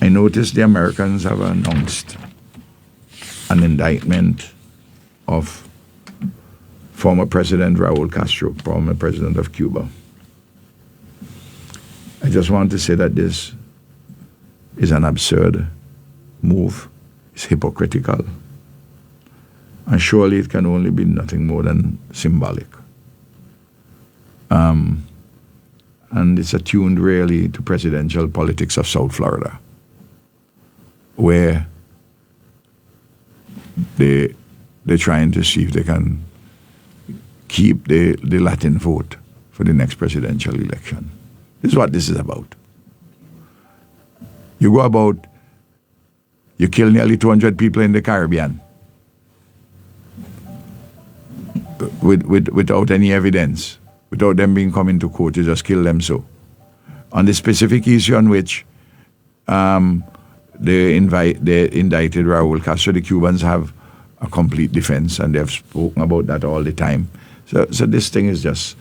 I noticed the Americans have announced an indictment of former President Raul Castro, former president of Cuba. I just want to say that this is an absurd move. It's hypocritical. And surely it can only be nothing more than symbolic. And it's attuned really to presidential politics of South Florida, where they're trying to see if they can keep the Latin vote for the next presidential election. This is what this is about. You go about, you kill nearly 200 people in the Caribbean without any evidence, without them being come into court. You just kill them so. On the specific issue on which they indicted Raul Castro, the Cubans have a complete defense, and they've spoken about that all the time. So this thing is just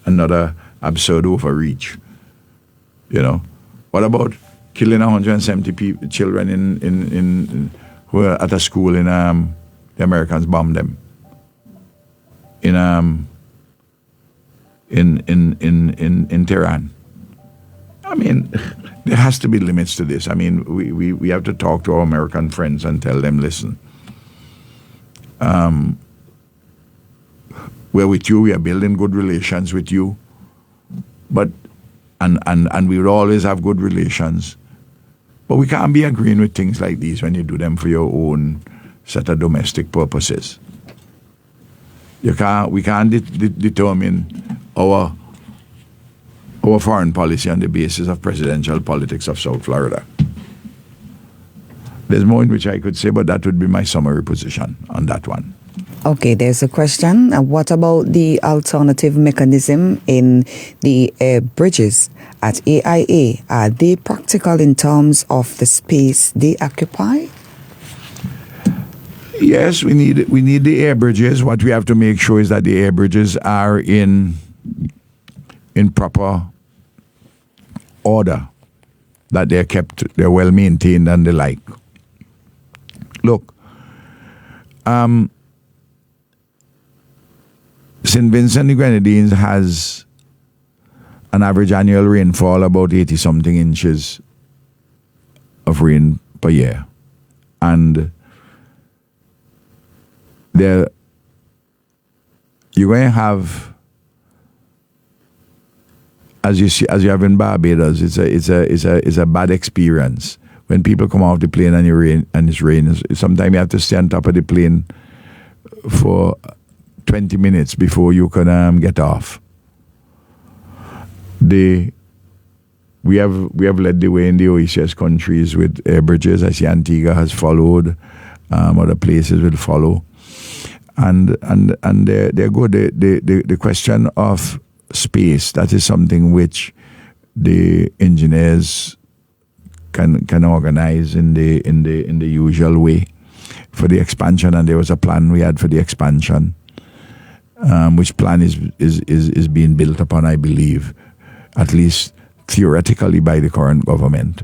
another absurd overreach. You know, what about killing 170 children in who were at a school in the Americans bombed them in Tehran? I mean, there has to be limits to this. I mean, we have to talk to our American friends and tell them, listen, we're with you, we are building good relations with you, but and we will always have good relations. But we can't be agreeing with things like these when you do them for your own set of domestic purposes. We can't determine our foreign policy on the basis of presidential politics of South Florida. There's more in which I could say, but that would be my summary position on that one. Okay, there's a question. What about the alternative mechanism in the air bridges at AIA? Are they practical in terms of the space they occupy? Yes, we need the air bridges. What we have to make sure is that the air bridges are in proper order, that they're kept, they're well maintained and the like. Look, St. Vincent and the Grenadines has an average annual rainfall about 80-something inches of rain per year. And you're going to have, as you have in Barbados, it's a bad experience when people come off the plane and it's rain. Sometimes you have to stay on top of the plane for 20 minutes before you can get off. The we have led the way in the OECS countries with air bridges. I see Antigua has followed. Other places will follow, and they're good. The question of space, that is something which the engineers can organize in the usual way for the expansion, and there was a plan we had for the expansion, which plan is being built upon, I believe, at least theoretically, by the current government.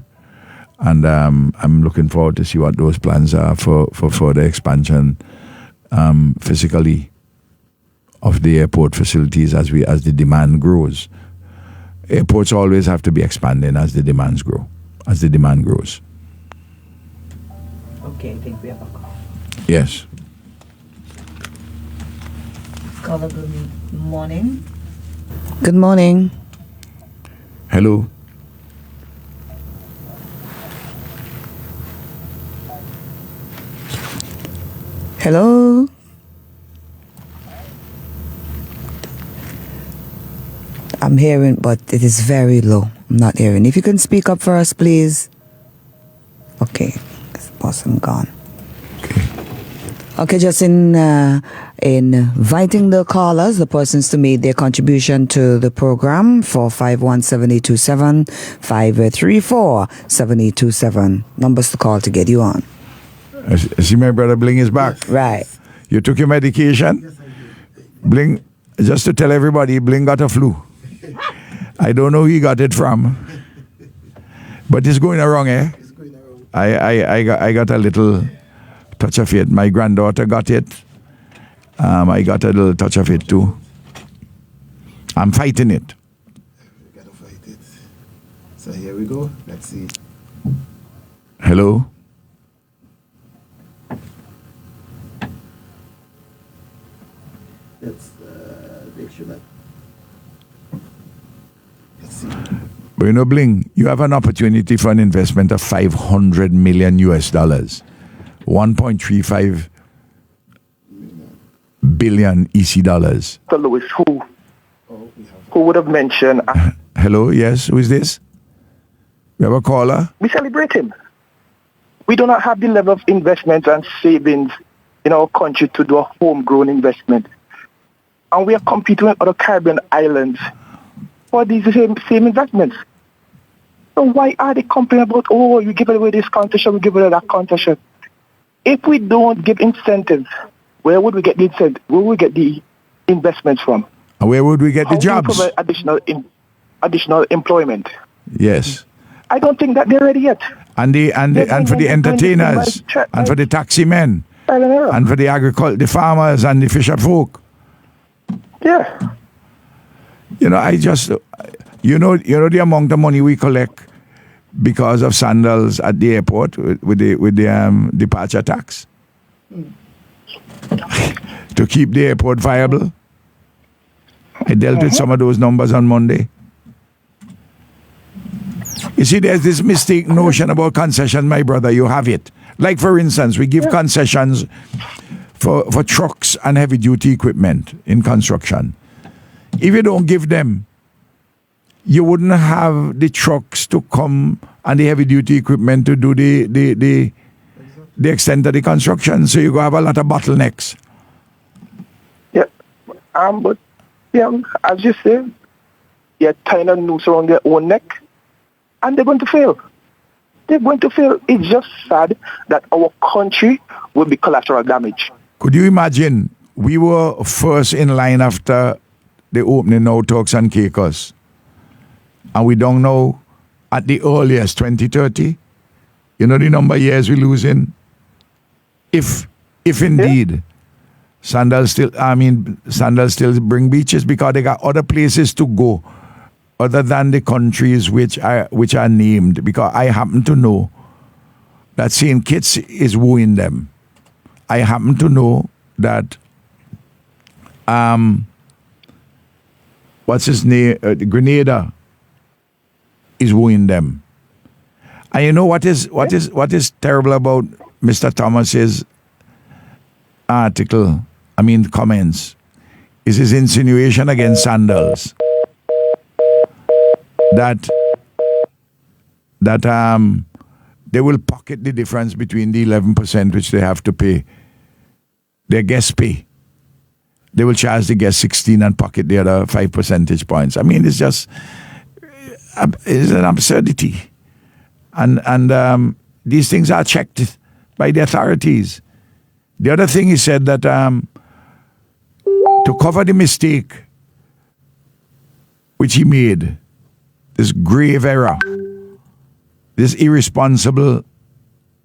And I'm looking forward to see what those plans are for further expansion physically of the airport facilities as the demand grows. Airports always have to be expanding as the demand grows. Okay, I think we have a call. Yes. Caller, good morning. Good morning. Hello. Hello. I'm hearing, but it is very low. I'm not hearing. If you can speak up for us, please. Okay, this person gone. Okay, just in inviting the callers, the persons to make their contribution to the program for 517-827, 534-7827. Numbers to call to get you on. I see my brother Bling is back. Right. You took your medication? Yes, I did. Bling, just to tell everybody, Bling got a flu. I don't know who he got it from. But it's going around, eh? It's going around. I got a little touch of it. My granddaughter got it. I got a little touch of it too. I'm fighting it. We gotta fight it. So here we go. Let's see. Hello? Let's make sure that. Let's see. But you know, Bling, you have an opportunity for an investment of $500 million US, 1.35 billion EC dollars. Mr. Lewis, who would have mentioned, Hello, yes, who is this? We have a caller. we celebrate him. We do not have the level of investment and savings in our country to do a homegrown investment. And we are competing with other Caribbean islands for these same investments. So why are they complaining about, oh, you give away this concession, we give away that concession? If we don't give incentives, where would we get the incentive? Where would we get the investments from? And where would we get the How do we jobs? provide additional employment? Yes. I don't think that they're ready yet. And for the entertainers, and for the taxi men, and for the farmers and the fisher folk. Yeah. You know, you know the amount of money we collect because of sandals at the airport with the departure tax to keep the airport viable. I dealt with some of those numbers on Monday. You see, there's this mistaken notion about concession, my brother. You have it. Like, for instance, we give concessions for trucks and heavy-duty equipment in construction. If you don't give them, you wouldn't have the trucks to come and the heavy-duty equipment to do the extent of the construction. So you're going to have a lot of bottlenecks. Yeah. But, as you say, they're tying a noose around their own neck, and they're going to fail. They're going to fail. It's just sad that our country will be collateral damage. Could you imagine? We were first in line after the opening now Turks and Caicos. And we don't know at the earliest 2030. You know the number of years we losing? If indeed Sandals still bring beaches, because they got other places to go other than the countries which are named, because I happen to know that St. Kitts is wooing them. I happen to know that what's his name? Grenada is wooing them. And you know what is terrible about Mr. Thomas's comments, is his insinuation against sandals that that they will pocket the difference between the 11% which they have to pay. Their guests pay. They will charge the guests 16 and pocket the other 5 percentage points. I mean, it's just it's an absurdity. And these things are checked by the authorities. The other thing he said that to cover the mistake which he made, this grave error, this irresponsible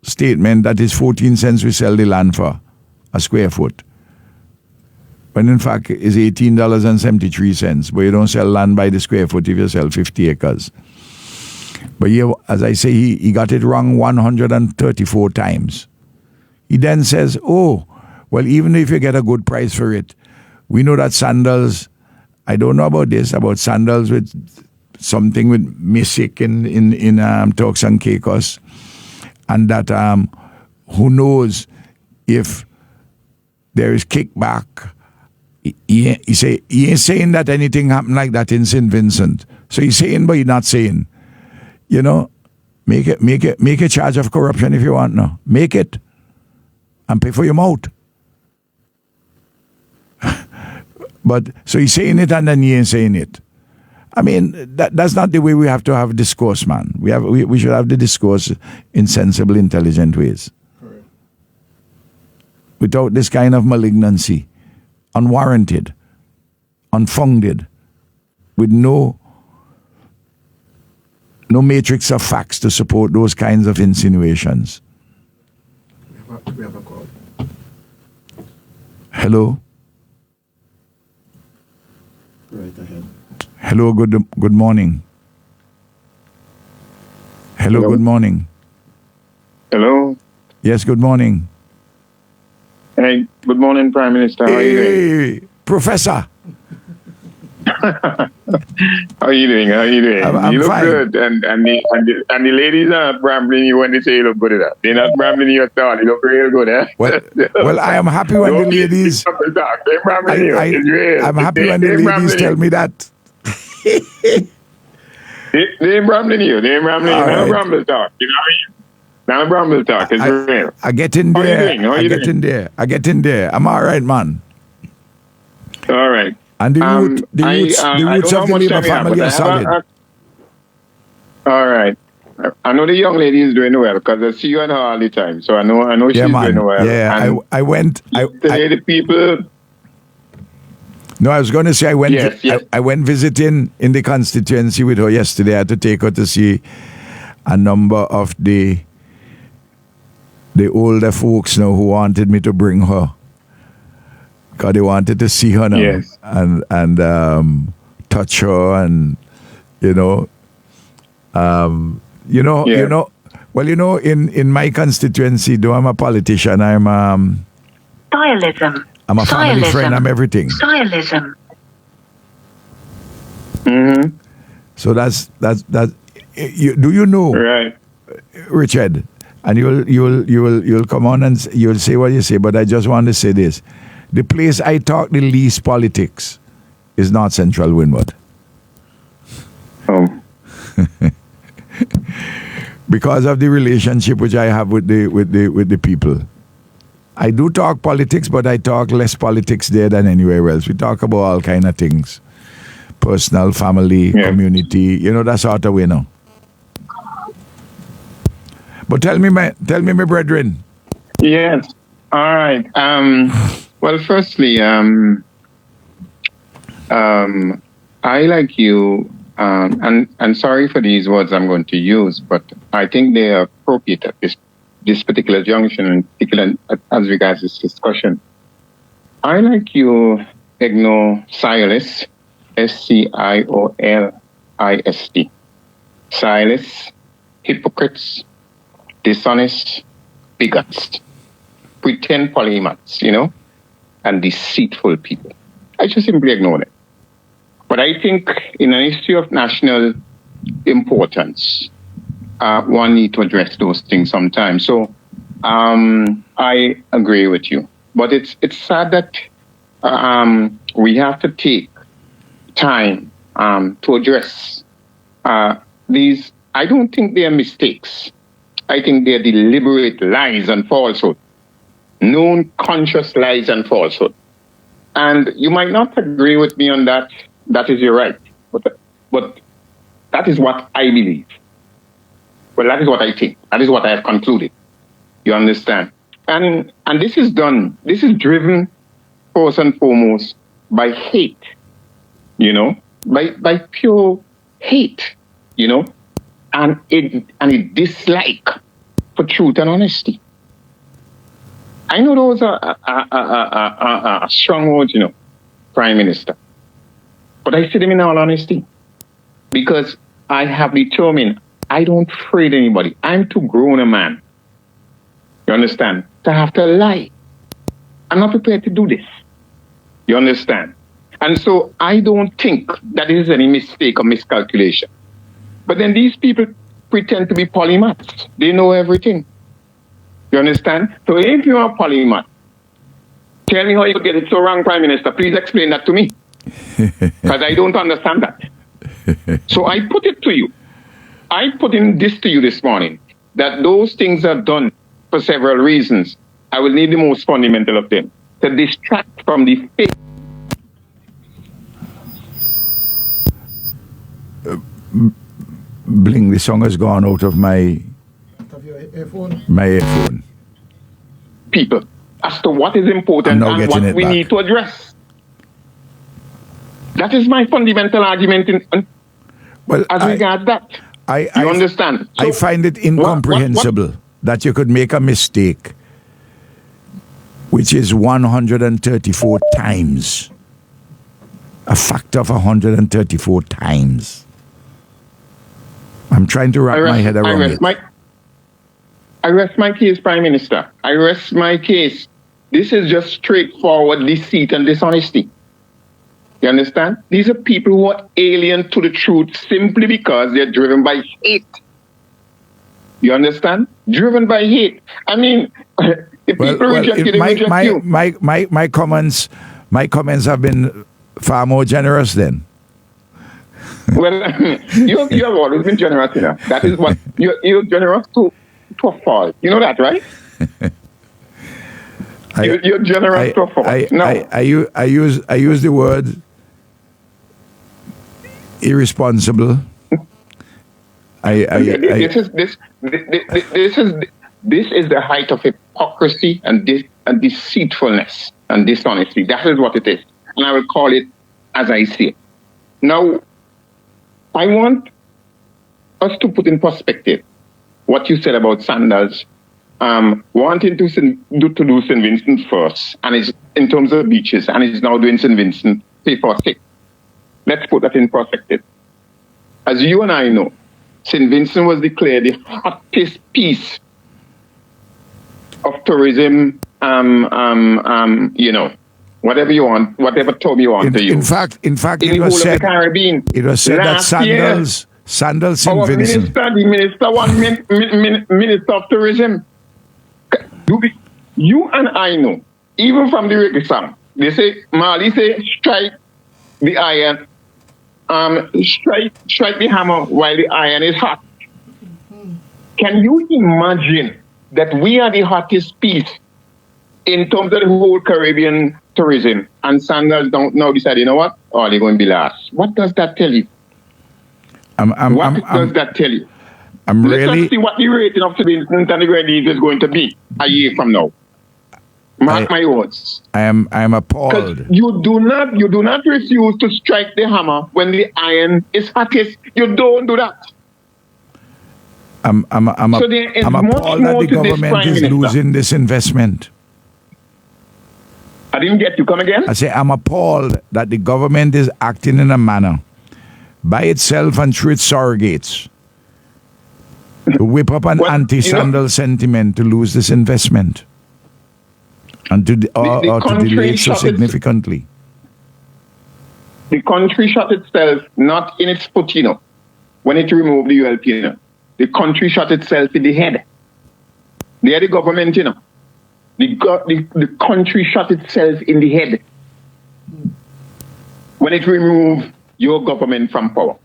statement that is 14 cents we sell the land for a square foot, when in fact it's $18.73, but you don't sell land by the square foot if you sell 50 acres. But here, as I say, he got it wrong 134 times. He then says, oh, well, even if you get a good price for it, we know that sandals, I don't know about this, about sandals with something with Misic in Turks and Caicos, and that who knows if there is kickback. He ain't saying that anything happened like that in St. Vincent. So he's saying, but he's not saying. You know, make a charge of corruption if you want now. Make it. And pay for your mouth. But so he's saying it and then he ain't saying it. I mean, that's not the way we have to have discourse, man. We should have the discourse in sensible, intelligent ways. Correct. Without this kind of malignancy, unwarranted, unfounded, with no matrix of facts to support those kinds of insinuations. We have a call. Hello? Right ahead. Hello, good morning. Hello, good morning. Hello. Yes, good morning. Hey, good morning, Prime Minister. How are you doing? Hey, Professor. How are you doing? I'm You look fine. good, and the ladies are not brambling you when they say you look good enough. They're not brambling you at all. You look real good, eh? Well, I am happy when the ladies. They're brambling you. It's real. I'm happy when the They're ladies brambling tell you. me that. They ain't brambling you. They ain't brambling you. All Now right. bramble talk. You know what I mean? Now bramble talk. It's real. I get in How you there. doing? How I you get doing? in there. I get in there. I'm all right, man. All right. And the roots I of don't know the how much Labour time you have, family but are I solid. all right. I know the young lady is doing well because I see you and her all the time. So I know Yeah, she's man. doing well. Yeah, And I went. today the people. No, I was going to say I went. Yes, yes. I went visiting in the constituency with her yesterday. I had to take her to see a number of the older folks now who wanted me to bring her because they wanted to see her now Yes. and touch her and Yes. in my constituency, though I'm a politician, I'm Stylism. I'm a family friend. I'm everything. Stylism. Mm-hmm. So that's do you know, Right. Richard? And you'll come on and you'll say what you say, but I just want to say this: the place I talk the least politics is North Central Windward, Oh. because of the relationship which I have with the people. I do talk politics, but I talk less politics there than anywhere else. We talk about all kind of things: personal, family, Yeah. community. That sort of way now. But tell me, my brethren. Yes. All right. Well, firstly, I like you, and sorry for these words I'm going to use, but I think they are appropriate at this particular junction, in particular as regards this discussion. I like you, Silas, Sciolist. Silas, hypocrites, dishonest, bigots, pretend polymaths, and deceitful people. I just simply ignore them. But I think in an issue of national importance, one need to address those things sometimes. So I agree with you. But it's sad that we have to take time to address these I don't think they're mistakes. I think they're deliberate lies and falsehood. Known conscious lies and falsehood. And you might not agree with me on that. That is your right. But that is what I believe. Well, that is what I think. That is what I have concluded. You understand? And this is done, this is driven first and foremost by hate, you know, by pure hate, you know, and a dislike for truth and honesty. I know those are strong words, you know, Prime Minister. But I say them in all honesty because I have determined I don't afraid anybody. I'm too grown a man, you understand, to have to lie. I'm not prepared to do this. You understand? And so I don't think that it is any mistake or miscalculation. But then these people pretend to be polymaths. They know everything. You understand? So if you are a polymath, tell me how you get it so wrong, Prime Minister. Please explain that to me. Because I don't understand that. So I put it to you. I put in this to you this morning, that those things are done for several reasons. I will need the most fundamental of them, to distract from the faith. Bling, the song has gone out of my earphone. People, as to what is important and what we need to address. That is my fundamental argument as regards that. You understand? So, I find it incomprehensible that you could make a mistake, which is 134 times. A factor of 134 times. I'm trying to wrap my head around it. I rest my case, Prime Minister. I rest my case. This is just straightforward deceit and dishonesty. You understand? These are people who are alien to the truth simply because they're driven by hate. You understand? Driven by hate. I mean, if people reject you, they reject you. My comments have been far more generous then. Well, you have always been generous, you know. That is what you're generous to a fault. You know that, right? You're generous to a fault. I use the word irresponsible. This is the height of hypocrisy and deceitfulness and dishonesty. That is what it is, and I will call it as I see it. Now, I want us to put in perspective what you said about Sandals wanting to do St. Vincent first, and is in terms of beaches, and is now doing St. Vincent for 6. Let's put that in perspective. As you and I know, St. Vincent was declared the hottest piece of tourism, you know, whatever you want, whatever term you want to use. In fact, it was said that Sandals St. Vincent. The Minister of Tourism. You and I know, even from the reggae song, they say, Mali say, strike the iron, strike the hammer while the iron is hot. Can you imagine that we are the hottest piece in terms of the whole Caribbean tourism, and Sandals don't now decide, you know what? Oh, they're going to be last. What does that tell you? What does that tell you? Let's see what the rating of St. Vincent and the Grenadines is going to be a year from now. Mark my words. I am appalled. You do not refuse to strike the hammer when the iron is hottest. You don't do that. I'm appalled that the government is losing this investment. I didn't get you. Come again? I say I'm appalled that the government is acting in a manner by itself and through its surrogates to whip up an anti-Sandal sentiment to lose this investment and to delay it so significantly. The country shot itself not in its foot, you know, when it removed the ULP, you know. The country shot itself in the head. They are the government, you know. The country shot itself in the head when it removed your government from power.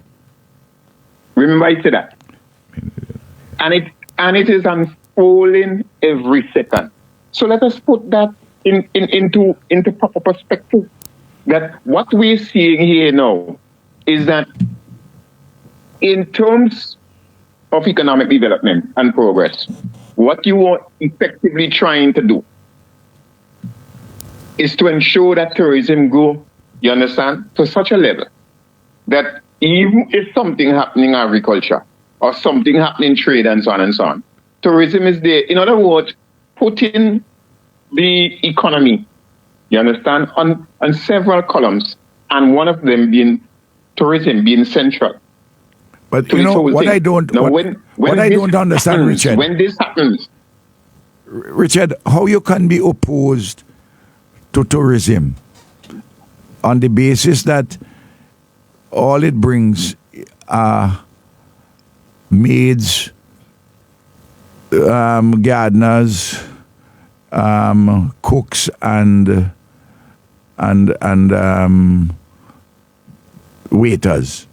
Remember I said that. and it is unfolding every second. So let us put that into proper perspective. That what we're seeing here now is that in terms of economic development and progress, what you are effectively trying to do is to ensure that tourism grow, you understand, to such a level that even if something happening in agriculture or something happening in trade and so on, tourism is there. In other words, putting the economy, you understand, on several columns, and one of them being tourism, being central. But you know what I don't what I don't understand, happens, Richard. When this happens, Richard, how you can be opposed to tourism on the basis that all it brings are maids, gardeners, cooks, and waiters.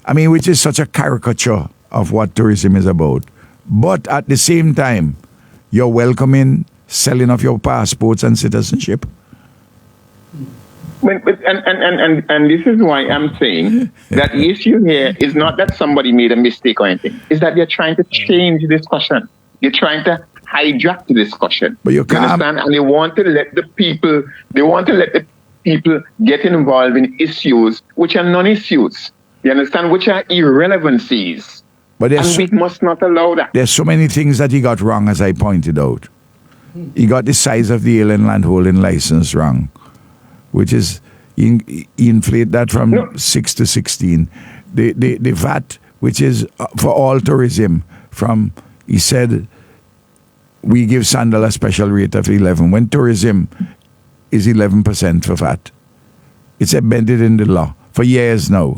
I mean, which is such a caricature of what tourism is about. But at the same time, you're welcoming selling of your passports and citizenship. And this is why I'm saying that the issue here is not that somebody made a mistake or anything. It's that they're trying to change the discussion. They're trying to hijack the discussion. But you can't. Understand? And they want to let the people get involved in issues which are non-issues. You understand? Which are irrelevancies. But we must not allow that. There's so many things that he got wrong, as I pointed out. He got the size of the alien landholding license wrong, which is, he inflate that from 6 to 16. The VAT, which is for all tourism, he said, we give sandal a special rate of 11, when tourism is 11% for VAT. It's embedded in the law for years now.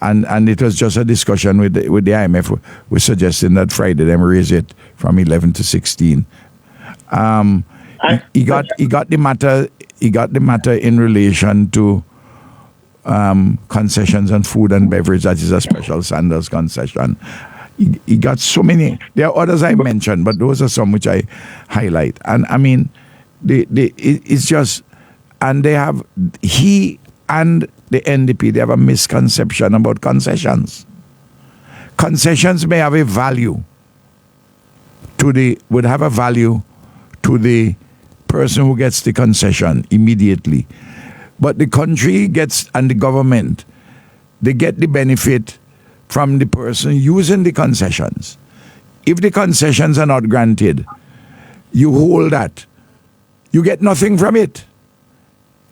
And it was just a discussion with the IMF. We're suggesting that Friday them raise it from 11 to 16. He got the matter in relation to concessions on food and beverage. That is a special Sanders concession. He got so many. There are others I mentioned, but those are some which I highlight. And I mean, it's just, and they have, he and the NDP, they have a misconception about concessions. Concessions may have a value would have a value to the person who gets the concession immediately. But the country gets, and the government, they get the benefit from the person using the concessions. If the concessions are not granted, you hold that. You get nothing from it.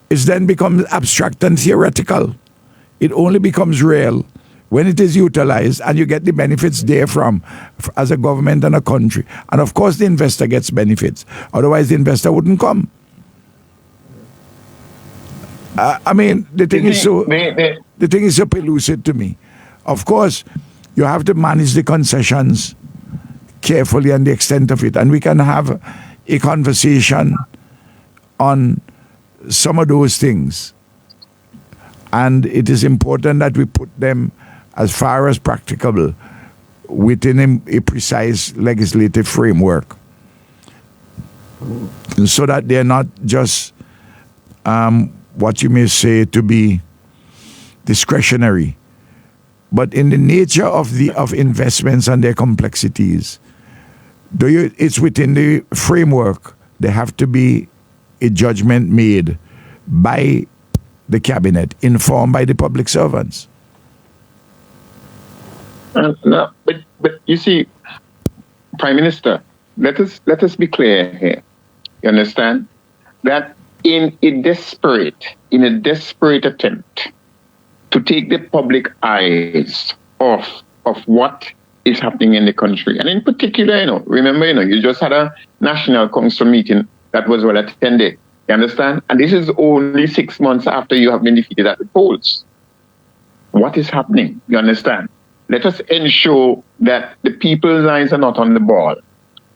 It then becomes abstract and theoretical. It only becomes real when it is utilized and you get the benefits therefrom as a government and a country. And of course the investor gets benefits. Otherwise the investor wouldn't come. I mean, the thing is so pellucid to me. Of course, you have to manage the concessions carefully and the extent of it. And we can have a conversation on some of those things. And it is important that we put them as far as practicable within a precise legislative framework, so that they're not just what you may say to be discretionary, but in the nature of investments and their complexities. It's within the framework. There have to be a judgment made by the cabinet, informed by the public servants. No, but you see, Prime Minister, let us be clear here. You understand that in a desperate attempt to take the public eyes off of what is happening in the country, and in particular, remember, you just had a National Council meeting that was well attended. You understand? And this is only 6 months after you have been defeated at the polls. What is happening? You understand? Let us ensure that the people's eyes are not on the ball.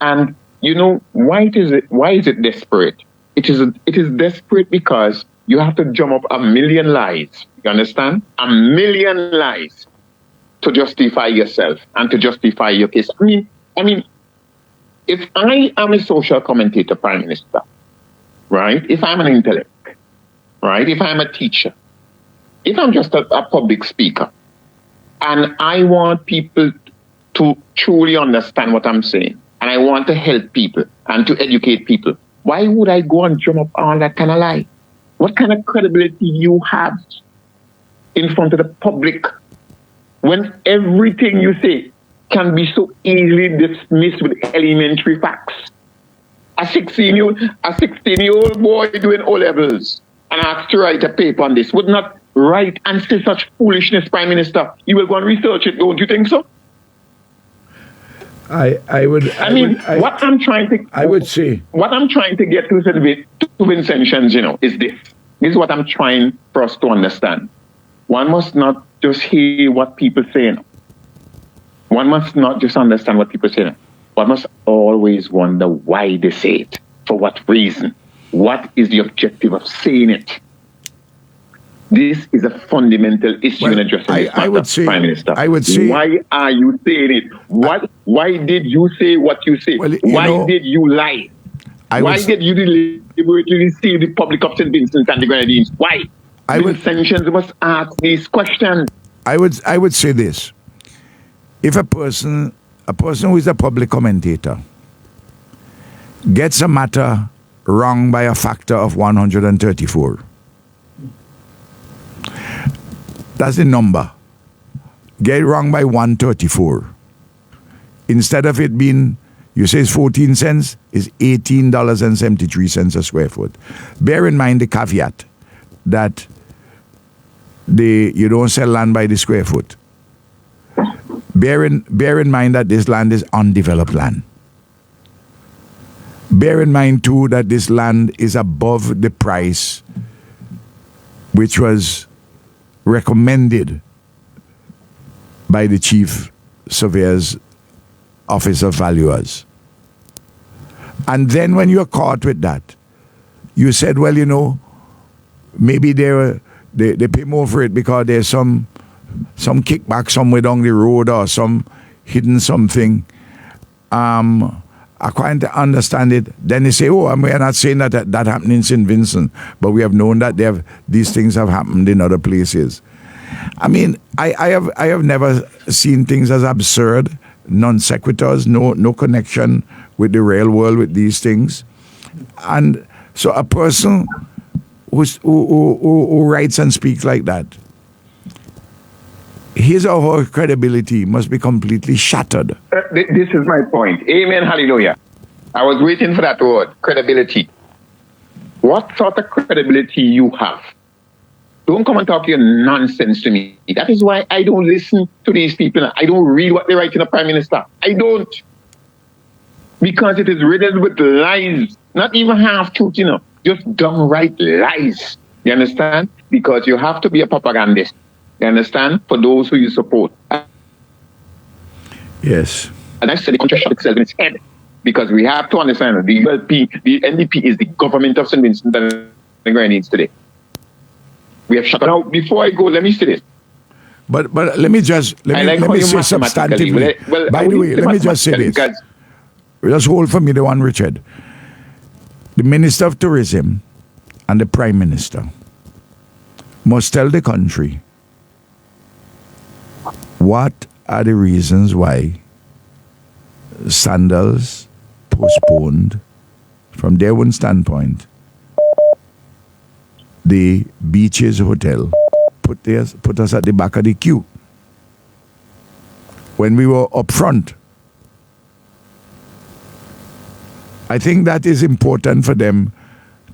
And why is it desperate? It is desperate because you have to drum up 1 million lies. You understand? 1 million lies to justify yourself and to justify your case. I mean, if I am a social commentator, Prime Minister, right? If I'm an intellect, right? If I'm a teacher, if I'm just a public speaker, and I want people to truly understand what I'm saying, and I want to help people and to educate people, why would I go and drum up all that kind of lie? What kind of credibility you have in front of the public when everything you say can be so easily dismissed with elementary facts? A 16-year-old boy doing O-levels and asked to write a paper on this would not write and say such foolishness, Prime Minister. You will go and research it, don't you think so? What I'm trying to get to Vincentians, is this. This is what I'm trying for us to understand. One must not just hear what people say. One must not just understand what people say. One must always wonder why they say it. For what reason? What is the objective of saying it? This is a fundamental issue in addressing this matter, Prime Minister. I would say, why are you saying it? Why did you say what you say? Why did you lie? Why did you deliberately deceive the public of St. Vincent and the Grenadines? Why? Vincentians must ask these questions. I would say this. If a person who is a public commentator gets a matter wrong by a factor of 134, that's the number. Get it wrong by 134. Instead of it being, you say it's 14 cents, it's $18.73 a square foot. Bear in mind the caveat that you don't sell land by the square foot. Bear in mind that this land is undeveloped land. Bear in mind too that this land is above the price which was recommended by the Chief Surveyor's Office of Valuers. And then when you're caught with that, you said, well, maybe they pay more for it because there's some kickback somewhere down the road or some hidden something. I can't understand it. Then they say, we're not saying that happened in St. Vincent, but we have known that these things have happened in other places. I mean, I have never seen things as absurd, non sequiturs, no connection with the real world with these things. And so a person who writes and speaks like that, his or her credibility must be completely shattered. This is my point. Amen, hallelujah. I was waiting for that word, credibility. What sort of credibility you have? Don't come and talk your nonsense to me. That is why I don't listen to these people. I don't read what they write in the Prime Minister. I don't. Because it is riddled with lies. Not even half truth, just downright lies. You understand? Because you have to be a propagandist. You understand? For those who you support. Yes. And I said the country shot itself in its head. Because we have to understand the NDP is the government of St. Vincent and the Grenadines today. We have shut. Now, before I go, let me say this. But let me say substantively. By the way, let me just say this. Just hold for me the one, Richard. The Minister of Tourism and the Prime Minister must tell the country what are the reasons why Sandals postponed, from their own standpoint, the Beaches Hotel, put us at the back of the queue when we were up front. I think that is important for them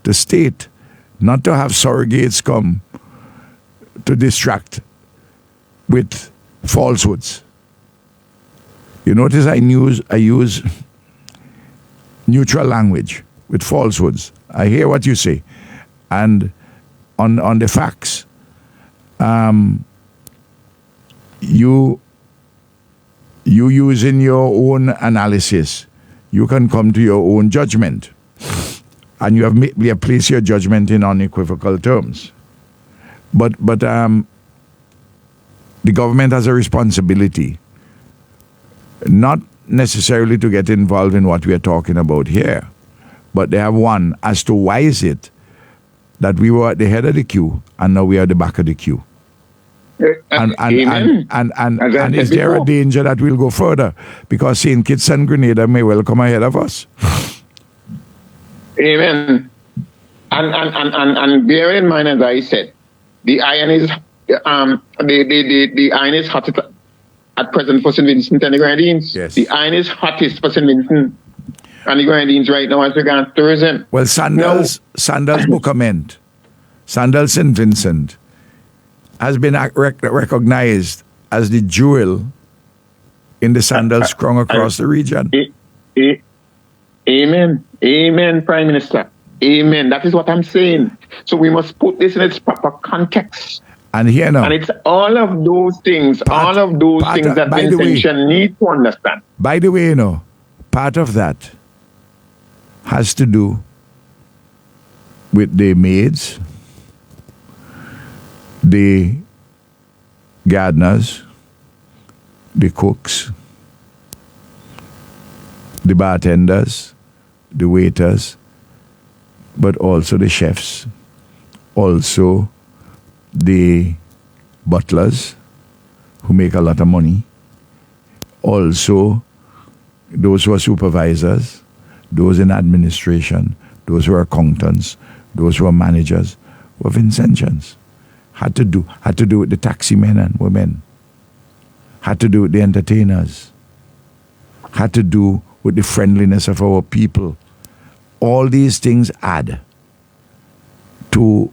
to state, not to have surrogates come to distract with falsehoods. You notice I use neutral language with falsehoods. I hear what you say. And on the facts, you using your own analysis, you can come to your own judgment. And you have placed your judgment in unequivocal terms. But the government has a responsibility not necessarily to get involved in what we are talking about here, but they have one as to why is it that we were at the head of the queue and now we are at the back of the queue. And is there a danger that we'll go further? Because St. Kitts and Grenada may well come ahead of us. Amen. And bear in mind, as I said, the iron is the iron is hot at present for St. Vincent and the Grenadines. Yes. The iron is hottest for St. Vincent and the Grenadines right now as regards tourism. Well, Sandals Bucament, Sandals St. Vincent has been recognized as the jewel in the Sandals crown across the region. Amen. Amen, Prime Minister. Amen. That is what I'm saying. So we must put this in its proper context. And here now. And it's all of those things, that Vincentian need to understand. By the way, part of that has to do with the maids, the gardeners, the cooks, the bartenders, the waiters, but also the chefs, also the butlers who make a lot of money, also those who are supervisors, those in administration, those who are accountants, those who are managers, were Vincentians. Had to do with the taxi men and women, had to do with the entertainers, had to do with the friendliness of our people. All these things add to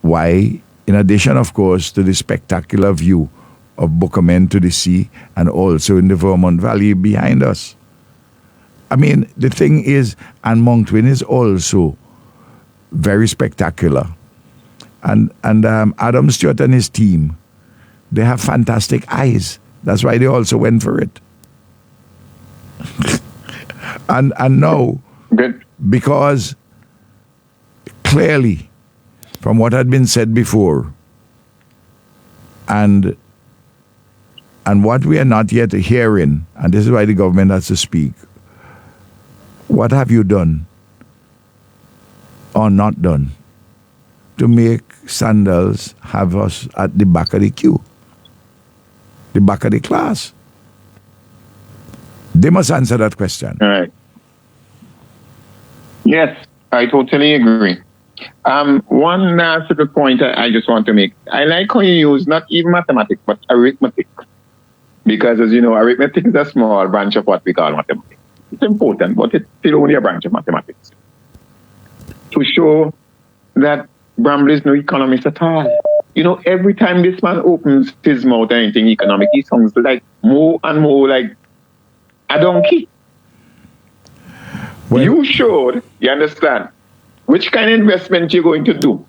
why, in addition, of course, to the spectacular view of Buckaman to the sea and also in the Vermont Valley behind us. I mean, the thing is, and Moncton is also very spectacular. And Adam Stewart and his team, they have fantastic eyes. That's why they also went for it. and now, because clearly, from what had been said before, and what we are not yet hearing, and this is why the government has to speak, what have you done or not done to make Sandals have us at the back of the queue, the back of the class? They must answer that question. All right. Yes, I totally agree. One last little point I just want to make. I like how you use not even mathematics, but arithmetic. Because, as you know, arithmetic is a small branch of what we call mathematics. It's important, but it's still only a branch of mathematics. To show that Bramble is no economist at all. You know, every time this man opens his mouth or anything economic, he sounds like more and more like a donkey. Well, you showed, you understand, which kind of investment you're going to do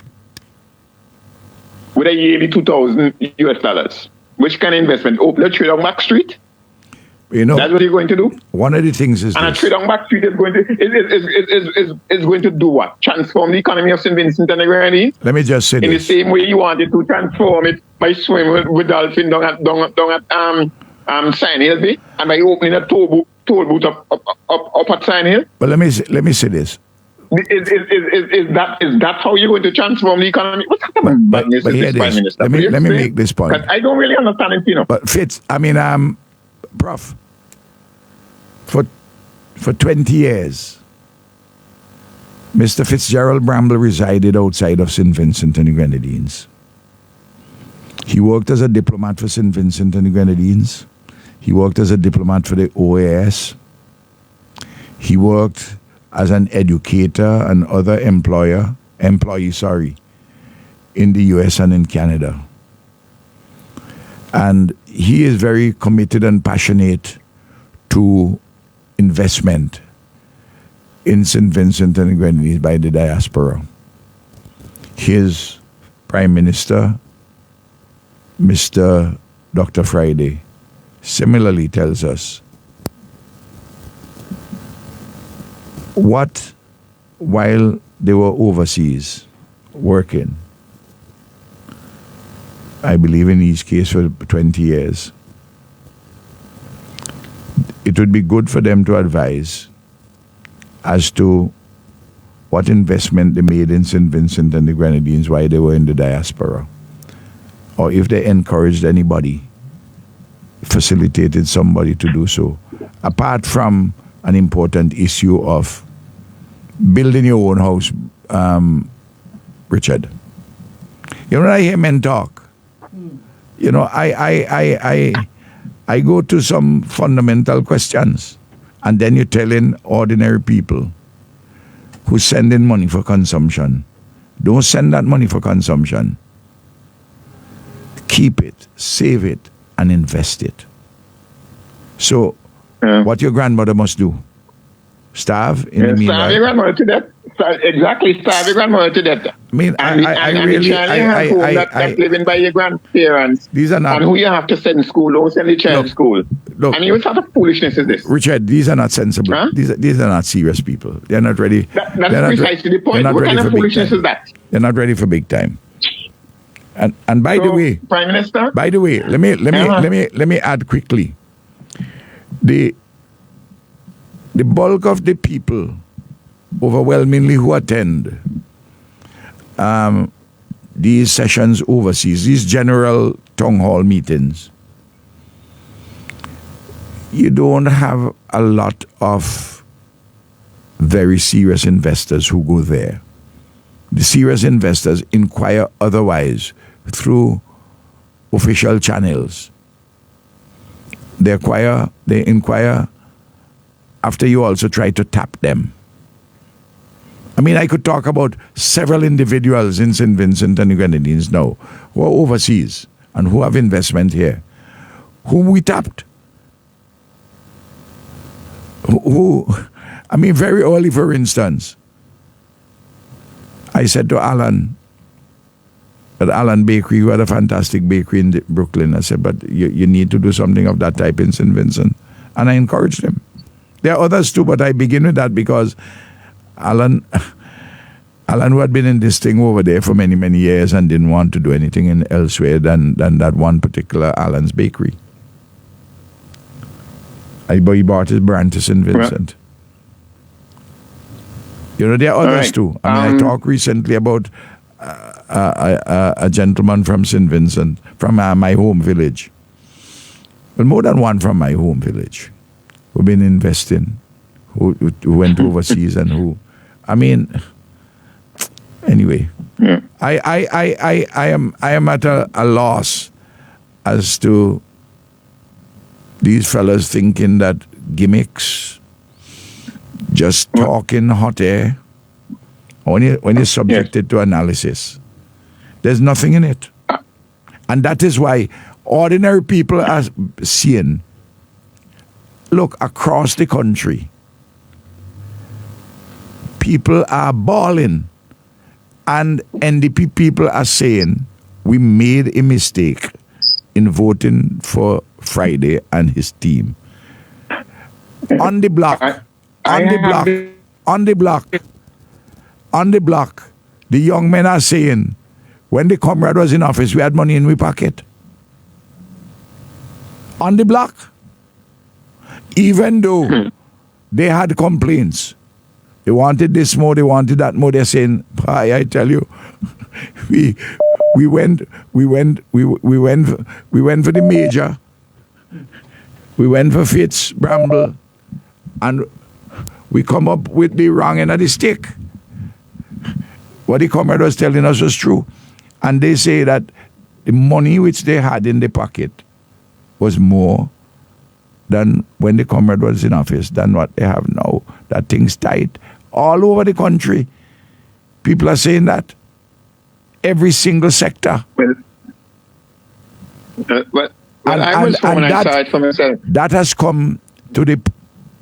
with a yearly $2,000 US. Which kind of investment? Open a trade on Back Street? You know, that's what you're going to do? One of the things is and this. A trade on Back Street is going to do what? Transform the economy of St. Vincent and the Grenadines? Let me just say in this. The same way you wanted to transform it by swimming with dolphin down at Sign Hill, and by opening a toll booth up at Sign Hill. But let me say this. Is that how you're going to transform the economy? What's happening? But here Prime Minister. Let me make this point. I don't really understand it, you know. But Fitz, I mean, Prof, for 20 years, Mr. Fitzgerald Bramble resided outside of St. Vincent and the Grenadines. He worked as a diplomat for St. Vincent and the Grenadines. He worked as a diplomat for the OAS. He worked as an educator and other employee, in the US and in Canada. And he is very committed and passionate to investment in St. Vincent and the Grenadines by the diaspora. His Prime Minister, Mr. Dr. Friday, similarly tells us what, while they were overseas working, I believe in each case for 20 years. It would be good for them to advise as to what investment they made in St. Vincent and the Grenadines while they were in the diaspora. Or if they encouraged anybody, facilitated somebody to do so. Apart from an important issue of building your own house, Richard. You know, when I hear men talk, you know, I go to some fundamental questions, and then you're telling ordinary people who send in money for consumption, don't send that money for consumption. Keep it, save it, and invest it. So, what your grandmother must do? Starve in the meanwhile. Starve your grandmother to death. Exactly, starve your grandmother to death. I mean, that's living by your grandparents. These are not. And who you have to send to school, don't send the child to school. Look, I mean, what sort of foolishness is this? Richard, these are not sensible. Huh? These are not serious people. They're not ready. That's precisely the point. What kind of foolishness is that? They're not ready for big time. And by the way, Prime Minister. By the way, let me add quickly. The bulk of the people, overwhelmingly, who attend these sessions overseas, these general town hall meetings, you don't have a lot of very serious investors who go there. The serious investors inquire otherwise through official channels. They inquire after you also try to tap them. I mean, I could talk about several individuals in St. Vincent and the Grenadines now who are overseas and who have investment here, whom we tapped. I mean, very early, for instance, I said to Alan, at Alan Bakery, who had a fantastic bakery in Brooklyn, I said, but you need to do something of that type in St. Vincent. And I encouraged him. There are others too, but I begin with that because Alan, who had been in this thing over there for many, many years and didn't want to do anything elsewhere than that one particular Alan's Bakery. He bought his brand to St. Vincent. Right. You know, there are others too. I mean, I talked recently about a gentleman from St. Vincent, from my home village. Well, more than one from my home village who've been investing, who went overseas and who, I mean, anyway, I am at a loss as to these fellas thinking that gimmicks, just talking hot air, when you're subjected to analysis, there's nothing in it. And that is why ordinary people are seeing, look, across the country, people are bawling, and NDP people are saying, we made a mistake in voting for Friday and his team. On the block, the young men are saying, when the Comrade was in office, we had money in our pocket. On the block. Even though they had complaints. They wanted this more, they wanted that more. They're saying, I tell you, we went for the major. We went for Fitz, Bramble, and we come up with the wrong end of the stick. What the Comrade was telling us was true. And they say that the money which they had in the pocket was more than when the Comrade was in office, than what they have now. That thing's tight. All over the country, people are saying that. Every single sector. I was from when I saw it for myself. That has come to the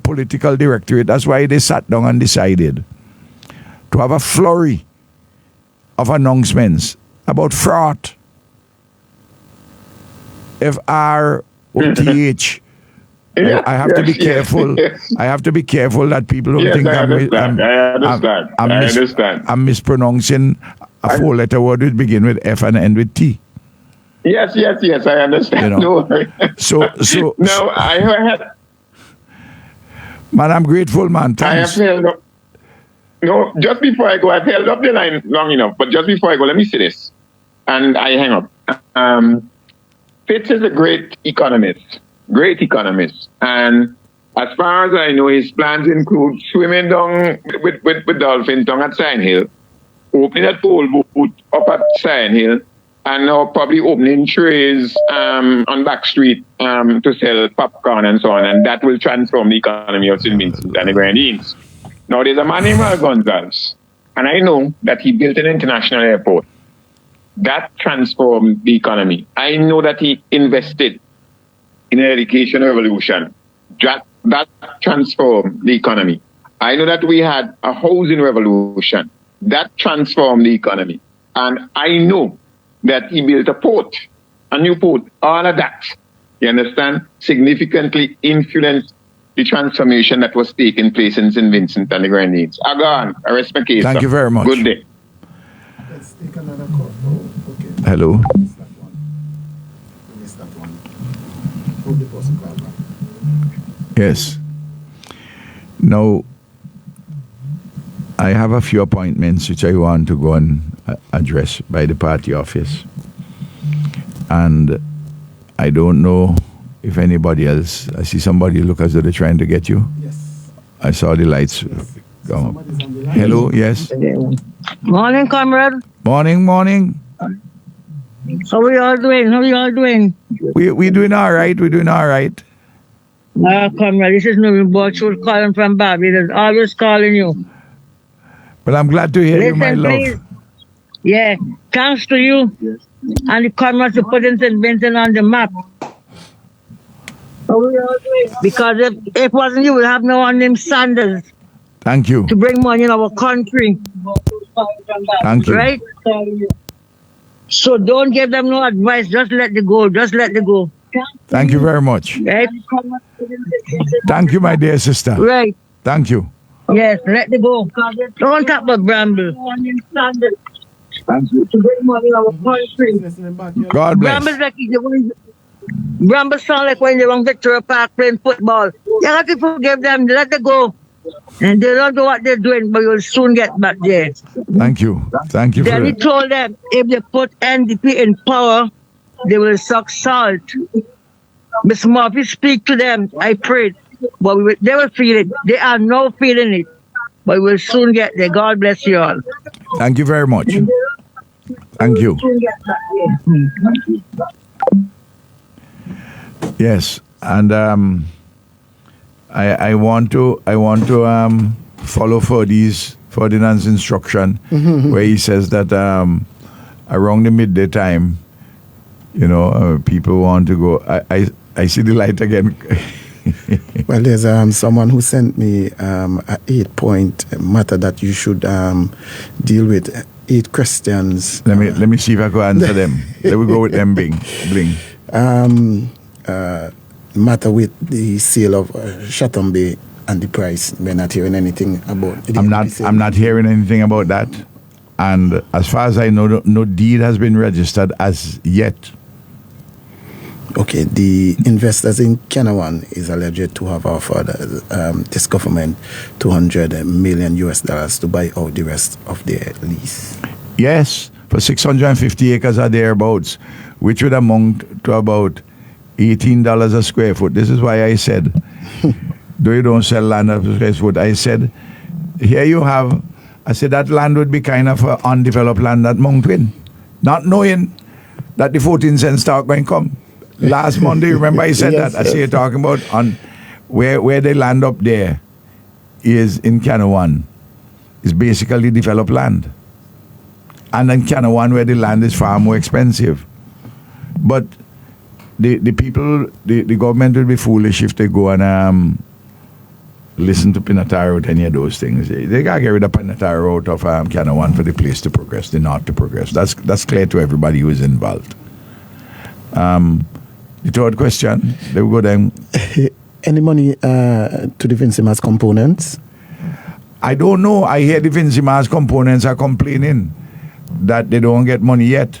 political directorate. That's why they sat down and decided to have a flurry of announcements about fraud. FROTH. I have to be careful. I have to be careful that people don't think I'm mispronouncing a four-letter word which begin with F and end with T. Yes, I understand. You know. Don't worry. No, I had. Man, I'm grateful, man. Thanks. I have held up. No, just before I go, I've held up the line long enough. But just before I go, let me say this, and I hang up. Fitz is a great economist, and as far as I know, his plans include swimming down with dolphins down at Sign Hill, opening a toll booth up at Sign Hill, and now probably opening trays on Back Street to sell popcorn and so on, and that will transform the economy of St. Vincent and the Grenadines. Now, there's a man named Gonsalves, and I know that he built an international airport. That transformed the economy. I know that he invested in an education revolution. That transformed the economy. I know that we had a housing revolution. That transformed the economy. And I know that he built a port, a new port. All of that, you understand, significantly influenced the transformation that was taking place in St. Vincent and the Grenadines. I go on. I rest my case. Thank you very much. Good day. Let's take another call. Oh, okay. Hello. We missed that one. Hope the person called back. Yes. Now, I have a few appointments which I want to go and address by the party office. And I don't know if anybody else, I see somebody look as though they're trying to get you. Yes. I saw the lights come up. Hello, yes. Morning, comrade. Morning. How are you all doing? We're doing all right. Comrade, this is Nurin Borchwood calling from Barbados. Always calling you. Well, I'm glad to hear you, my love. Please. Yeah, thanks to you and the comrades for putting St. Vincent on the map. Because if it wasn't you, we'd have no one named Sanders. Thank you. To bring money in our country. Thank you. Right? So don't give them no advice. Just let it go. Thank you very much. Right? Thank you, my dear sister. Right. Thank you. Yes, let it go. Don't talk about Bramble. To bring money in our country. God bless. Bramble sound like when they were on Victoria Park playing football. You have to forgive them. Let it go. And they don't know what they're doing, but you'll soon get back there. Thank you. Then he told them if they put NDP in power, they will suck salt. Miss Murphy, speak to them. I prayed. But they will feel it. They are now feeling it. But we'll soon get there. God bless you all. Thank you very much. Thank you. Yes, and I want to follow Ferdinand's instruction where he says that around the midday time, people want to go. I see the light again. Well, there's someone who sent me an 8-point matter that you should deal with. 8 questions. Let me see if I can answer them. Let me go with them. Bling. Matter with the sale of Chatham Bay and the price. We're not hearing anything about it. I'm not hearing anything about that. And as far as I know, no deed has been registered as yet. Okay, the investors in Kenawan is alleged to have offered this government $200 million to buy out the rest of their lease. Yes, for 650 acres or thereabouts, which would amount to about $18 a square foot. This is why I said, though you don't sell land at a square foot, I said, here you have, I said that land would be kind of undeveloped land at Mount Win, not knowing that the 14 cent stock going to come. Last Monday, remember I said that? I see you talking about on where they land up there is in Kenawan. It's basically developed land. And in Kenawan where the land is far more expensive. But the people, the government will be foolish if they go and listen to Pinataro with any of those things. They got to get rid of Pinataro out of Kenawan for the place to progress, the north to progress. That's clear to everybody who is involved. The third question, they will go then. Any money to the Vincimas components? I don't know. I hear the Vincimas components are complaining that they don't get money yet.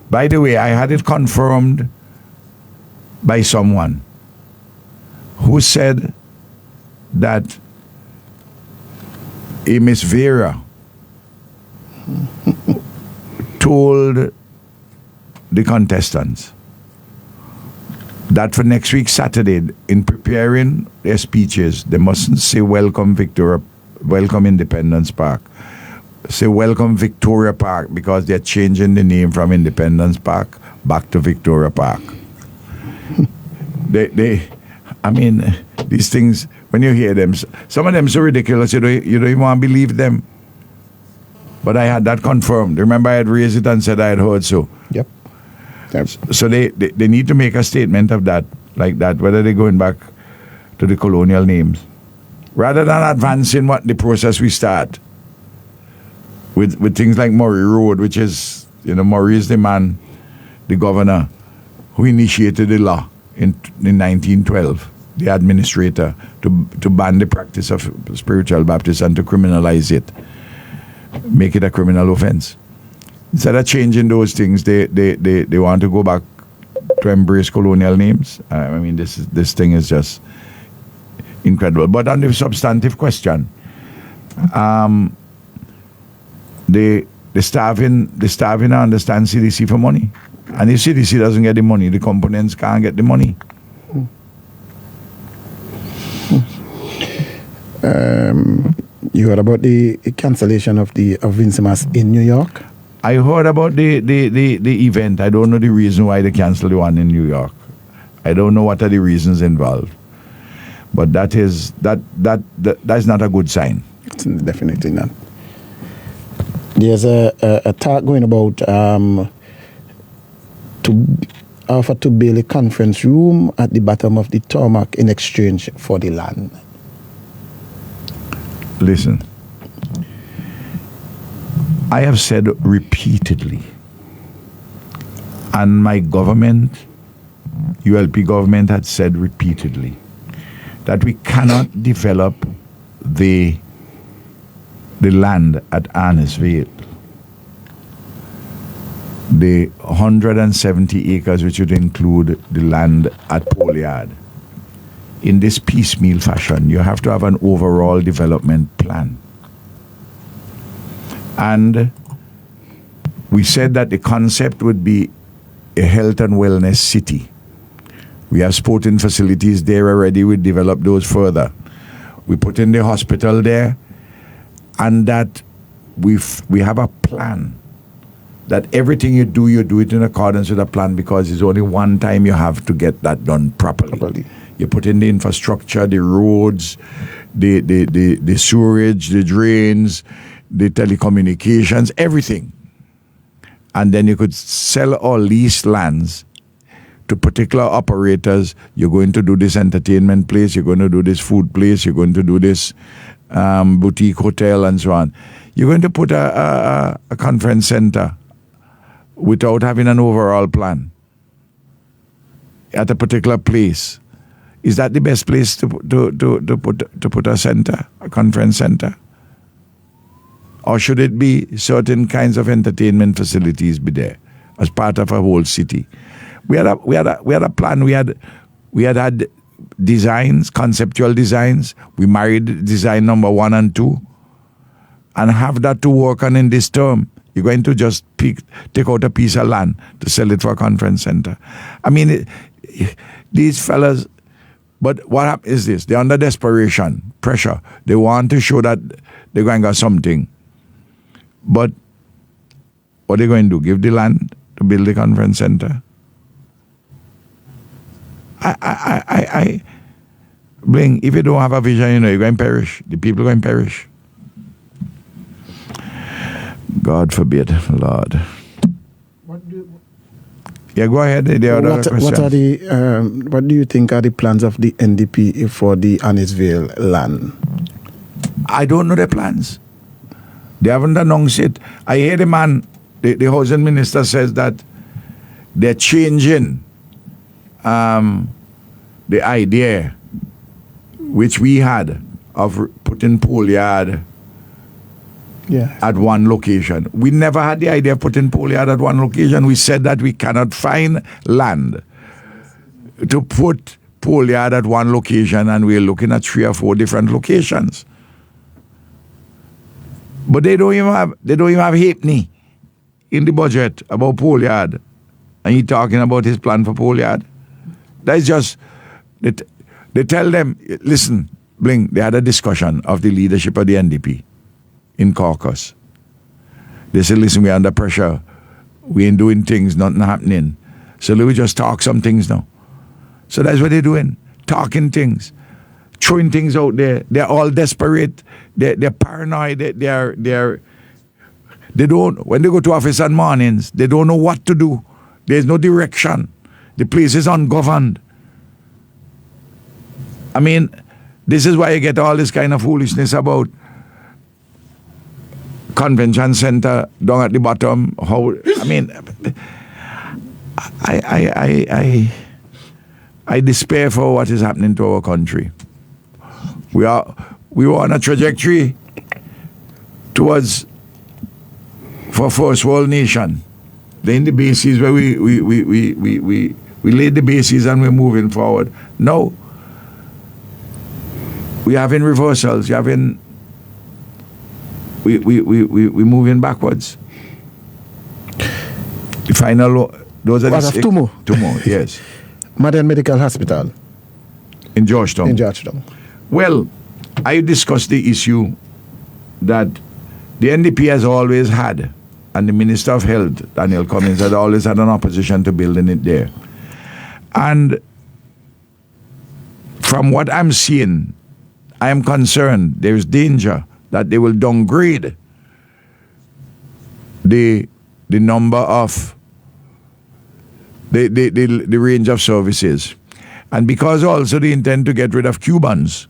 By the way, I had it confirmed by someone who said that a Miss Vera told the contestants that for next week Saturday, in preparing their speeches, they mustn't say welcome Victoria, welcome Independence Park. Say welcome Victoria Park, because they're changing the name from Independence Park back to Victoria Park. I mean, these things, when you hear them, some of them so ridiculous, you don't even want to believe them. But I had that confirmed. Remember, I had raised it and said I had heard so. Yep. So they need to make a statement of that, like that, whether they're going back to the colonial names. Rather than advancing what the process we start with things like Murray Road, which is, Murray is the man, the governor, who initiated the law in 1912, the administrator, to ban the practice of spiritual baptism and to criminalize it, make it a criminal offense. Instead of changing those things, they want to go back to embrace colonial names. I mean, this thing is just incredible. But on the substantive question, the staffing understand CDC for money, and if CDC doesn't get the money, the components can't get the money. You heard about the cancellation of Vincemas in New York? I heard about the event. I don't know the reason why they canceled the one in New York. I don't know what are the reasons involved. But that is not a good sign. It's definitely not. There's a talk going about to offer to build a conference room at the bottom of the tarmac in exchange for the land. Listen, I have said repeatedly, and my government, ULP government, had said repeatedly, that we cannot develop the land at Arnesville, the 170 acres, which would include the land at Poliard, in this piecemeal fashion. You have to have an overall development plan. And we said that the concept would be a health and wellness city. We have sporting facilities there already. We develop those further. We put in the hospital there, and that we have a plan. That everything you do it in accordance with a plan, because it's only one time you have to get that done properly. You put in the infrastructure, the roads, the sewerage, the drains, the telecommunications, everything. And then you could sell or lease lands to particular operators. You're going to do this entertainment place, you're going to do this food place, you're going to do this boutique hotel and so on. You're going to put a conference center without having an overall plan at a particular place. Is that the best place to put a center, a conference center? Or should it be certain kinds of entertainment facilities be there as part of a whole city? We had a plan. We had designs, conceptual designs. We married design number 1 and 2, and have that to work on in this term. You're going to just take out a piece of land to sell it for a conference center. I mean, these fellas. But what happens is this: they're under desperation, pressure. They want to show that they're going to get something. But what are they going to do? Give the land to build the conference center? Bling, if you don't have a vision, you're going to perish. The people are going to perish. God forbid, Lord. Yeah, go ahead. What do you think are the plans of the NDP for the Arnesville land? I don't know the plans. They haven't announced it. I hear the man, the housing minister, says that they're changing the idea which we had of putting Poliard Yeah. at one location. We never had the idea of putting poleyard at one location. We said that we cannot find land to put poleyard at one location, and we're looking at 3 or 4 different locations. But they don't even have halfpenny in the budget about poleyard, and he talking about his plan for poleyard. That's just they tell them, listen, Bling. They had a discussion of the leadership of the NDP in caucus. They said, listen, we're under pressure. We ain't doing things, nothing happening. So let me just talk some things now. So that's what they're doing, talking things, throwing things out there. They're all desperate. They're paranoid. They don't, when they go to office on mornings, they don't know what to do. There's no direction. The place is ungoverned. I mean, this is why you get all this kind of foolishness about convention center down at the bottom. How, I mean, I despair for what is happening to our country. We were on a trajectory towards for first world nation. Laying the bases where we laid the bases and we're moving forward. No. We're having reversals. We're moving backwards. The final, those are the two more, yes. Modern Medical Hospital in Georgetown. Well, I discussed the issue that the NDP has always had, and the Minister of Health, Daniel Cummins, had always had an opposition to building it there. And from what I'm seeing, I am concerned there is danger that they will downgrade the number of the range of services. And because also they intend to get rid of Cubans,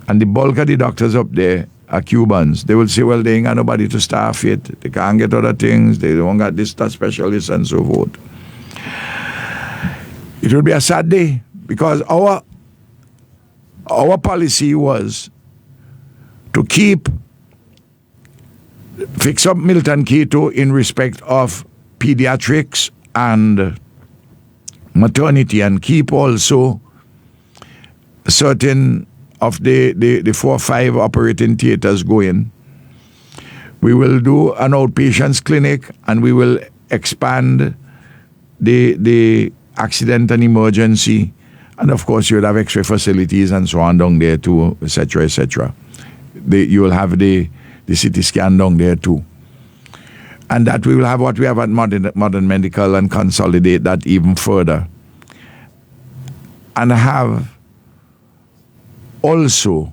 and the bulk of the doctors up there are Cubans, they will say, well, they ain't got nobody to staff it, they can't get other things, they don't got this, that specialist, and so forth. It will be a sad day, because our policy was to fix up Milton Keto in respect of pediatrics and maternity, and keep also certain of the 4 or 5 operating theaters going. We will do an outpatients clinic, and we will expand the accident and emergency. And of course, you will have X-ray facilities and so on down there too, etc., etc. You will have the CT scan down there too. And that we will have what we have at modern Medical, and consolidate that even further. And have also,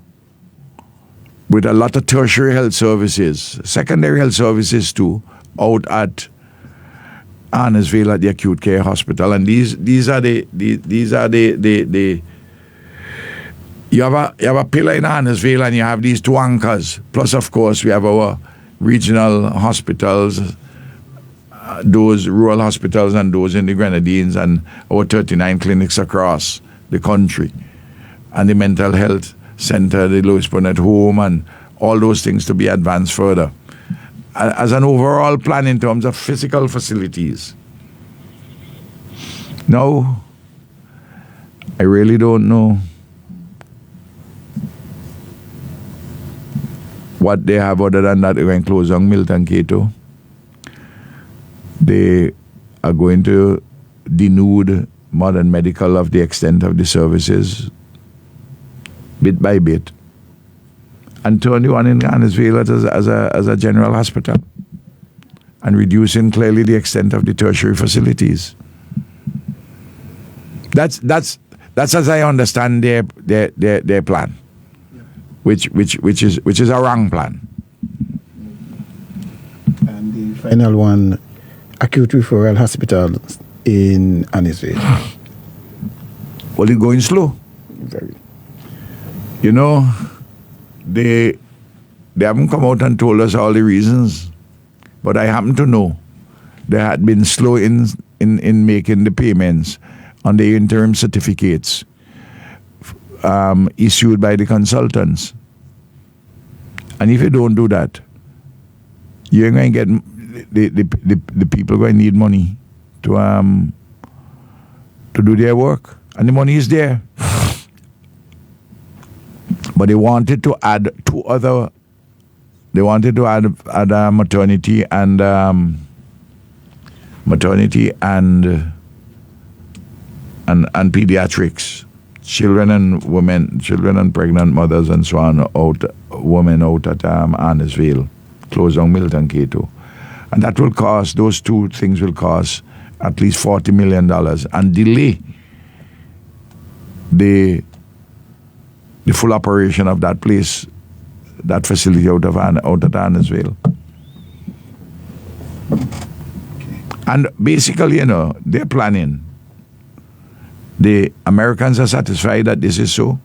with a lot of tertiary health services, secondary health services too, out at Arnesville at the acute care hospital. And these are the you have a pillar in Arnesville, and you have these 2 anchors. Plus, of course, we have our regional hospitals, those rural hospitals, and those in the Grenadines, and our 39 clinics across the country, and the mental health center, the Louis Burnett home, and all those things to be advanced further as an overall plan in terms of physical facilities. Now, I really don't know what they have other than that. They're going to close on Milton Keto. They are going to denude modern medical of the extent of the services bit by bit, and turn the one in Arnesville as a general hospital, and reducing clearly the extent of the tertiary facilities. That's as I understand their plan, which is a wrong plan. And the final one, acute referral hospital in Arnesville. Well, it's going slow. Very. You know, they haven't come out and told us all the reasons, but I happen to know they had been slow in making the payments on the interim certificates issued by the consultants. And if you don't do that, you ain't going to get the people going to need money to do their work, and the money is there. But they wanted to add two other. They wanted to add maternity and pediatrics, children and pregnant mothers and so on, women out at Arnesville, close down Milton K2. And that will cost, those two things will cost at least $40 million and delay the full operation of that place, that facility out at Arnesville. And basically, they're planning. The Americans are satisfied that this is so.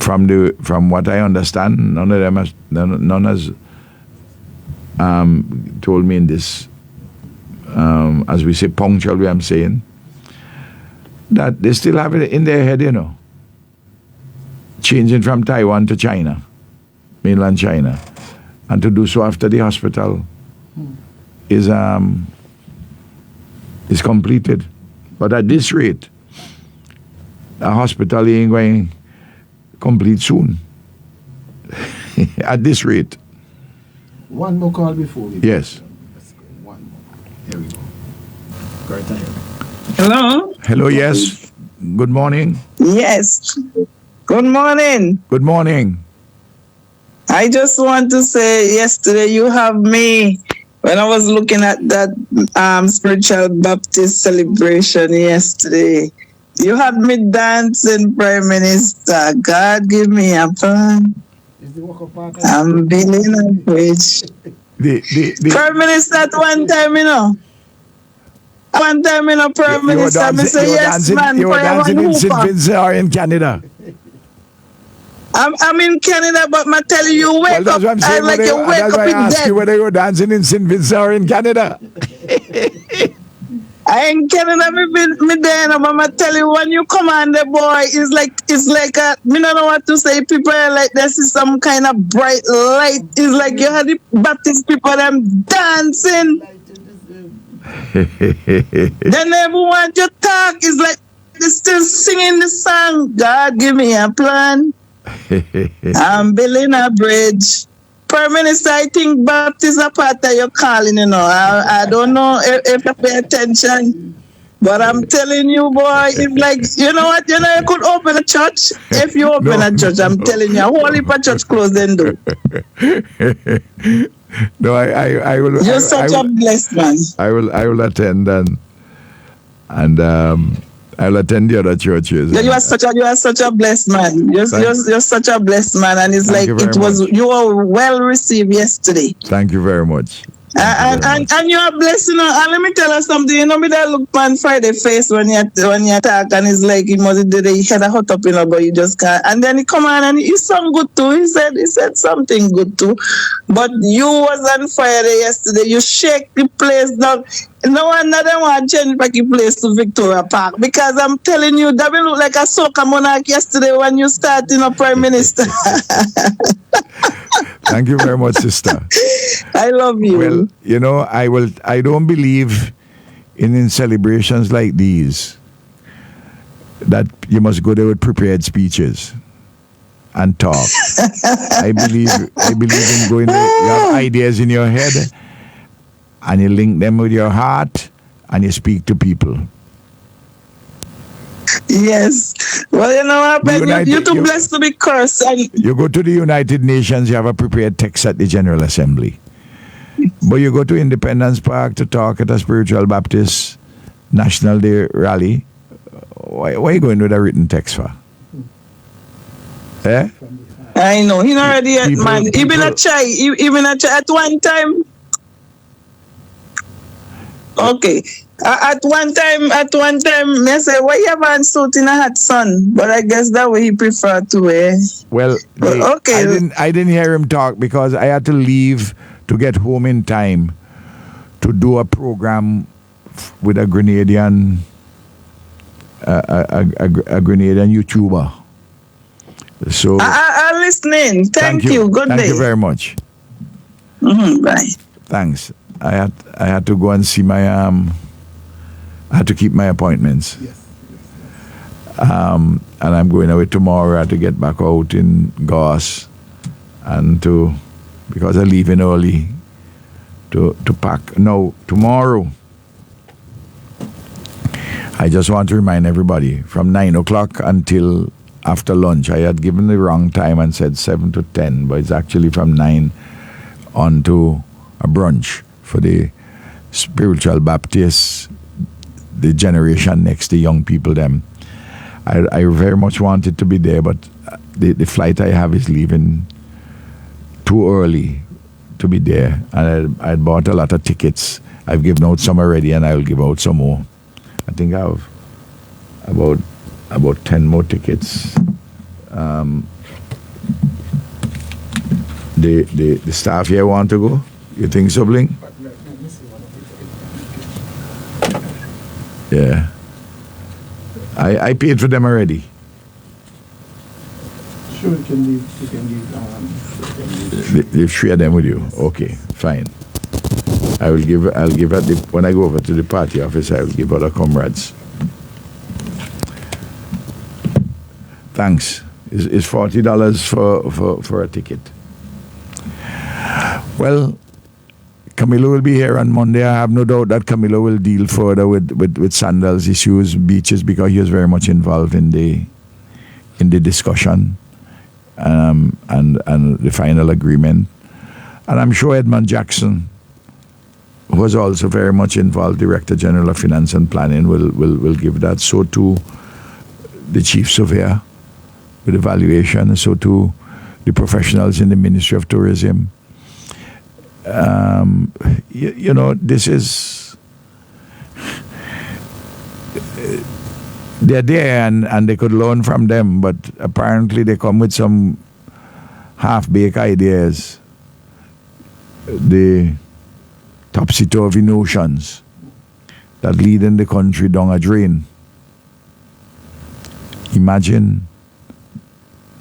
From what I understand, none has told me in this, as we say, punctual way I'm saying, that they still have it in their head, changing from Taiwan to China, mainland China, and to do so after the hospital is completed. But at this rate, a hospital ain't going complete soon. At this rate. One more call before we. Yes. One more. Here we go. Correct. Hello? Hello, yes. Good morning. Yes. Good morning. Good morning. I just want to say yesterday you have me, when I was looking at that spiritual Baptist celebration yesterday, you had me dancing, Prime Minister. God give me a plan. I'm building a bridge. Prime Minister at one time, Prime Minister, I say, yes, man. You were dancing in St. Vincent or in Canada? I'm in Canada, but I'm telling you, wake up. I like you wake up in ask dead. you whether you're dancing in St. Vincent or in Canada. I in Canada, me there, but I'm telling you, when you come on the boy, it's like me don't know what to say. People are like, this is some kind of bright light. It's like you had the Baptist people, them dancing. They never want you to talk. It's like they still singing the song. God give me a plan. I'm building a bridge. Prime Minister, I think Baptist are part of your calling, I don't know if you pay attention. But I'm telling you, boy, it's like, you know what? You could open a church. If you open a church, I'm telling you, a whole heap of church close then do. No, I will. You're such a blessed man. I will attend and I'll attend the other churches. You are such a blessed man. You're such a blessed man, and it's like you were well received yesterday. Thank you very much. And you are blessed, And let me tell you something. Me that look on Friday face when you talk, and it's like he must did he had a hot up, but you just can't. And then he come on and he sung good too. He said something good too. But you was on Friday yesterday. You shake the place down. No one doesn't want to change back the place to Victoria Park, because I'm telling you, that will look like a soca monarch yesterday when you started Prime Minister. Thank you very much, sister. I love you. Well, I don't believe in celebrations like these that you must go there with prepared speeches and talk. I believe in going there. You have ideas in your head, and you link them with your heart, and you speak to people. Yes. Well, you know what, you're too blessed to be cursed. You go to the United Nations, you have a prepared text at the General Assembly. But you go to Independence Park to talk at a spiritual Baptist National Day rally, why are you going with a written text for? Eh? I know. He not ready yet, man. He been a try. At one time. Okay. At one time, I say, why you have a suit in a hot sun? But I guess that way he preferred to wear. Well, okay. I didn't hear him talk because I had to leave to get home in time to do a program with a Grenadian YouTuber. So I'm listening. Thank you. Good Thank day. you very much. Bye. Thanks. I had to go and see my I had to keep my appointments. And I'm going away tomorrow. I had to get back out in Goss and because I'm leaving early to pack. No, tomorrow. I just want to remind everybody from 9 o'clock until after lunch. I had given the wrong time and said 7 to 10, but it's actually from 9 on to a brunch for the spiritual Baptists, the generation next, the young people them. I very much wanted to be there, but the flight I have is leaving too early to be there. And I bought a lot of tickets. I've given out some already, and I'll give out some more. I think I have about 10 more tickets. The staff here want to go? You think so, Bling? Yeah. I paid for them already. Sure, you can leave. They share them with you. Okay, fine. I'll give when I go over to the party office, I'll give other comrades. Thanks. It's $40 for a ticket. Well, Camilo will be here on Monday. I have no doubt that Camilo will deal further with Sandals issues, beaches, because he was very much involved in the discussion and the final agreement. And I'm sure Edmund Jackson, who was also very much involved, Director General of Finance and Planning, will give that. So too the Chief Surveyor with evaluation, so too the professionals in the Ministry of Tourism. This is they're there and they could learn from them, but apparently they come with some half-baked ideas, the topsy-turvy notions that lead in the country down a drain. Imagine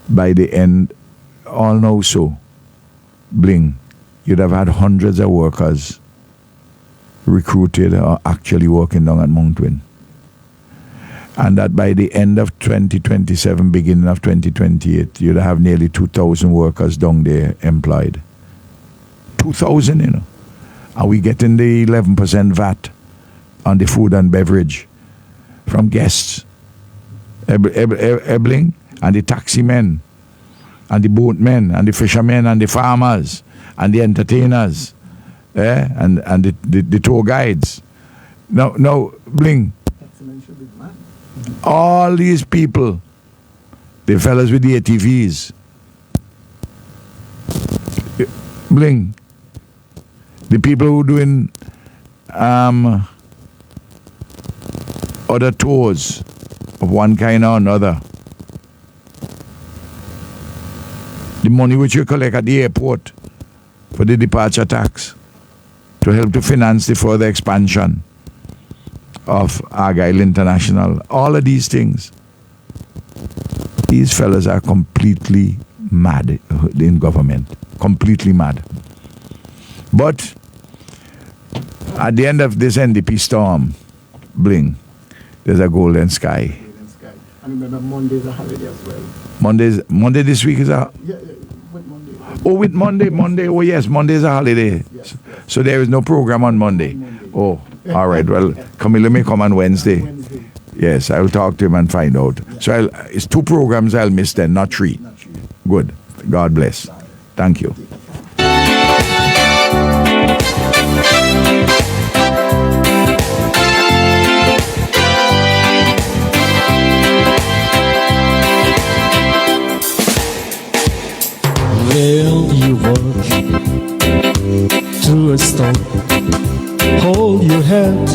by the end, all know so, Bling, you'd have had hundreds of workers recruited or actually working down at Mount Twin. And that by the end of 2027, beginning of 2028, you'd have nearly 2,000 workers down there employed. 2,000, And we getting the 11% VAT on the food and beverage from guests. Ebling, and the taxi men, and the boatmen, and the fishermen, and the farmers, and the entertainers, and the tour guides. No, Bling. All these people, the fellas with the ATVs, Bling, the people who doing other tours of one kind or another, the money which you collect at the airport for the departure tax to help to finance the further expansion of Argyle International, all of these things. These fellas are completely mad in government, completely mad. But at the end of this NDP storm, Bling, there's a golden sky. And remember, Monday's a holiday as well. Monday this week is a... Yeah, with Monday. Oh, with Monday. Oh, yes, Monday is a holiday. Yes. So there is no program on Monday. Oh, all right. Well, Camilo may come on Wednesday. Yes, I'll talk to him and find out. So it's 2 programs I'll miss then, not 3. Good. God bless. Thank you. Will you walk through a storm? Hold your head